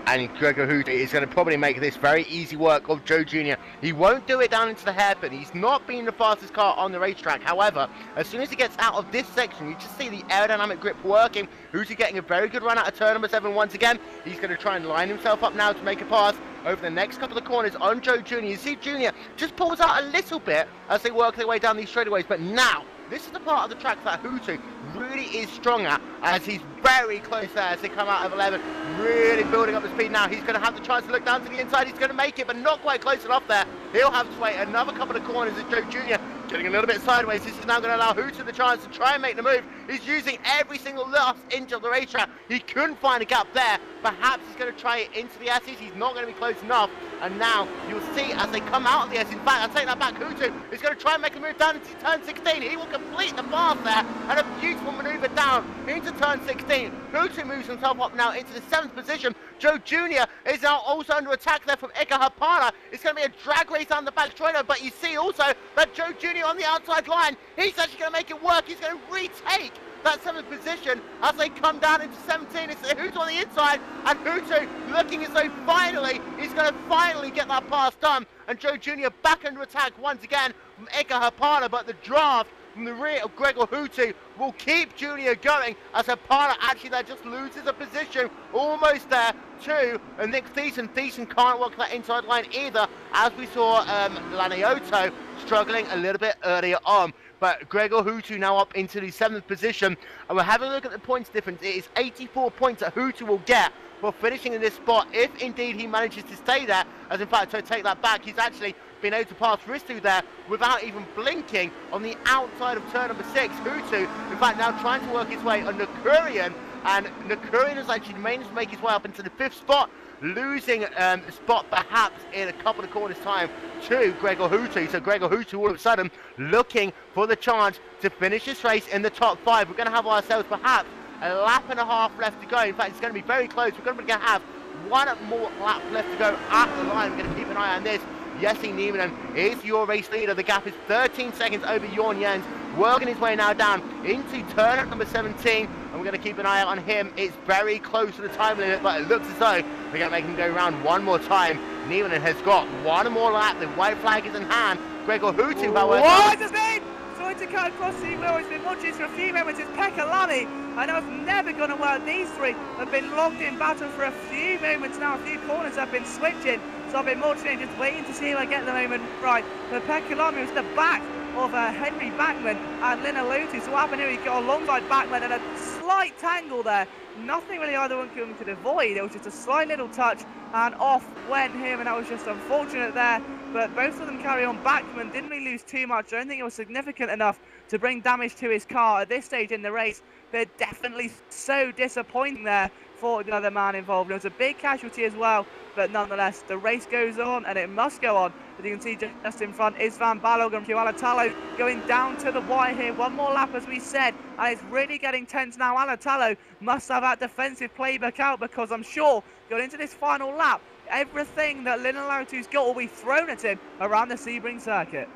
And Gregor Hutu is going to probably make this very easy work of Joe Jr. He won't do it down into the hairpin. He's not been the fastest car on the racetrack. However, as soon as he gets out of this section, you just see the aerodynamic grip working. Hutu getting a very good run out of turn number 7 once again. He's going to try and line himself up now to make a pass over the next couple of corners on Joe Jr. You see Jr. just pulls out a little bit as they work their way down these straightaways, but now this is the part of the track that Hutu really is strong at, as he's very close there as they come out of 11, really building up the speed now. He's going to have the chance to look down to the inside. He's going to make it, but not quite close enough there. He'll have to wait another couple of corners as Joe Jr. getting a little bit sideways. This is now going to allow Hutu the chance to try and make the move. He's using every single last inch of the racetrack. He couldn't find a gap there. Perhaps he's going to try it into the S's. He's not going to be close enough. And now you'll see as they come out of the S. In fact, I'll take that back. Hutu is going to try and make a move down into turn 16. He will complete the pass there and a beautiful maneuver down into turn 16. Hutu moves himself up now into the 7th position. Joe Jr. is now also under attack there from Ilka Hapala. It's going to be a drag race down the back straight, but you see also that Joe Jr. on the outside line, he's actually going to make it work. He's going to retake that 7th position as they come down into 17. It's Hutu on the inside, and Hutu looking as though finally he's going to finally get that pass done. And Joe Jr. back under attack once again from Ilka Hapala, but the draft from the rear of Gregor Hutu will keep Junior going as Hapala actually there just loses a position almost there to Nick Thiessen. Thiessen can't work that inside line either, as we saw Lanioto struggling a little bit earlier on. But Gregor Hutu now up into the 7th position, and we're having a look at the points difference. It is 84 points that Hutu will get for finishing in this spot, if indeed he manages to stay there. As in fact, to take that back, he's actually been able to pass Ristu there without even blinking on the outside of turn number 6. Hutu, in fact, now trying to work his way on Nakurian, and Nakurian has actually managed to make his way up into the 5th spot, losing a spot perhaps in a couple of corners time to Gregor Hutu. So Gregor Hutu all of a sudden looking for the chance to finish this race in the top 5. We're going to have ourselves perhaps a lap and a half left to go. In fact, it's going to be very close. We're going to have one more lap left to go at the line. We're going to keep an eye on this. Jesse Nieminen is your race leader. The gap is 13 seconds over Jorn Jens, working his way now down into turn number 17, and we're going to keep an eye out on him. It's very close to the time limit, but it looks as though we're going to make him go around one more time. Nieminen has got one more lap. The white flag is in hand. Gregor Hutu, however... What does it? Trying to cut across the wheel. He's been watching for a few moments. It's Pekka Lamy. I know it's never going to work. These three have been locked in battle for a few moments now. A few corners have been switching. So I've been watching, just waiting to see if I get the moment right. But Pekka Lamy was the back of Henry Backman and Lina Lutu. So what happened here? He got alongside Backman and a slight tangle there. Nothing really either one could avoid. It was just a slight little touch and off went him, and that was just unfortunate there. But both of them carry on. Backman didn't really lose too much. I don't think it was significant enough to bring damage to his car at this stage in the race. They're definitely so disappointing there for the other man involved. It was a big casualty as well, but nonetheless, the race goes on, and it must go on. As you can see just in front is Van Balog and Alatalo going down to the wire here. One more lap, as we said, and it's really getting tense now. Alatalo must have that defensive playbook out, because I'm sure going into this final lap, everything that Lina Lautu's got will be thrown at him around the Sebring circuit.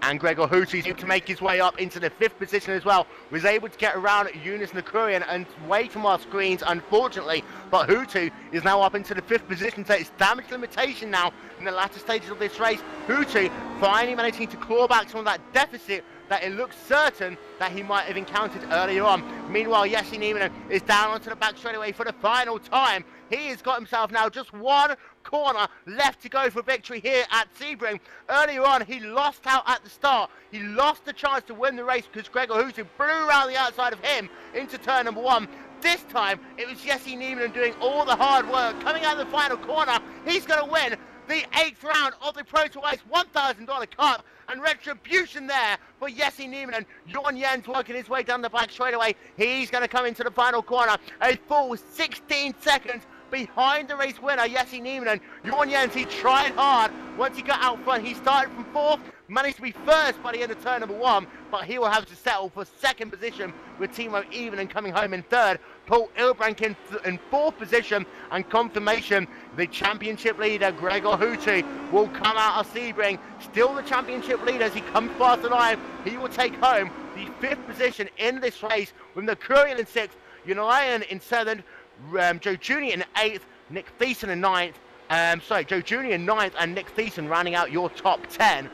And Gregor Hutu is able to make his way up into the 5th position as well. Was able to get around Yunus Nakurian and away from our screens, unfortunately. But Hutu is now up into the 5th position, so it's damage limitation now in the latter stages of this race. Hutu finally managing to claw back some of that deficit that it looks certain that he might have encountered earlier on. Meanwhile, Jesse Nieminen is down onto the back straightaway for the final time. He has got himself now just one corner left to go for victory here at Sebring. Earlier on, he lost out at the start. He lost the chance to win the race because Gregor Hutu blew around the outside of him into turn number 1. This time, it was Jesse Nieminen doing all the hard work. Coming out of the final corner, he's going to win the 8th round of the ProtoICE $1,000 Cup, and retribution there for Jesse Nieminen. Jorn Jens working his way down the back straightaway. He's going to come into the final corner a full 16 seconds behind the race winner, Jesse Nieminen. Jorn Jens, he tried hard. Once he got out front, he started from 4th, managed to be 1st by the end of turn number 1, but he will have to settle for 2nd position with Timo Evenen coming home in 3rd. Paul Ilbrank in 4th position, and confirmation the championship leader Gregor Hutu will come out of Sebring. Still the championship leader as he comes past the line. He will take home the 5th position in this race with the Courier in 6th, Unalion in 7th, Joe Jr. in 8th, Nick Thiessen in 9th. Joe Jr. in 9th and Nick Thiessen rounding out your top 10.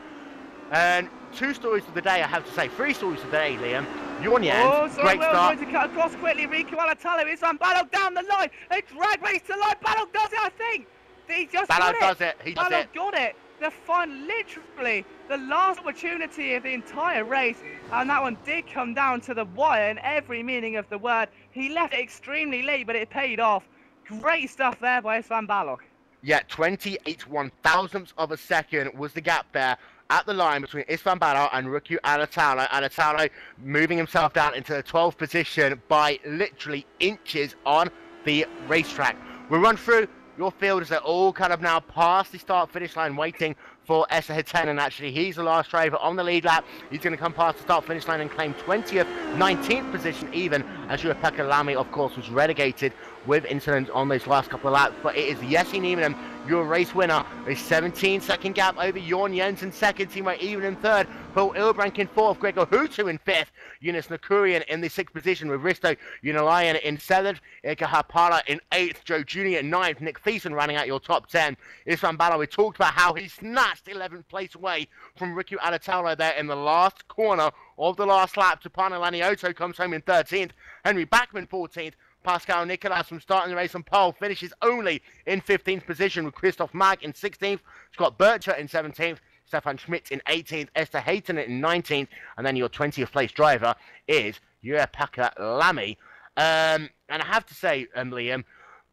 And 2 stories of the day, I have to say. 3 stories of the day, Liam. Jorn Jens, great start. Going to cut across quickly. Riku Alatalo is on Balog down the line. A drag race to the line. Balog does it, I think. He just Balog does it. He does it. Balog got it. The fun, literally, the last opportunity of the entire race. And that one did come down to the wire in every meaning of the word. He left it extremely late, but it paid off. Great stuff there by Svan Balog. Yeah, 28 one-thousandths of a second was the gap there at the line between Istvan Balog and Riku Alatalo. Alatalo moving himself down into the 12th position by literally inches on the racetrack. We'll run through your field as they're all kind of now past the start-finish line waiting for Esa Hitenen. Actually, he's the last driver on the lead lap. He's going to come past the start-finish line and claim 20th, 19th position even, as Juha-Pekka Lamy, of course, was relegated with incidents on those last couple of laps. But it is Jesse Nieminen, your race winner. A 17-second gap over Jorn Jens in 2nd, Timo Evenen in 3rd, Paul Ilbrank in 4th, Gregor Hutu in 5th, Jonas Nakurian in the 6th position with Risto Unalion in 7th, Ika Hapala in 8th, Joe Jr. in 9th, Nick Thiessen running out your top 10. Istvan Balog, we talked about how he snatched 11th place away from Riku Alatalo there in the last corner of the last lap. Tapana Lanioto comes home in 13th, Henry Backman 14th, Pascal Nicolas from starting the race on pole finishes only in 15th position with Christoph Mag in 16th, Scott Bircher in 17th, Stefan Schmitz in 18th, Esther Hayton in 19th, and then your 20th place driver is Juha-Pekka Lamy. And I have to say, Liam,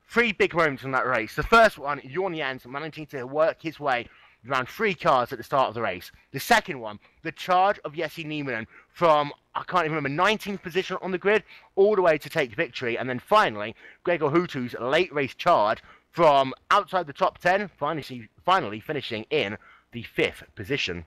3 big moments in that race. The first one, Jorn Jens managing to work his way around 3 cars at the start of the race. The second one, the charge of Jesse Nieminen from, I can't even remember, 19th position on the grid, all the way to take victory. And then finally, Gregor Hutu's late race charge from outside the top 10, finally finishing in the 5th position.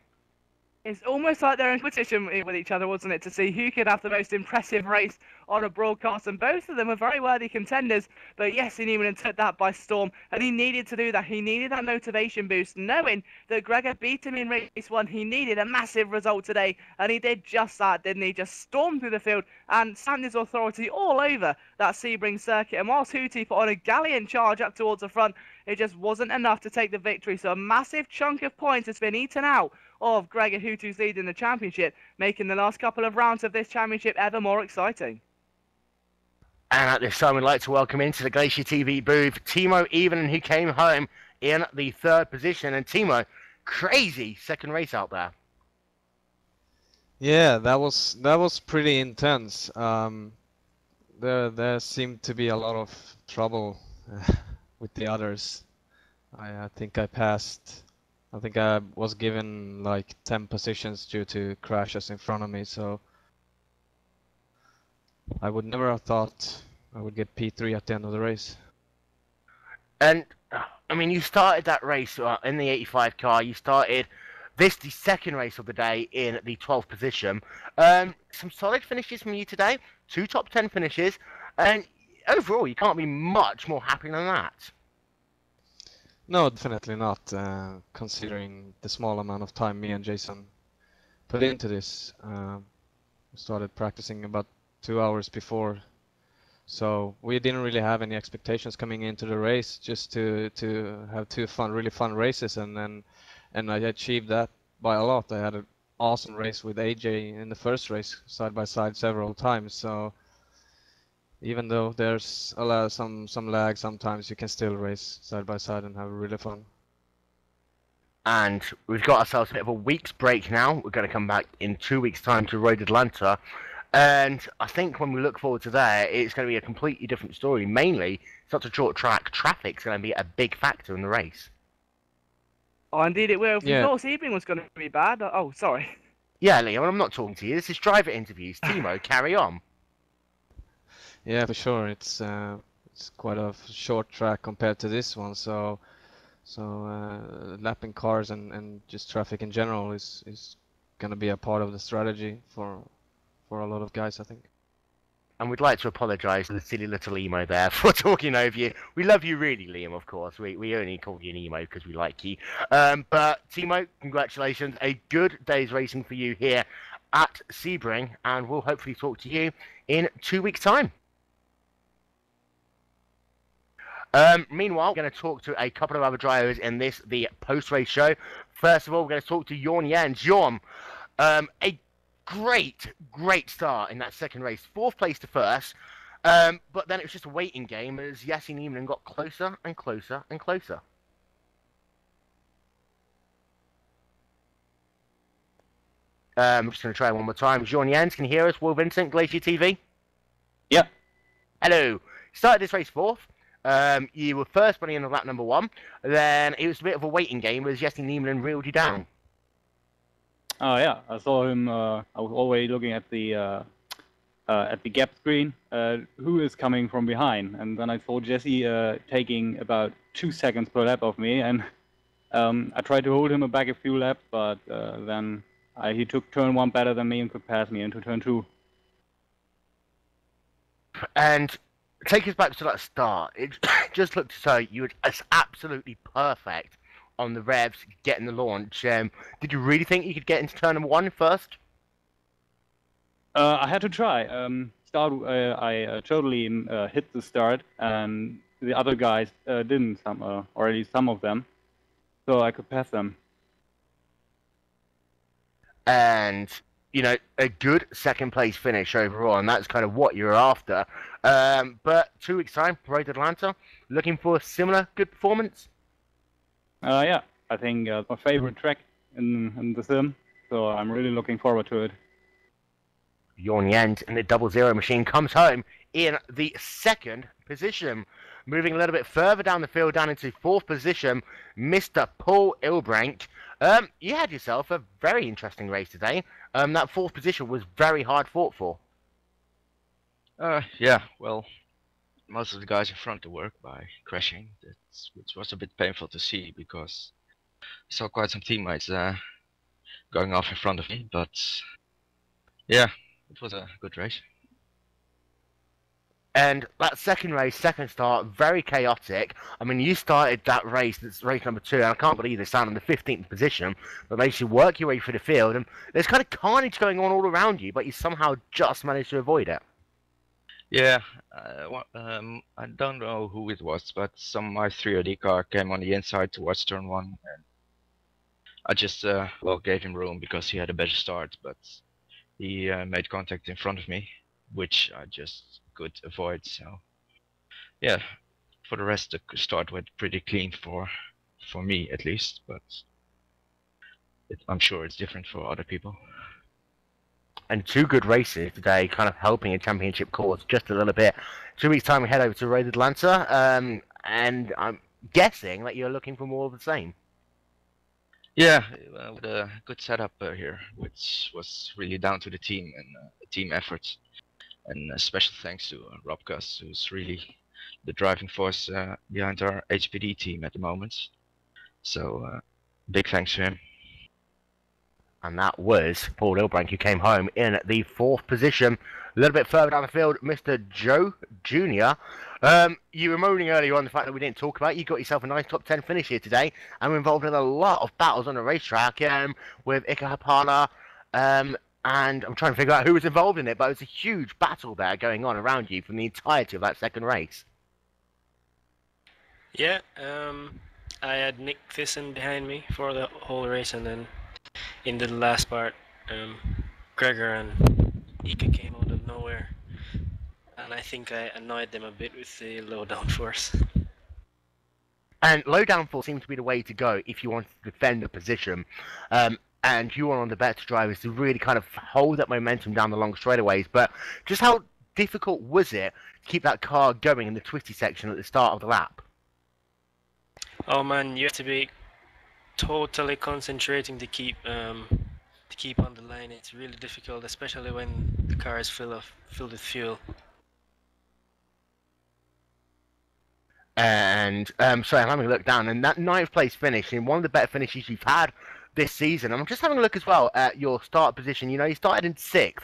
It's almost like they're in competition with each other, wasn't it, to see who could have the most impressive race on a broadcast, and both of them are very worthy contenders, but yes, he Nieminen took that by storm, and he needed to do that. He needed that motivation boost, knowing that Gregor beat him in race 1. He needed a massive result today, and he did just that, didn't he? Just stormed through the field and stamped his authority all over that Sebring circuit, and whilst Hutu put on a gallant charge up towards the front, it just wasn't enough to take the victory, so a massive chunk of points has been eaten out of Gregor Hutu's lead in the championship, making the last couple of rounds of this championship ever more exciting. And at this time, we'd like to welcome into the GlacierTV booth Timo Evenen, who came home in the 3rd position. And Timo, crazy second race out there. Yeah, that was pretty intense. There seemed to be a lot of trouble with the others. I think I passed. I think I was given like 10 positions due to crashes in front of me, so I would never have thought I would get P3 at the end of the race. And I mean, you started that race in the 85 car. You started this, the second race of the day, in the 12th position. Some solid finishes from you today. 2 top 10 finishes, and overall, you can't be much more happy than that. No, definitely not, considering the small amount of time me and Jason put into this. We started practicing about 2 hours before, so we didn't really have any expectations coming into the race, just to have 2 really fun races, and I achieved that by a lot. I had awesome race with AJ in the first race, side by side several times. So even though there's some lag, sometimes you can still race side by side and have really fun. And we've got ourselves a bit of a week's break now. We're going to come back in 2 weeks' time to Road Atlanta. And I think when we look forward to there, it's going to be a completely different story. Mainly, such a short track, traffic's going to be a big factor in the race. Oh, indeed it will. Yeah. Of course, Sebring was going to be bad. Oh, sorry. Yeah, Liam, I'm not talking to you. This is driver interviews. Timo, carry on. Yeah, for sure. It's quite a short track compared to this one. So lapping cars and just traffic in general is gonna be a part of the strategy for a lot of guys, I think. And we'd like to apologise to the silly little emo there for talking over you. We love you really, Liam, of course. We only call you an emo because we like you. But Timo, congratulations. A good day's racing for you here at Sebring, and we'll hopefully talk to you in 2 weeks' time. Meanwhile, we're going to talk to a couple of other drivers in the post-race show. First of all, we're going to talk to Jorn Jens. Jorn, a great start in that second race. 4th place to 1st, but then it was just a waiting game as Jesse Niemann got closer and closer and closer. I'm just going to try one more time. Jorn Jens, can you hear us? Will Vincent, GlacierTV? Yeah. Hello. Started this race 4th. You were first running in lap number 1. Then it was a bit of a waiting game as Jesse Niemann reeled you down. Oh yeah, I saw him. I was already looking at the gap screen. Who is coming from behind? And then I saw Jesse taking about 2 seconds per lap of me, and I tried to hold him back a few laps, but then he took turn 1 better than me and could pass me into turn 2. And take us back to that start. It just looked as though you were absolutely perfect on the revs, getting the launch. Did you really think you could get into turn number 1 first? I had to try. I totally hit the start, and the other guys didn't. Or at least some of them, so I could pass them. And a good second place finish overall, and that's kind of what you're after. But 2 weeks time, Road Atlanta, looking for a similar good performance? Yeah, I think my favorite track in the sim, so I'm really looking forward to it. Jorn Jens in the 00 machine comes home in the 2nd position. Moving a little bit further down the field, down into 4th position, Mr. Paul Ilbrank. You had yourself a very interesting race today. That 4th position was very hard fought for. Yeah, well, most of the guys in front work by crashing, which was a bit painful to see because I saw quite some teammates going off in front of me, but yeah, it was a good race. And that second race, second start, very chaotic. I mean, you started that race, that's race number 2, and I can't believe they started in the 15th position, but managed to work your way through the field, and there's kind of carnage going on all around you, but you somehow just managed to avoid it. Yeah, I don't know who it was, but some i3OD car came on the inside towards turn 1, and I just gave him room because he had a better start, but he made contact in front of me, which I just could avoid. So yeah, for the rest the start went pretty clean for me at least, but I'm sure it's different for other people. And 2 good races today, kind of helping a championship course just a little bit. 2 weeks time we head over to Road Atlanta, and I'm guessing that you're looking for more of the same. Yeah, with a good setup here, which was really down to the team and team efforts. And a special thanks to Rob Gus, who's really the driving force behind our HPD team at the moment. So big thanks to him. And that was Paul Ilbrank, who came home in the 4th position. A little bit further down the field, Mr. Joe Jr. You were moaning earlier on the fact that we didn't talk about it. You got yourself a nice top 10 finish here today, and we're involved in a lot of battles on the racetrack with Ika Hapana, and I'm trying to figure out who was involved in it, but it was a huge battle there going on around you from the entirety of that second race. Yeah, I had Nick Thyssen behind me for the whole race, and then in the last part Gregor and Ika came out of nowhere, and I think I annoyed them a bit with the low downforce. And low downforce seems to be the way to go if you want to defend a position. And you are on the better drivers to really kind of hold that momentum down the long straightaways. But just how difficult was it to keep that car going in the twisty section at the start of the lap? Oh man, you have to be totally concentrating to keep on the line. It's really difficult, especially when the car is filled with fuel. And sorry, I'm having a look down, and that 9th place finish in one of the better finishes you've had this season. I'm just having a look as well at your start position. You know, you started in 6th,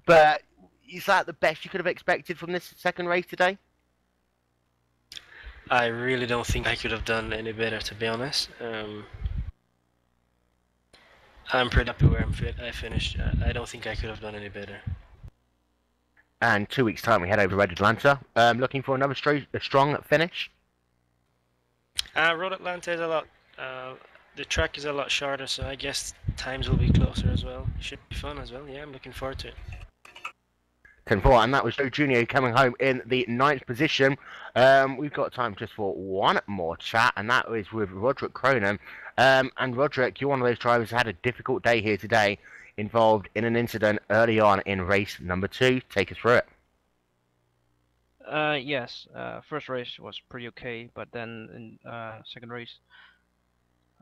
but is that the best you could have expected from this second race today? I really don't think I could have done any better, to be honest. I'm pretty happy where I finished. I don't think I could have done any better. And 2 weeks' time, we head over to Red Atlanta, looking for another strong finish. Road Atlanta is a lot. The track is a lot shorter, so I guess times will be closer as well. Should be fun as well. Yeah, I'm looking forward to it. 10-4, and that was Joe Jr. coming home in the 9th position. We've got time just for one more chat, and that is with Roderick Cronin. And Roderick, you're one of those drivers who had a difficult day here today, involved in an incident early on in race number 2. Take us through it. Yes, first race was pretty okay, but then in second race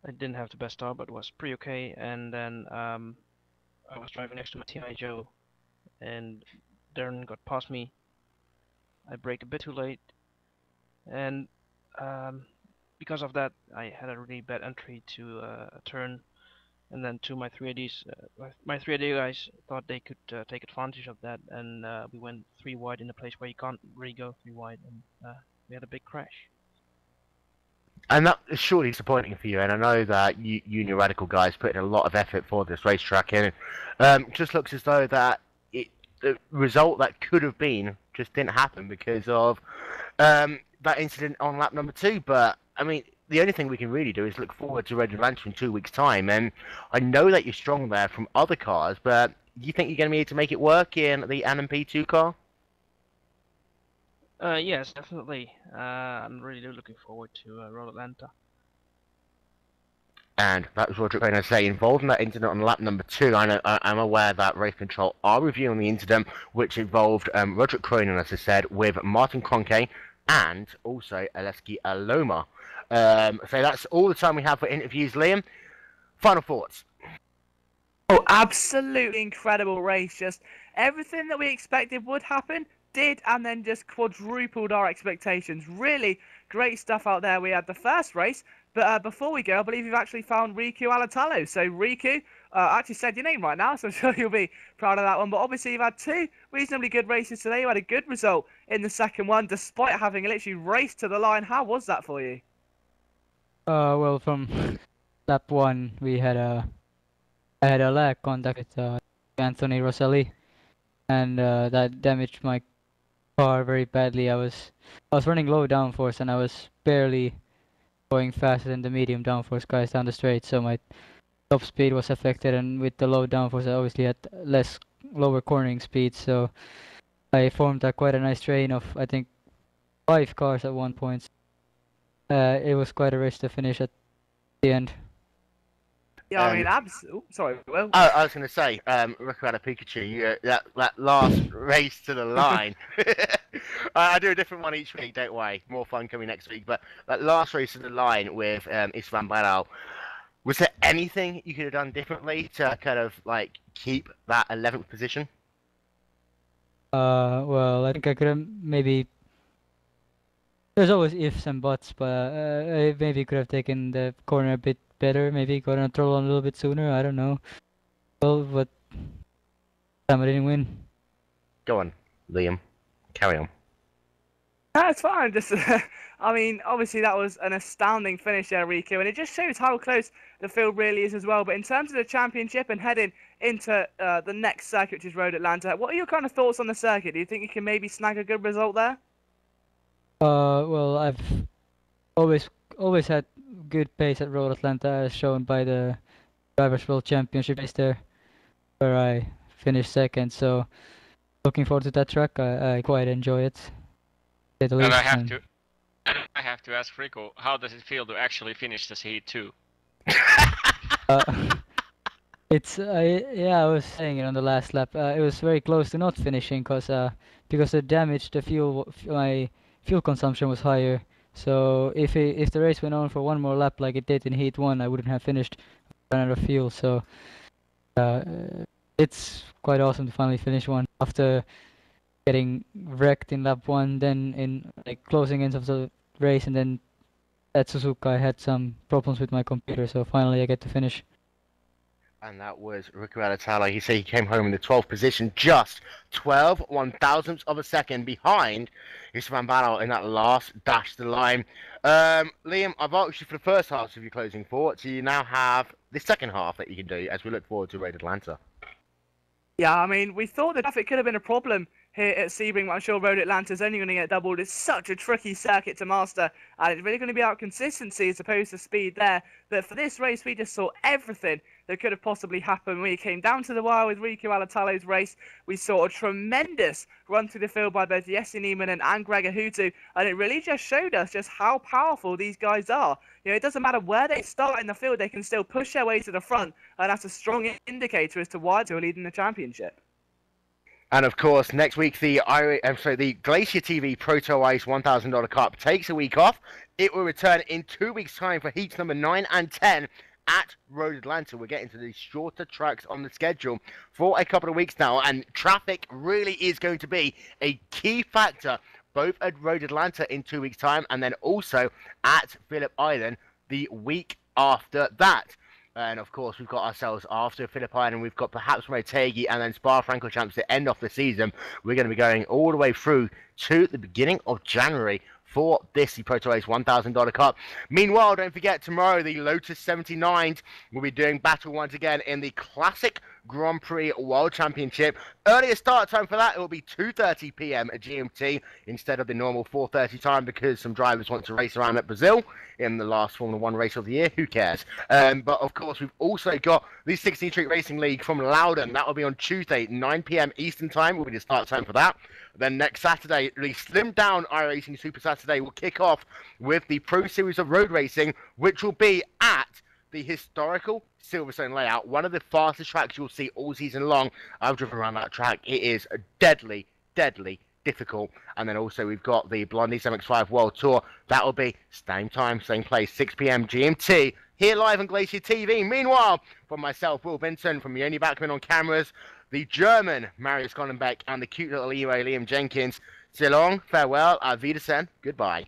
I didn't have the best start, but was pretty okay. And then I was driving next to my teammate Joe, and Darren got past me. I braked a bit too late, and because of that I had a really bad entry to a turn. And then my 3ADs, my 3AD guys thought they could take advantage of that, and we went 3 wide in a place where you can't really go 3 wide, and we had a big crash. And that is surely disappointing for you, and I know that you and your Radical guys put in a lot of effort for this racetrack, and just looks as though that the result that could have been just didn't happen because of that incident on lap number 2. But, I mean, the only thing we can really do is look forward to Red Atlanta in 2 weeks' time, and I know that you're strong there from other cars, but do you think you're going to be able to make it work in the NMP2 car? Yes, definitely. I'm really looking forward to Road Atlanta. And that was Roderick Cronin, say, involved in that incident on lap number 2. I'm aware that Race Control are reviewing the incident, which involved Roderick Cronin, as I said, with Martin Kroenke and also Aleski Aloma. So that's all the time we have for interviews. Liam, final thoughts? Oh, absolutely incredible race. Just everything that we expected would happen did, and then just quadrupled our expectations. Really great stuff out there. We had the first race, but before we go, I believe you've actually found Riku Alatalo. So Riku, I actually said your name right now, so I'm sure you'll be proud of that one. But obviously you've had 2 reasonably good races today. You had a good result in the second one, despite having literally raced to the line. How was that for you? Well, from lap 1, I had a lag contact with Anthony Roselli, and that damaged my car very badly. I was running low downforce, and I was barely going faster than the medium downforce guys down the straight, so my top speed was affected, and with the low downforce I obviously had lower cornering speed, so I formed quite a nice train of, I think, 5 cars at one point. It was quite a race to finish at the end. Yeah, I mean, sorry, Will. I was going to say, Ricardo Pikachu, that last race to the line. I do a different one each week, don't worry. More fun coming next week. But that last race to the line with Isvan Bilal, was there anything you could have done differently to kind of like keep that 11th position? Well, I think I could have maybe. There's always ifs and buts, but I maybe could have taken the corner a bit better, maybe got on a throttle on a little bit sooner, I don't know. Well, but time I didn't win. Go on, Liam. Carry on. That's fine. Just, I mean, obviously that was an astounding finish there, Riku, and it just shows how close the field really is as well. But in terms of the championship and heading into the next circuit, which is Road Atlanta, what are your kind of thoughts on the circuit? Do you think you can maybe snag a good result there? Well, I've always had good pace at Road Atlanta, as shown by the Drivers' World Championship race there. where I finished second. So looking forward to that track. I quite enjoy it. At And least, I have to ask Rico, how does it feel to actually finish this heat too? it's yeah, I was saying it on the last lap. It was very close to not finishing because the damage, my fuel consumption was higher. So if the race went on for one more lap like it did in Heat 1, I wouldn't have finished, run out of fuel. So it's quite awesome to finally finish one after getting wrecked in lap 1, then in like closing ends of the race, and then at Suzuka I had some problems with my computer. So finally I get to finish. And that was Rico Alatalo. He said he came home in the 12th position, just 12 1,000ths of a second behind Van Battle in that last dash to the line. Liam, I've asked you for the first half of your closing thoughts. You now have the second half that you can do as we look forward to Road Atlanta. Yeah, I mean, we thought the traffic could have been a problem here at Sebring, but I'm sure Road Atlanta's only going to get doubled. It's such a tricky circuit to master, and it's really going to be about consistency as opposed to speed there. But for this race, we just saw everything that could have possibly happened. When it came down to the wire with Rico Alatalo's race, we saw a tremendous run through the field by both Jesse Niemann and Gregor Hutu, and it really just showed us just how powerful these guys are. You know, it doesn't matter where they start in the field, they can still push their way to the front, and that's a strong indicator as to why they're leading the championship. And of course, next week the GlacierTV ProtoICE $1,000 Cup takes a week off. It will return in 2 weeks' time for heats number 9 and 10 at Road Atlanta. We're getting to the shorter tracks on the schedule for a couple of weeks now, and traffic really is going to be a key factor both at Road Atlanta in 2 weeks' time and then also at Phillip Island the week after that. And of course, we've got ourselves after Phillip Island, we've got perhaps Motegi and then Spa-Francorchamps to end off the season. We're going to be going all the way through to the beginning of January for this, the ProtoICE $1,000 Cup. Meanwhile, don't forget, tomorrow the Lotus 79s will be doing battle once again in the Classic Grand Prix World Championship. Earlier start time for that, it will be 2:30 p.m. at GMT instead of the normal 4:30 time because some drivers want to race around at Brazil in the last Formula 1 race of the year. Who cares? But of course, we've also got the 16th Street Racing League from Loudon. That will be on Tuesday, 9 p.m. Eastern time will be the start time for that. Then next Saturday, the slimmed down iRacing Super Saturday will kick off with the Pro Series of Road Racing, which will be at the historical Silverstone layout, one of the fastest tracks you'll see all season long. I've driven around that track. It is deadly, deadly difficult. And then also we've got the Blondie MX5 World Tour. That will be same time, same place, 6 p.m. GMT, here live on Glacier TV. Meanwhile, from myself, Will Benson, from Yoni Backman on cameras, the German Marius Gollenbeck, and the cute little Liam Jenkins. So long, farewell, auf Wiedersehen, goodbye.